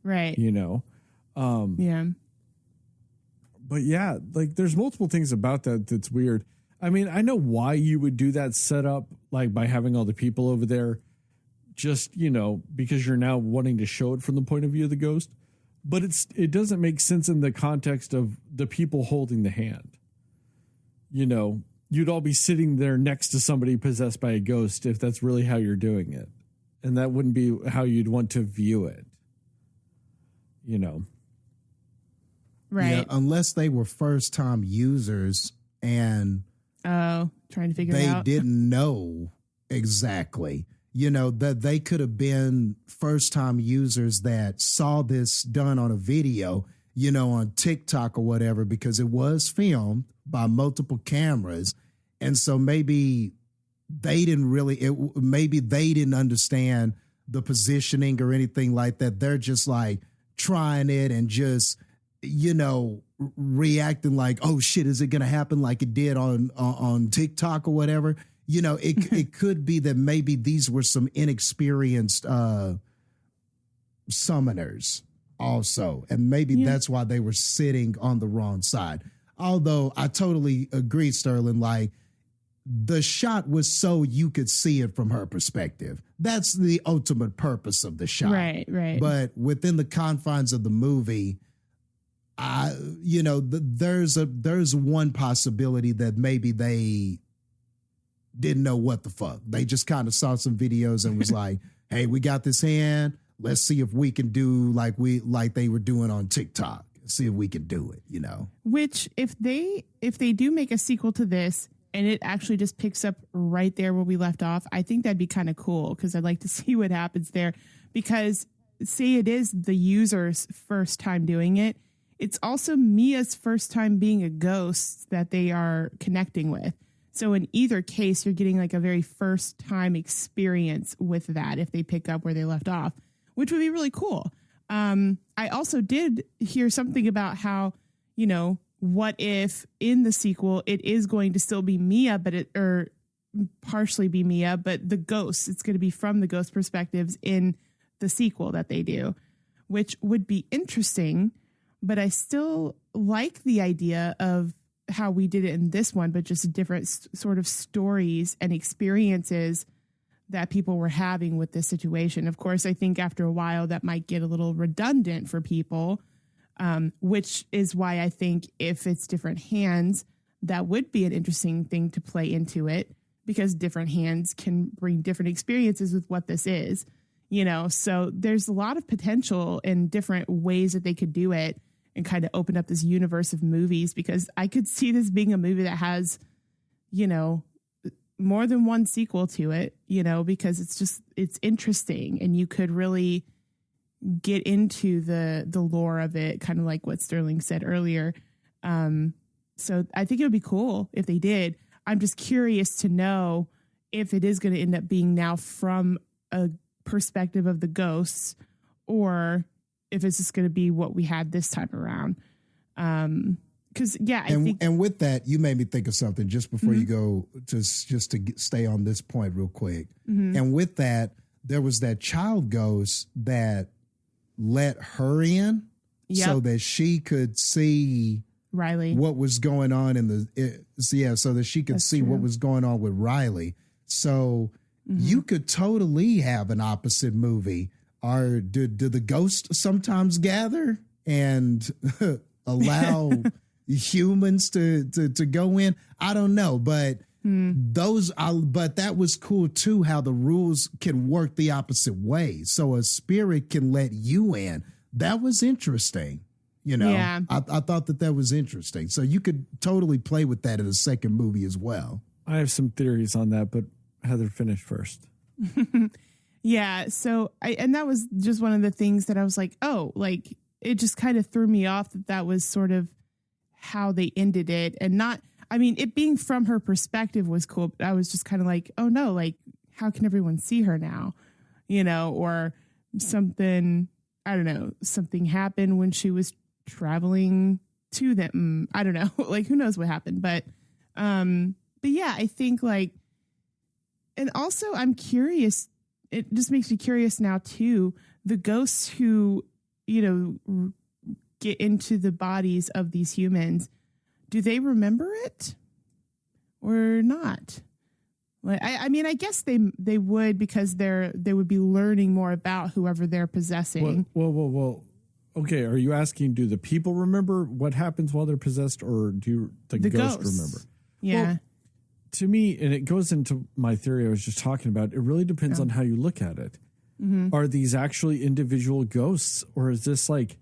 S3: Right.
S1: You know?
S3: Yeah.
S1: But yeah, like there's multiple things about that that's weird. I mean, I know why you would do that setup, like by having all the people over there, just, you know, because you're now wanting to show it from the point of view of the ghost. But it doesn't make sense in the context of the people holding the hand. You know, you'd all be sitting there next to somebody possessed by a ghost if that's really how you're doing it. And that wouldn't be how you'd want to view it. You know.
S3: Right.
S2: Yeah, unless they were first time users and
S3: trying to figure it out.
S2: they didn't know exactly. You know, that they could have been first time users that saw this done on a video, you know, on TikTok or whatever, because it was filmed by multiple cameras. And so maybe they didn't understand the positioning or anything like that. They're just like trying it and just, you know, reacting like, oh shit, is it going to happen like it did on TikTok or whatever? You know, it could be that maybe these were some inexperienced summoners also. And maybe that's why they were sitting on the wrong side. Although I totally agree, Sterling, like the shot was so you could see it from her perspective. That's the ultimate purpose of the shot.
S3: Right.
S2: But within the confines of the movie, there's one possibility that maybe they didn't know what the fuck. They just kind of saw some videos and was like, hey, we got this hand. Let's see if we can do like they were doing on TikTok. See if we can do it, you know.
S3: Which if they do make a sequel to this and it actually just picks up right there where we left off, I think that'd be kind of cool because I'd like to see what happens there. Because say it is the user's first time doing it, it's also Mia's first time being a ghost that they are connecting with. So in either case, you're getting like a very first time experience with that if they pick up where they left off, which would be really cool. I also did hear something about how, you know, what if in the sequel it is going to still be Mia, or partially be Mia, but the ghosts, it's going to be from the ghost perspectives in the sequel that they do, which would be interesting. But I still like the idea of how we did it in this one, but just different sort of stories and experiences that people were having with this situation. Of course, I think after a while that might get a little redundant for people, which is why I think if it's different hands, that would be an interesting thing to play into it, because different hands can bring different experiences with what this is, you know. So there's a lot of potential in different ways that they could do it and kind of open up this universe of movies, because I could see this being a movie that has, you know, more than one sequel to it, you know, because it's interesting and you could really get into the lore of it, kind of like what Sterling said earlier. So I think it would be cool if they did. I'm just curious to know if it is going to end up being now from a perspective of the ghosts, or if it's just going to be what we had this time around. because I think,
S2: and with that, you made me think of something just before you go, just to stay on this point real quick. And with that, there was that child ghost that let her in so that she could see
S3: Riley,
S2: what was going on so that she could see what was going on with Riley. So you could totally have an opposite movie. Or do the ghosts sometimes gather and allow humans to go in? I don't know, but but that was cool too, how the rules can work the opposite way. So a spirit can let you in. That was interesting. I thought that was interesting. So you could totally play with that in a second movie as well.
S1: I have some theories on that, but Heather, finish first.
S3: Yeah. So and that was just one of the things that I was like, oh, like it just kind of threw me off that was sort of how they ended it. And it being from her perspective was cool, but I was just kind of like, oh no, like how can everyone see her now? Or something, I don't know, something happened when she was traveling to them. I don't know, like who knows what happened, but yeah, I think like, and also I'm curious, it just makes me curious now too, the ghosts who, get into the bodies of these humans, do they remember it or not? Like, I guess they would, because they would be learning more about whoever they're possessing.
S1: Well. Okay, are you asking, do the people remember what happens while they're possessed, or do the ghost remember?
S3: Yeah.
S1: Well, to me, and it goes into my theory I was just talking about, it really depends on how you look at it. Are these actually individual ghosts, or is this like,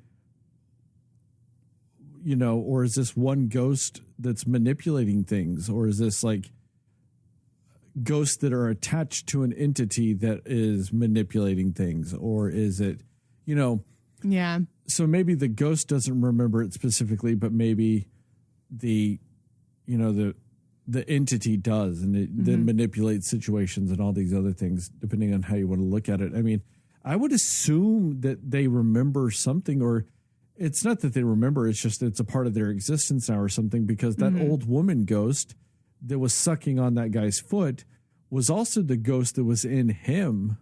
S1: or is this one ghost that's manipulating things, or is this like ghosts that are attached to an entity that is manipulating things, or is it,
S3: Yeah.
S1: So maybe the ghost doesn't remember it specifically, but maybe the entity does, and it then manipulates situations and all these other things, depending on how you want to look at it. I mean, I would assume that they remember something, or it's not that they remember, it's just it's a part of their existence now or something, because that old woman ghost that was sucking on that guy's foot was also the ghost that was in him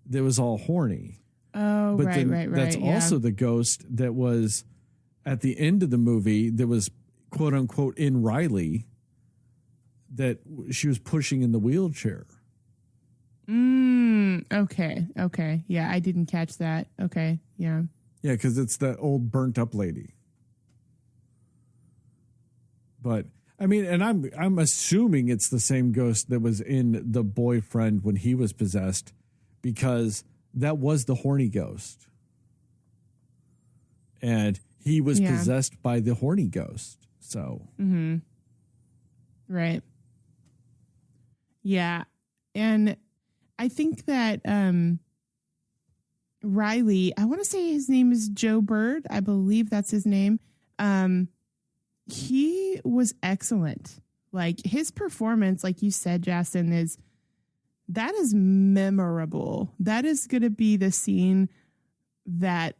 S1: that was all horny.
S3: Oh,
S1: but
S3: right.
S1: That's also the ghost that was at the end of the movie that was quote unquote in Riley, that she was pushing in the wheelchair.
S3: Okay. Yeah, I didn't catch that. Okay. Yeah.
S1: Yeah, because it's that old burnt up lady. But I mean, and I'm assuming it's the same ghost that was in the boyfriend when he was possessed, because that was the horny ghost. And he was possessed by the horny ghost. So.
S3: Right. Yeah. And I think that Riley, I want to say his name is Joe Bird. I believe that's his name. He was excellent. Like his performance, like you said, Jastin, that is memorable. That is going to be the scene that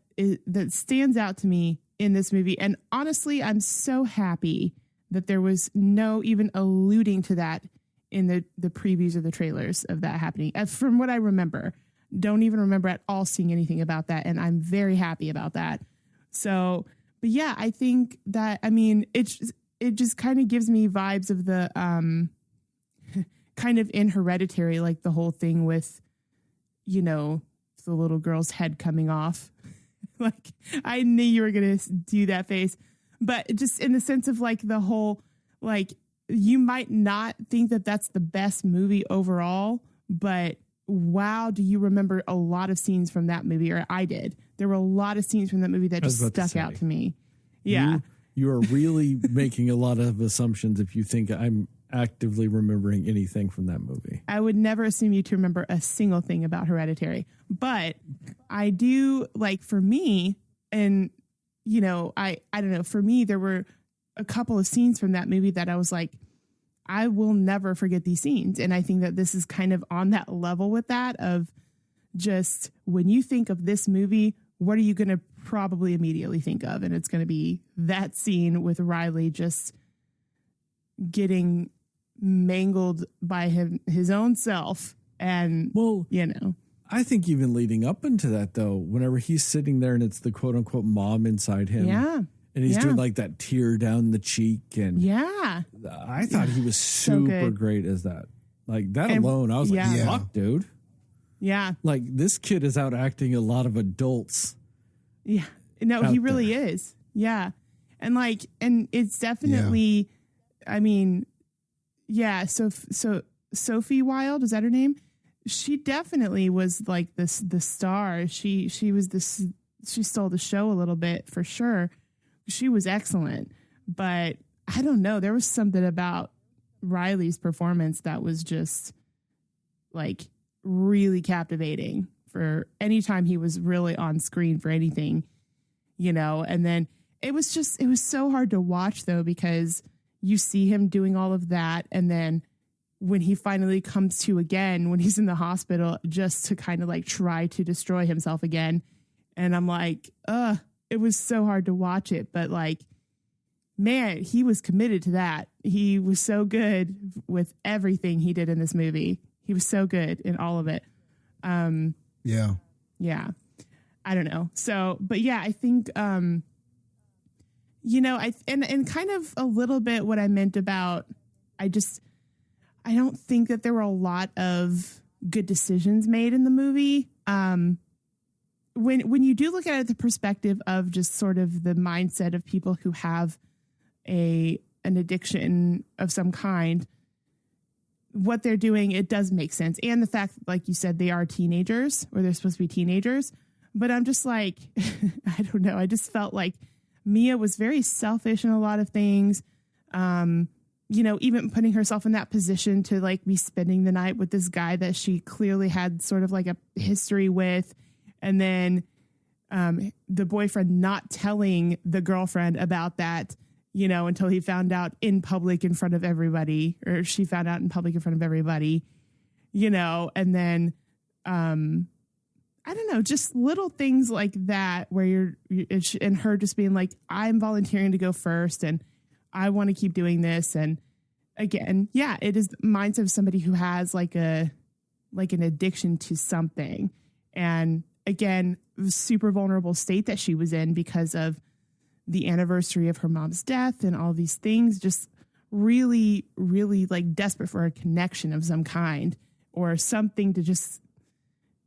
S3: stands out to me in this movie. And honestly, I'm so happy that there was no even alluding to that in the previews or the trailers of that happening. From what I remember, don't even remember at all seeing anything about that. And I'm very happy about that. So, but yeah, I think that, I mean, it just kind of gives me vibes of the, kind of in Hereditary, like the whole thing with, the little girl's head coming off. Like, I knew you were going to do that face, but just in the sense of like the whole, like, you might not think that that's the best movie overall, but wow, do you remember a lot of scenes from that movie? Or I did. There were a lot of scenes from that movie that just stuck out to me. Yeah.
S1: You are really making a lot of assumptions if you think I'm actively remembering anything from that movie.
S3: I would never assume you to remember a single thing about Hereditary, but I do, like, for me, and I don't know, for me, there were a couple of scenes from that movie that I was like, I will never forget these scenes. And I think that this is kind of on that level with that, of just when you think of this movie, what are you going to probably immediately think of, and it's going to be that scene with Riley just getting mangled by his own self. And,
S1: Well,
S3: you know,
S1: I think even leading up into that, though, whenever he's sitting there and it's the quote unquote mom inside him.
S3: yeah.
S1: And he's
S3: Yeah.
S1: doing like that tear down the cheek. And
S3: Yeah.
S1: I thought he was
S3: So
S1: super
S3: good.
S1: great as that. Like that
S3: And-
S1: alone, I was
S3: yeah.
S1: like,
S2: Yeah.
S1: fuck, dude.
S3: Yeah.
S1: Like this kid is out acting a lot of adults.
S3: Yeah. No,
S1: Out
S3: he really is. Yeah. And like, and it's definitely, I mean, yeah. So Sophie Wilde, is that her name? She definitely was like the star. She was this, she stole the show a little bit for sure. She was excellent, but I don't know. There was something about Riley's performance that was just like really captivating for any time he was really on screen for anything, you know. And then it was so hard to watch though, because you see him doing all of that. And then when he finally comes to again, when he's in the hospital, just to kind of like try to destroy himself again. And I'm like, it was so hard to watch it, but like, man, he was committed to that. He was so good with everything he did in this movie. He was so good in all of it.
S2: Yeah.
S3: Yeah. I don't know. So, but yeah, I think, you know, and kind of a little bit what I meant about, I don't think that there were a lot of good decisions made in the movie. When you do look at it, the perspective of just sort of the mindset of people who have an addiction of some kind, what they're doing, it does make sense. And the fact, like you said, they are teenagers, or they're supposed to be teenagers. But I'm just like, I don't know. I just felt like Mia was very selfish in a lot of things. You know, even putting herself in that position to like be spending the night with this guy that she clearly had sort of like a history with. And then the boyfriend not telling the girlfriend about that, you know, until he found out in public in front of everybody, or she found out in public in front of everybody, you know. And then, I don't know, just little things like that where and her just being like, I'm volunteering to go first and I want to keep doing this. And again, yeah, it is the mindset of somebody who has like an addiction to something. And again, super vulnerable state that she was in because of the anniversary of her mom's death and all these things, just really, really like desperate for a connection of some kind or something to just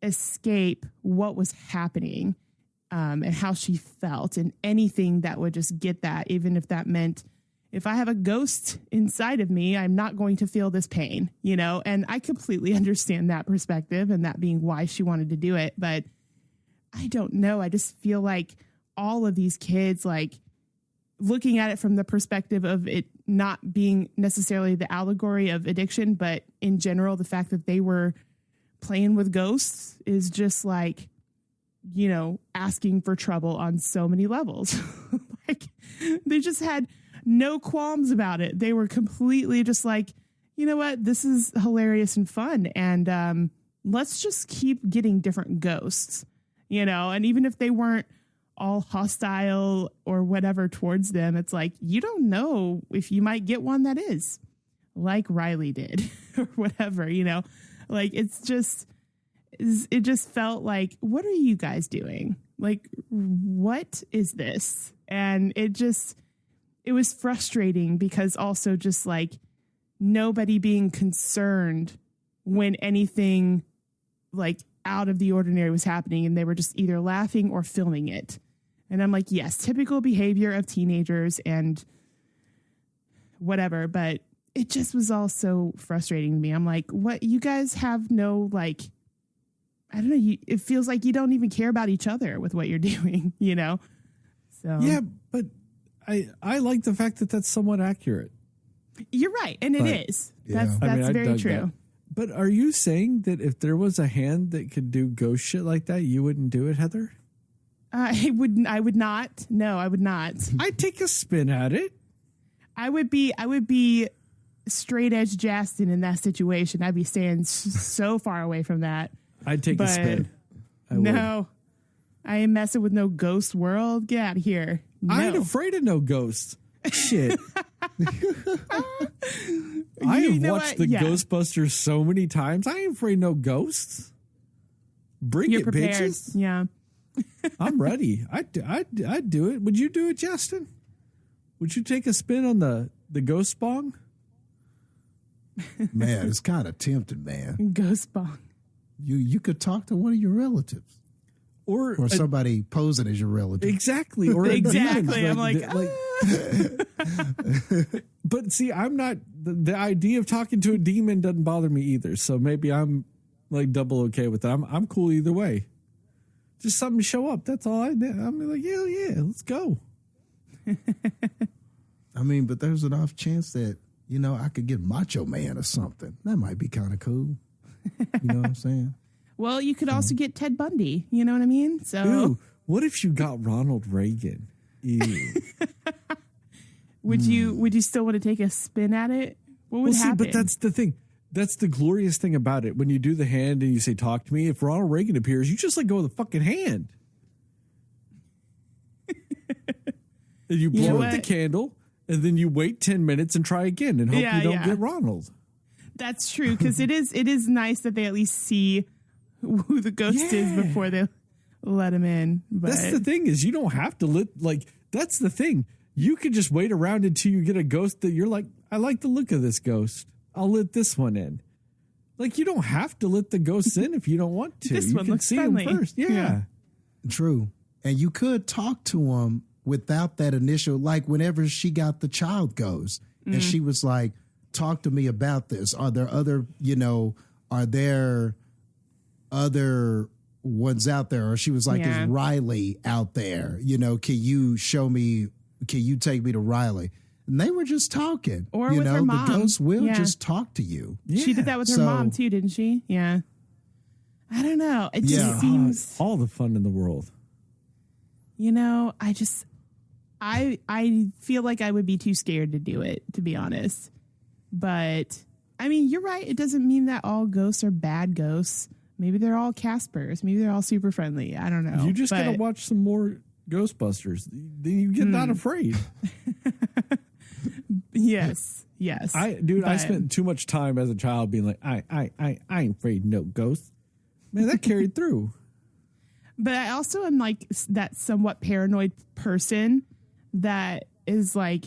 S3: escape what was happening, and how she felt, and anything that would just get that, even if that meant if I have a ghost inside of me, I'm not going to feel this pain, you know. And I completely understand that perspective and that being why she wanted to do it. But I don't know. I just feel like all of these kids, like looking at it from the perspective of it not being necessarily the allegory of addiction, but in general, the fact that they were playing with ghosts is just like, you know, asking for trouble on so many levels. Like they just had no qualms about it. They were completely just like, you know what, this is hilarious and fun. And let's just keep getting different ghosts, you know, and even if they weren't all hostile or whatever towards them, it's like, you don't know if you might get one that is like Riley did or whatever, you know, like it just felt like, what are you guys doing? Like, what is this? And it was frustrating because also just like nobody being concerned when anything like out of the ordinary was happening, and they were just either laughing or filming it. And I'm like, yes, typical behavior of teenagers and whatever, but it just was all so frustrating to me. I'm like, what, you guys have no, like, I don't know, it feels like you don't even care about each other with what you're doing, you know? So
S1: Yeah, but I like the fact that that's somewhat accurate.
S3: you're right, and it is.
S2: Yeah.
S3: That's
S1: I
S3: very
S1: dug
S3: true.
S1: that. But are you saying that if there was a hand that could do ghost shit like that, you wouldn't do it, Heather?
S3: I would not. No, I would not.
S1: I'd take a spin at it.
S3: I would be straight edge Jastin in that situation. I'd be staying so far away from that.
S1: I'd take a
S3: But
S1: spin. I would.
S3: no, I ain't messing with no ghost world. Get out of here. No.
S1: I ain't afraid of no ghosts. Shit. I have watched the Ghostbusters so many times. I ain't afraid of no ghosts. Bring
S3: You're
S1: it,
S3: prepared.
S1: bitches.
S3: Yeah.
S1: I'm ready. I'd do it. Would you do it, Jastin? Would you take a spin on the ghost bong?
S2: Man, it's kind of tempting, man.
S3: Ghost bong.
S2: You could talk to one of your relatives. Or somebody posing as your relative.
S1: Exactly. Or
S3: exactly. I'm like
S1: but see, I'm not the idea of talking to a demon doesn't bother me either. So maybe I'm like double okay with that. I'm cool either way. Just something to show up. That's all I'm like, yeah, let's go.
S2: I mean, but there's an off chance that, I could get Macho Man or something. That might be kind of cool. You know what I'm saying?
S3: Well, you could also get Ted Bundy. You know what I mean? So,
S1: ooh, what if you got Ronald Reagan? Ew.
S3: Would you still want to take a spin at it? What would happen?
S1: But that's the thing. That's the glorious thing about it. When you do the hand and you say, talk to me, if Ronald Reagan appears, you just let go of the fucking hand. And you blow out the candle, and then you wait 10 minutes and try again and hope you don't get Ronald.
S3: That's true, because it is nice that they at least see who the ghost is before they let him in. But
S1: that's the thing is you don't have to that's the thing. You could just wait around until you get a ghost that you're like, I like the look of this ghost. I'll let this one in. Like, you don't have to let the ghosts in if you don't want to.
S3: This
S1: you
S3: one
S1: can
S3: looks
S1: see
S3: friendly.
S1: them first. Yeah.
S2: True. And you could talk to them without that initial, like whenever she got the child ghost and she was like, talk to me about this. Are there other ones out there? Or she was like, is Riley out there? Can you take me to Riley? And they were just talking.
S3: Or with her mom.
S2: The ghost will just talk to you.
S3: She did that with her mom too, didn't she? Yeah. I don't know. It just seems
S1: all the fun in the world.
S3: I feel like I would be too scared to do it, to be honest. But I mean, you're right. It doesn't mean that all ghosts are bad ghosts. Maybe they're all Caspers. Maybe they're all super friendly. I don't know.
S1: You just gotta watch some more Ghostbusters. Then you get not afraid.
S3: Yes.
S1: I spent too much time as a child being like, I ain't afraid of no ghosts. Man, that carried through.
S3: But I also am like that somewhat paranoid person that is like,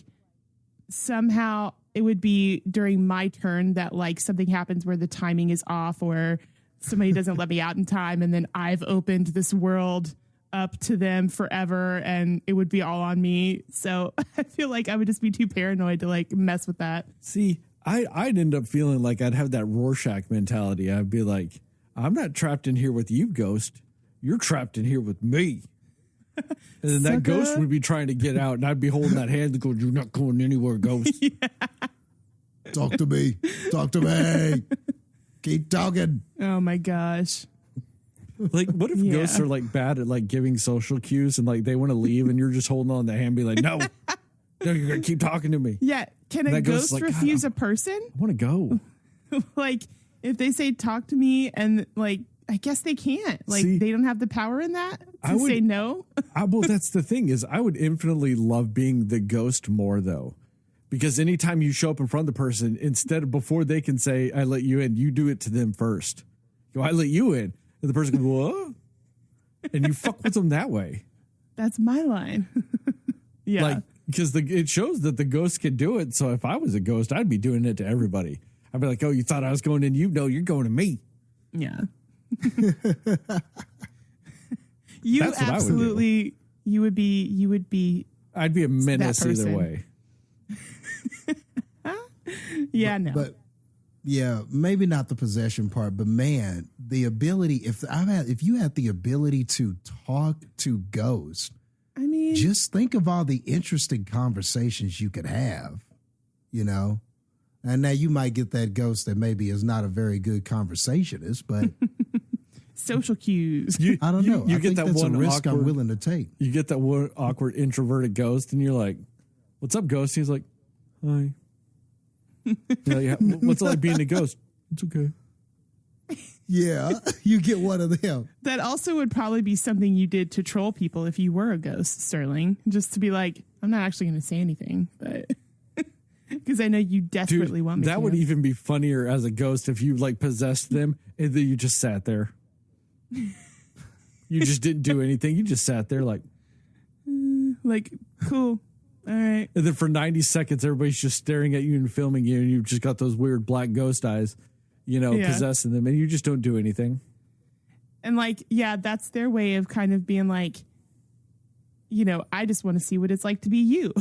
S3: somehow it would be during my turn that like something happens where the timing is off or somebody doesn't let me out in time. And then I've opened this world up to them forever and it would be all on me. So I feel like I would just be too paranoid to like mess with that.
S1: See, I'd end up feeling like I'd have that Rorschach mentality. I'd be like, I'm not trapped in here with you, ghost. You're trapped in here with me. And then that ghost would be trying to get out, and I'd be holding that hand and going, you're not going anywhere, ghost.
S2: Talk to me. Talk to me. Keep talking.
S3: Oh, my gosh.
S1: Like, what if ghosts are, like, bad at, like, giving social cues, and, like, they want to leave, and you're just holding on to the hand, be like, no, you're going to keep talking to me.
S3: Yeah. Can a ghost like, refuse a person?
S1: I want to go.
S3: Like, if they say, talk to me, and, like, I guess they can't. Like, they don't have the power in that to say no.
S1: Well, that's the thing is I would infinitely love being the ghost more, though. Because anytime you show up in front of the person, instead of before they can say, I let you in, you do it to them first. Go, I let you in. And the person goes, what? And you fuck with them that way.
S3: That's my line. Yeah.
S1: Like, because it shows that the ghost can do it. So if I was a ghost, I'd be doing it to everybody. I'd be like, oh, you thought I was going in you? No, you're going to me.
S3: Yeah. You absolutely, you would be.
S1: I'd be a menace either way.
S3: Yeah, no.
S2: But yeah, maybe not the possession part, but man, the ability, if you had the ability to talk to ghosts,
S3: I mean,
S2: just think of all the interesting conversations you could have, And now you might get that ghost that maybe is not a very good conversationist, but
S3: social cues.
S2: I don't know.
S1: You
S2: I
S1: get
S2: think
S1: that
S2: that's
S1: one
S2: a risk
S1: awkward,
S2: I'm willing to take.
S1: You get that one awkward introverted ghost, and you're like, "What's up, ghost?" He's like, "Hi." You're like, what's it like being a ghost? It's okay.
S2: Yeah, you get one of them.
S3: That also would probably be something you did to troll people if you were a ghost, Sterling. Just to be like, I'm not actually going to say anything, but because I know you desperately want me to.
S1: That would even be funnier as a ghost if you like possessed them and then you just sat there. You just didn't do anything. You just sat there like
S3: cool. All right.
S1: And then for 90 seconds, everybody's just staring at you and filming you, and you've just got those weird black ghost eyes, possessing them, and you just don't do anything.
S3: And that's their way of kind of being like, I just want to see what it's like to be you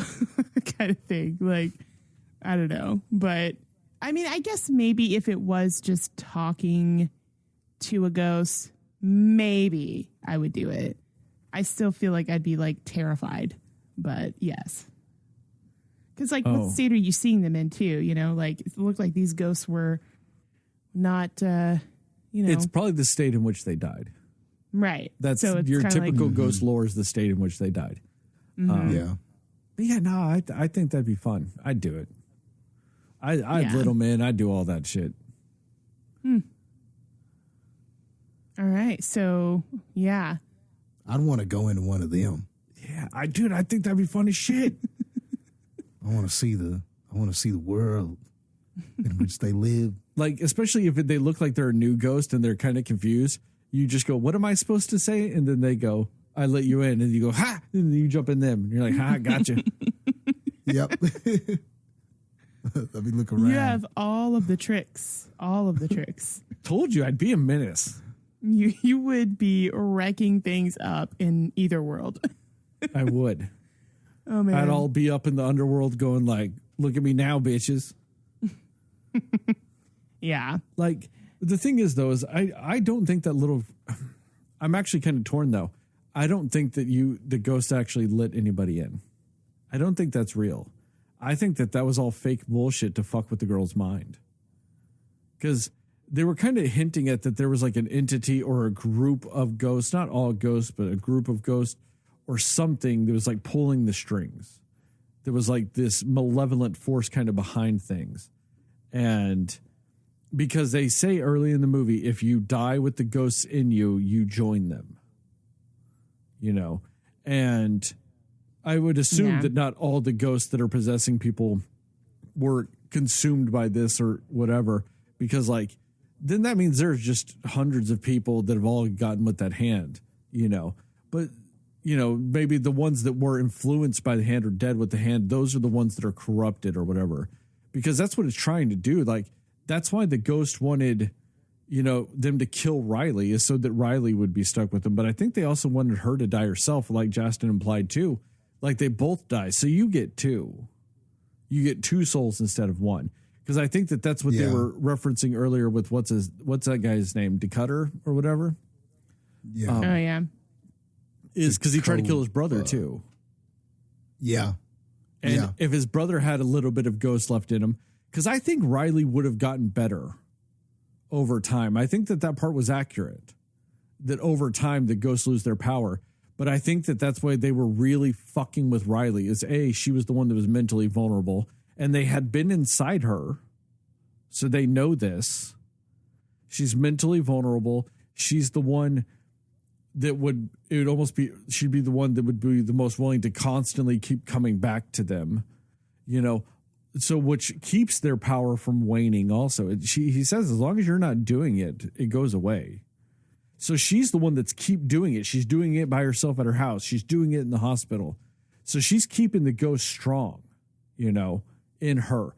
S3: kind of thing. Like, I don't know. But I mean, I guess maybe if it was just talking to a ghost, maybe I would do it. I still feel like I'd be like terrified, but yes. Because what state are you seeing them in too? It looked like these ghosts were not,
S1: It's probably the state in which they died.
S3: Right.
S1: That's so your typical ghost lore is the state in which they died.
S2: Yeah.
S1: But yeah, no, I think that'd be fun. I'd do it. I'd little man. I'd do all that shit.
S3: All right. So, yeah.
S2: I'd want to go into one of them.
S1: Yeah, I think that'd be fun as shit.
S2: I want to see the world in which they live.
S1: Like, especially if they look like they're a new ghost and they're kind of confused, you just go, "What am I supposed to say?" And then they go, "I let you in," and you go, "Ha!" And then you jump in them, and you're like, "Ha, gotcha."
S2: Yep. Let me look around.
S3: You have all of the tricks. All of the tricks.
S1: Told you I'd be a menace.
S3: You would be wrecking things up in either world.
S1: I would.
S3: Oh man.
S1: I'd all be up in the underworld going like, "Look at me now, bitches."
S3: Yeah.
S1: Like, the thing is though, is I don't think that little, I'm actually kind of torn though. I don't think that the ghost actually lit anybody in. I don't think that's real. I think that was all fake bullshit to fuck with the girl's mind. Because they were kind of hinting at that there was like an entity or a group of ghosts, not all ghosts, but a group of ghosts or something that was like pulling the strings. There was like this malevolent force kind of behind things. And because they say early in the movie, if you die with the ghosts in you, you join them. And I would assume that not all the ghosts that are possessing people were consumed by this or whatever, because like, then that means there's just hundreds of people that have all gotten with that hand, but maybe the ones that were influenced by the hand or dead with the hand, those are the ones that are corrupted or whatever, because that's what it's trying to do. Like, that's why the ghost wanted, them to kill Riley, is so that Riley would be stuck with them. But I think they also wanted her to die herself, like Jastin implied too. Like, they both die. So you get two. You get two souls instead of one. Because I think that's what they were referencing earlier with what's that guy's name? Decutter or whatever?
S2: Yeah.
S1: Is because he tried to kill his brother too.
S2: Yeah.
S1: And if his brother had a little bit of ghost left in him, because I think Riley would have gotten better over time. I think that part was accurate, that over time the ghosts lose their power. But I think that's why they were really fucking with Riley, is she was the one that was mentally vulnerable, and they had been inside her. So they know this. She's mentally vulnerable. She's the one that she'd be the one that would be the most willing to constantly keep coming back to them, so which keeps their power from waning also. He says, as long as you're not doing it, it goes away. So she's the one that's keep doing it. She's doing it by herself at her house. She's doing it in the hospital. So she's keeping the ghost strong, in her,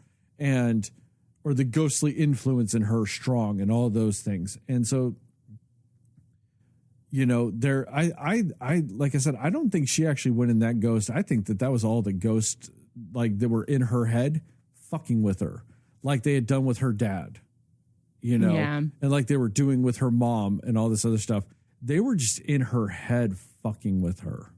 S1: or the ghostly influence in her strong, and all those things. And so, I like I said, I don't think she actually went in that ghost. I think that was all the ghosts, like, that were in her head fucking with her, like they had done with her dad, and like they were doing with her mom and all this other stuff. They were just in her head fucking with her.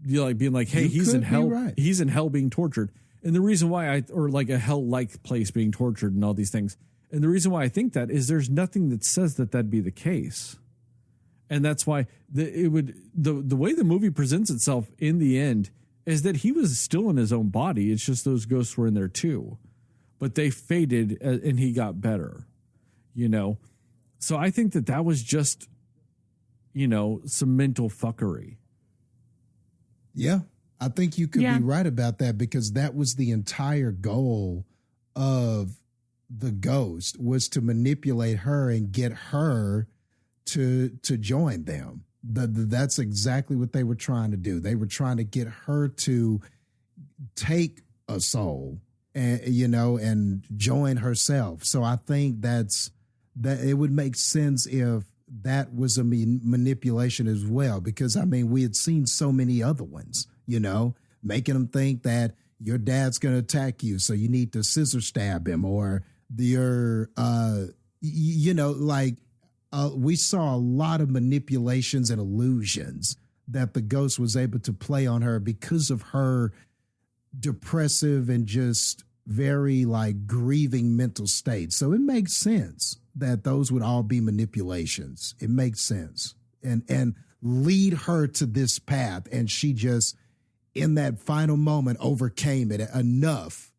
S1: Like being like, hey, he's in hell. Right. He's in hell being tortured. And the reason why or like a hell-like place being tortured and all these things. And the reason why I think that is there's nothing that says that that'd be the case. And that's why the way the movie presents itself in the end is that he was still in his own body. It's just those ghosts were in there too, but they faded and he got better, So I think that was just, some mental fuckery.
S2: Yeah, I think you could be right about that, because that was the entire goal of the ghost, was to manipulate her and get her to join them. That's exactly what they were trying to do. They were trying to get her to take a soul and join herself. So I think that it would make sense if that was a manipulation as well, because we had seen so many other ones, making them think that your dad's going to attack you, so you need to scissor stab him, or we saw a lot of manipulations and illusions that the ghost was able to play on her because of her depressive and just very grieving mental state. So it makes sense that those would all be manipulations. It makes sense. And lead her to this path. And she just, in that final moment, overcame it enough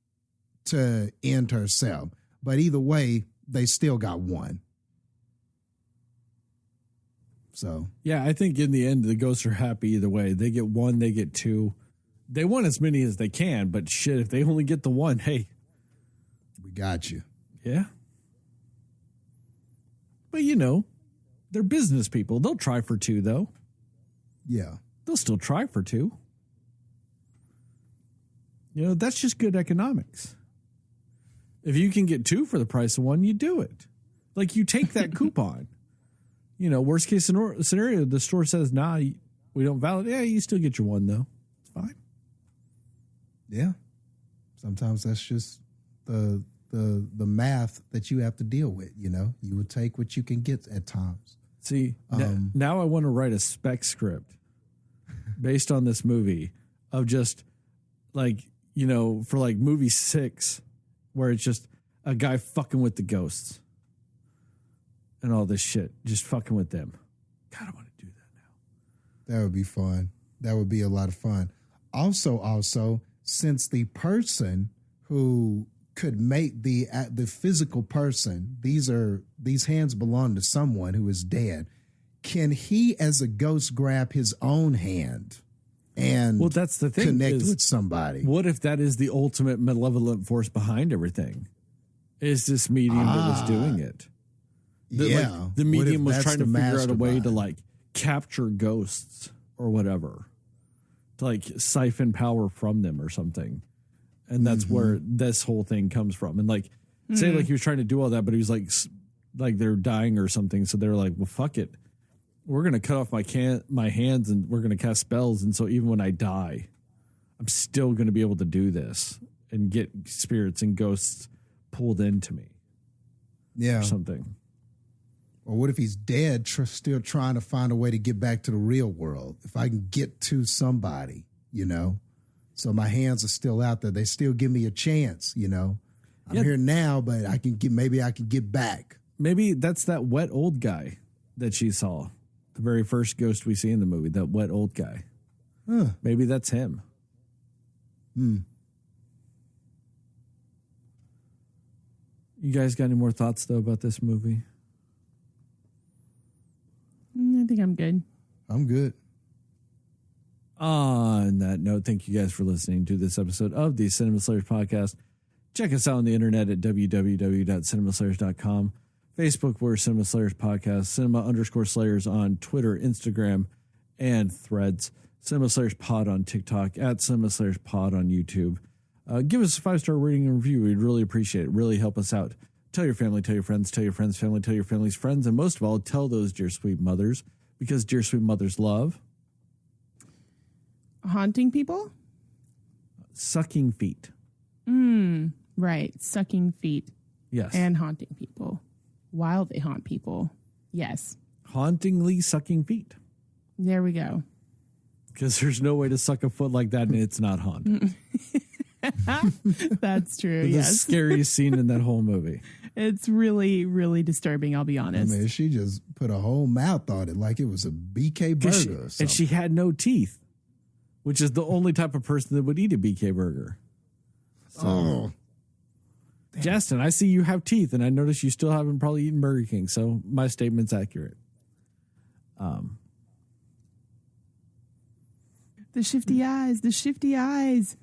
S2: to end herself. But either way, they still got one. So
S1: yeah, I think in the end the ghosts are happy either way. They get one, they get two. They want as many as they can, but shit, if they only get the one, hey,
S2: we got you.
S1: Yeah. But they're business people. They'll try for two though.
S2: Yeah.
S1: They'll still try for two. That's just good economics. If you can get two for the price of one, you do it. You take that coupon. Worst case scenario, the store says, nah, we don't validate. Yeah, you still get your one, though. It's fine.
S2: Yeah. Sometimes that's just the math that you have to deal with, You would take what you can get at times.
S1: See, now I want to write a spec script based on this movie of just, for movie 6, where it's just a guy fucking with the ghosts and all this shit, just fucking with them. God, I want to do that now.
S2: That would be fun. That would be a lot of fun. Also, since the person who could make the physical person, these hands belong to someone who is dead, can he as a ghost grab his own hand and
S1: that's the thing,
S2: connect with somebody?
S1: What if that is the ultimate malevolent force behind everything? Is this medium that was doing it? The medium was trying to figure out a way to capture ghosts or whatever, to siphon power from them or something. And that's where this whole thing comes from. And say he was trying to do all that, but he was like they're dying or something. So they're like, well, fuck it. We're going to cut off my hands and we're going to cast spells. And so even when I die, I'm still going to be able to do this and get spirits and ghosts pulled into me.
S2: Yeah.
S1: Or something.
S2: Or what if he's dead, still trying to find a way to get back to the real world? If I can get to somebody, so my hands are still out there. They still give me a chance, I'm here now, but maybe I can get back.
S1: Maybe that's that wet old guy that she saw. The very first ghost we see in the movie, that wet old guy.
S2: Huh.
S1: Maybe that's him. You guys got any more thoughts, though, about this movie?
S3: I think I'm good.
S2: I'm good.
S1: On that note, thank you guys for listening to this episode of the Cinema Slayers podcast. Check us out on the internet at www.cinemaslayers.com. Facebook, we're Cinema Slayers Podcast. Cinema_Slayers on Twitter, Instagram, and Threads. Cinema Slayers Pod on TikTok. At Cinema Slayers Pod on YouTube. Give us a 5-star rating and review. We'd really appreciate it. Really help us out. Tell your family, tell your friends, tell your friends' family, tell your family's friends, and most of all, tell those dear sweet mothers, because dear sweet mothers love
S3: haunting people?
S1: Sucking feet.
S3: Right. Sucking feet.
S1: Yes.
S3: And haunting people while they haunt people. Yes.
S1: Hauntingly sucking feet.
S3: There we go.
S1: Because there's no way to suck a foot like that and it's not haunted.
S3: That's true.
S1: The
S3: Yes.
S1: scariest scene in that whole movie.
S3: It's really, really disturbing, I'll be honest.
S2: I mean, she just put a whole mouth on it like it was a BK burger or something.
S1: And she had no teeth, which is the only type of person that would eat a BK burger. So Jastin, I see you have teeth, and I notice you still haven't probably eaten Burger King, so my statement's accurate.
S3: The shifty eyes, the shifty eyes.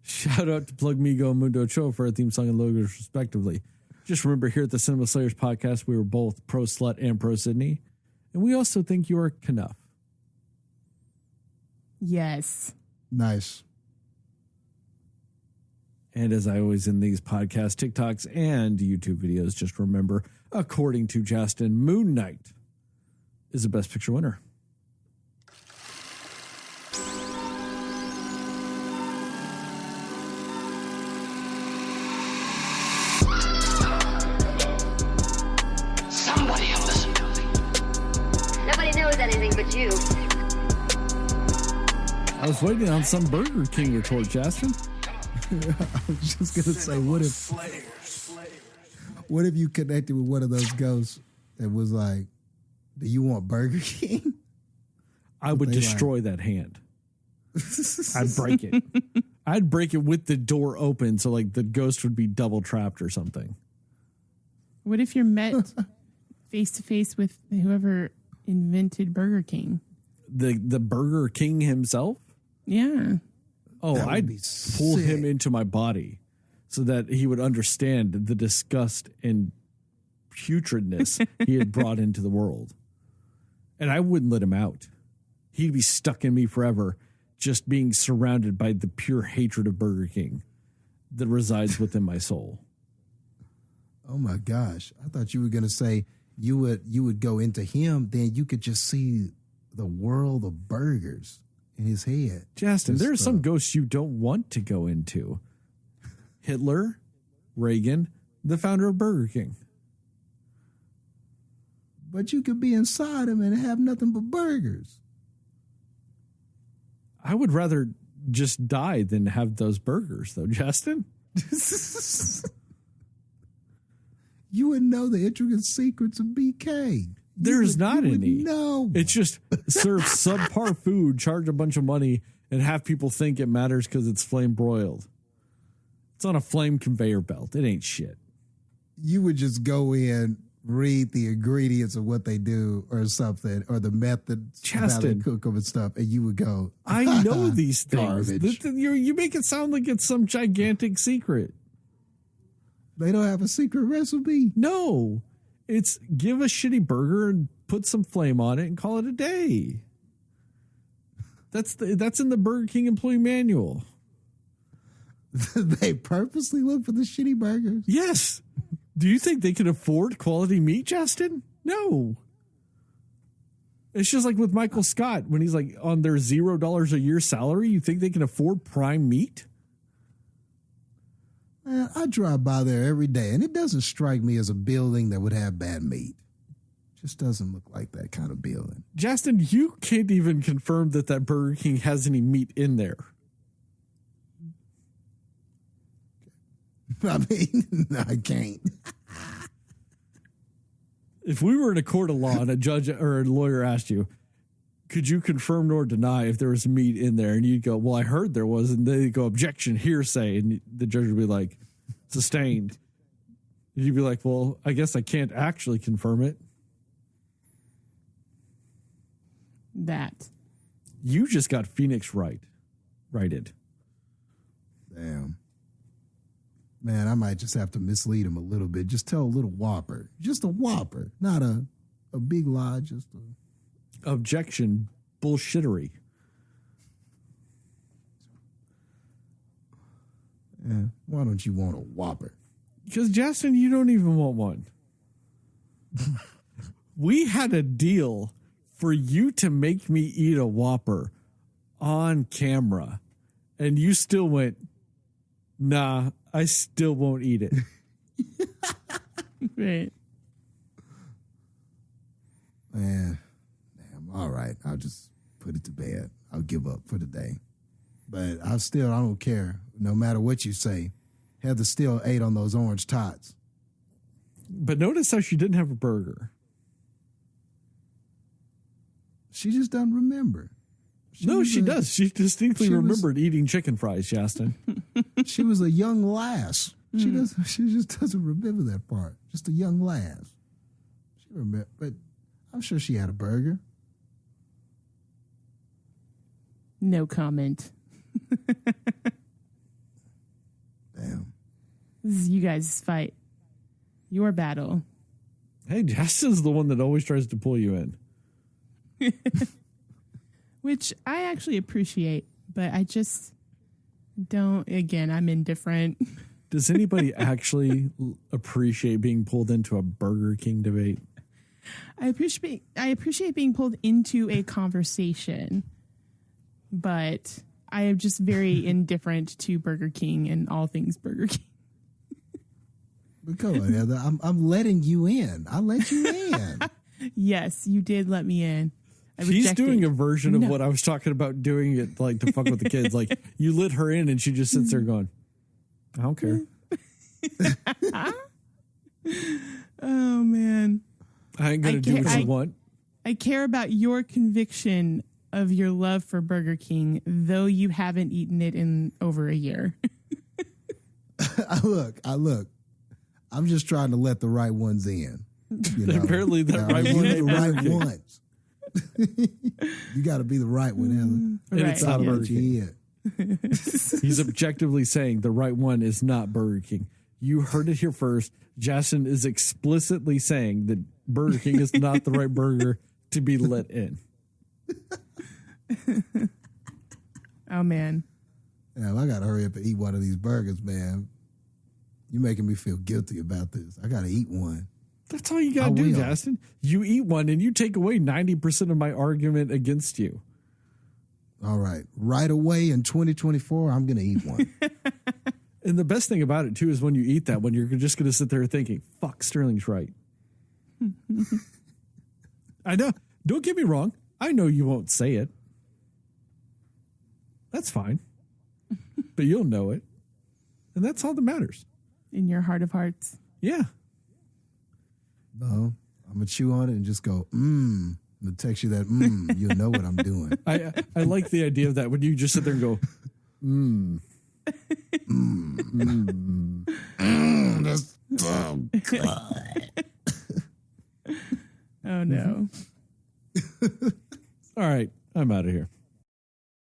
S1: Shout out to Plug Migo and Mundo Cho for our theme song and logos, respectively. Just remember, here at the Cinema Slayers podcast, we were both pro Slut and pro Sydney, and we also think you are Knuff.
S3: Yes.
S2: Nice.
S1: And as I always in these podcasts, TikToks, and YouTube videos, just remember, according to Jastin, Moon Knight is the Best Picture winner.
S4: Somebody will listen to me.
S5: Nobody knows anything but you.
S1: I was waiting on some Burger King retort, Jastin.
S2: I was just gonna say, what if you connected with one of those ghosts that was like, do you want Burger King?
S1: I would destroy that hand. I'd break it. I'd break it with the door open, so like the ghost would be double trapped or something.
S3: What if you're met face to face with whoever invented Burger King?
S1: The Burger King himself?
S3: Yeah.
S1: Oh,
S2: That would
S1: I'd
S2: be
S1: pull
S2: sick.
S1: him into my body so that he would understand the disgust and putridness he had brought into the world. And I wouldn't let him out. He'd be stuck in me forever, just being surrounded by the pure hatred of Burger King that resides within my soul.
S2: Oh my gosh. I thought you were gonna say you would go into him, then you could just see the world of burgers in his head.
S1: Jastin, there are some ghosts you don't want to go into. Hitler, Reagan, the founder of Burger King.
S2: But you could be inside him and have nothing but burgers.
S1: I would rather just die than have those burgers, though, Jastin.
S2: You would know the intricate secrets of BK.
S1: There's not any.
S2: No.
S1: It's just serve subpar food, charge a bunch of money, and have people think it matters because it's flame broiled. It's on a flame conveyor belt. It ain't shit.
S2: You would just go in, read the ingredients of what they do or something, or the methods of how they
S1: Jastin.
S2: cook them and stuff, and you would go,
S1: I know these things.
S2: Garbage.
S1: You make it sound like it's some gigantic secret.
S2: They don't have a secret recipe.
S1: No, it's give a shitty burger and put some flame on it and call it a day. That's in the Burger King employee manual.
S2: They purposely look for the shitty burgers.
S1: Yes. Do you think they can afford quality meat, Jastin? No. It's just like with Michael Scott when he's like on their $0 a year salary. You think they can afford prime meat?
S2: Man, I drive by there every day, and it doesn't strike me as a building that would have bad meat. Just doesn't look like that kind of building.
S1: Jastin, you can't even confirm that Burger King has any meat in there.
S2: I mean, no, I can't.
S1: If we were in a court of law and a judge or a lawyer asked you, could you confirm nor deny if there was meat in there? And you'd go, well, I heard there was. And they go, objection, hearsay. And the judge would be like, sustained. And you'd be like, well, I guess I can't actually confirm it.
S3: That.
S1: You just got Phoenix righted.
S2: Damn. Man, I might just have to mislead him a little bit. Just tell a little Whopper. Just a Whopper. Not a big lie. Just a...
S1: Objection, bullshittery.
S2: Yeah. Why don't you want a Whopper?
S1: Because, Jastin, you don't even want one. We had a deal for you to make me eat a Whopper on camera, and you still went, nah, I still won't eat it.
S3: Right.
S2: Man, damn, all right. I'll just put it to bed. I'll give up for the day. But I don't care. No matter what you say, Heather still ate on those orange tots.
S1: But notice how she didn't have a burger.
S2: She just doesn't remember.
S1: She does. She distinctly remembered eating chicken fries, Jastin.
S2: She was a young lass. She doesn't. She just doesn't remember that part. Just a young lass. She remember, but I'm sure she had a burger.
S3: No comment.
S2: Damn.
S3: This is you guys' fight. Your battle.
S1: Hey, Jastin's the one that always tries to pull you in.
S3: Which I actually appreciate, but I just don't. Again, I'm indifferent.
S1: Does anybody actually appreciate being pulled into a Burger King debate?
S3: I appreciate being pulled into a conversation, but I am just very indifferent to Burger King and all things Burger King.
S2: But come on, Heather. I'm letting you in. I let you in.
S3: Yes, you did let me in.
S1: She's doing a version of what I was talking about doing it like to fuck with the kids. Like you let her in and she just sits there going, I don't care.
S3: Oh man.
S1: I ain't gonna do what you want.
S3: I care about your conviction of your love for Burger King, though you haven't eaten it in over a year.
S2: I look. I'm just trying to let the right ones in. You know?
S1: Apparently that right
S2: you
S1: one
S2: the
S1: ain't
S2: right
S1: Burger King.
S2: ones. You got to be the right one, Heather.
S1: And it's not
S2: I'll
S1: Burger
S2: let
S1: King.
S2: you in.
S1: He's objectively saying the right one is not Burger King. You heard it here first. Jastin is explicitly saying that Burger King is not the right burger to be let in.
S3: Oh man.
S2: Yeah, I got to hurry up and eat one of these burgers, man. You're making me feel guilty about this. I got to eat one.
S1: That's all you got to do,
S2: will.
S1: Jastin. You eat one and you take away 90% of my argument against you.
S2: All right. Right away in 2024, I'm going to eat one.
S1: And the best thing about it, too, is when you eat that one, you're just going to sit there thinking, fuck, Sterling's right. I know. Don't get me wrong. I know you won't say it. That's fine. But you'll know it. And that's all that matters.
S3: In your heart of hearts.
S1: Yeah.
S2: No, I'm going to chew on it and just go, I'm going to text you that, you'll know what I'm doing.
S1: I like the idea of that when you just sit there and go,
S2: That's so good.
S3: Oh no.
S1: all right, I'm out of here.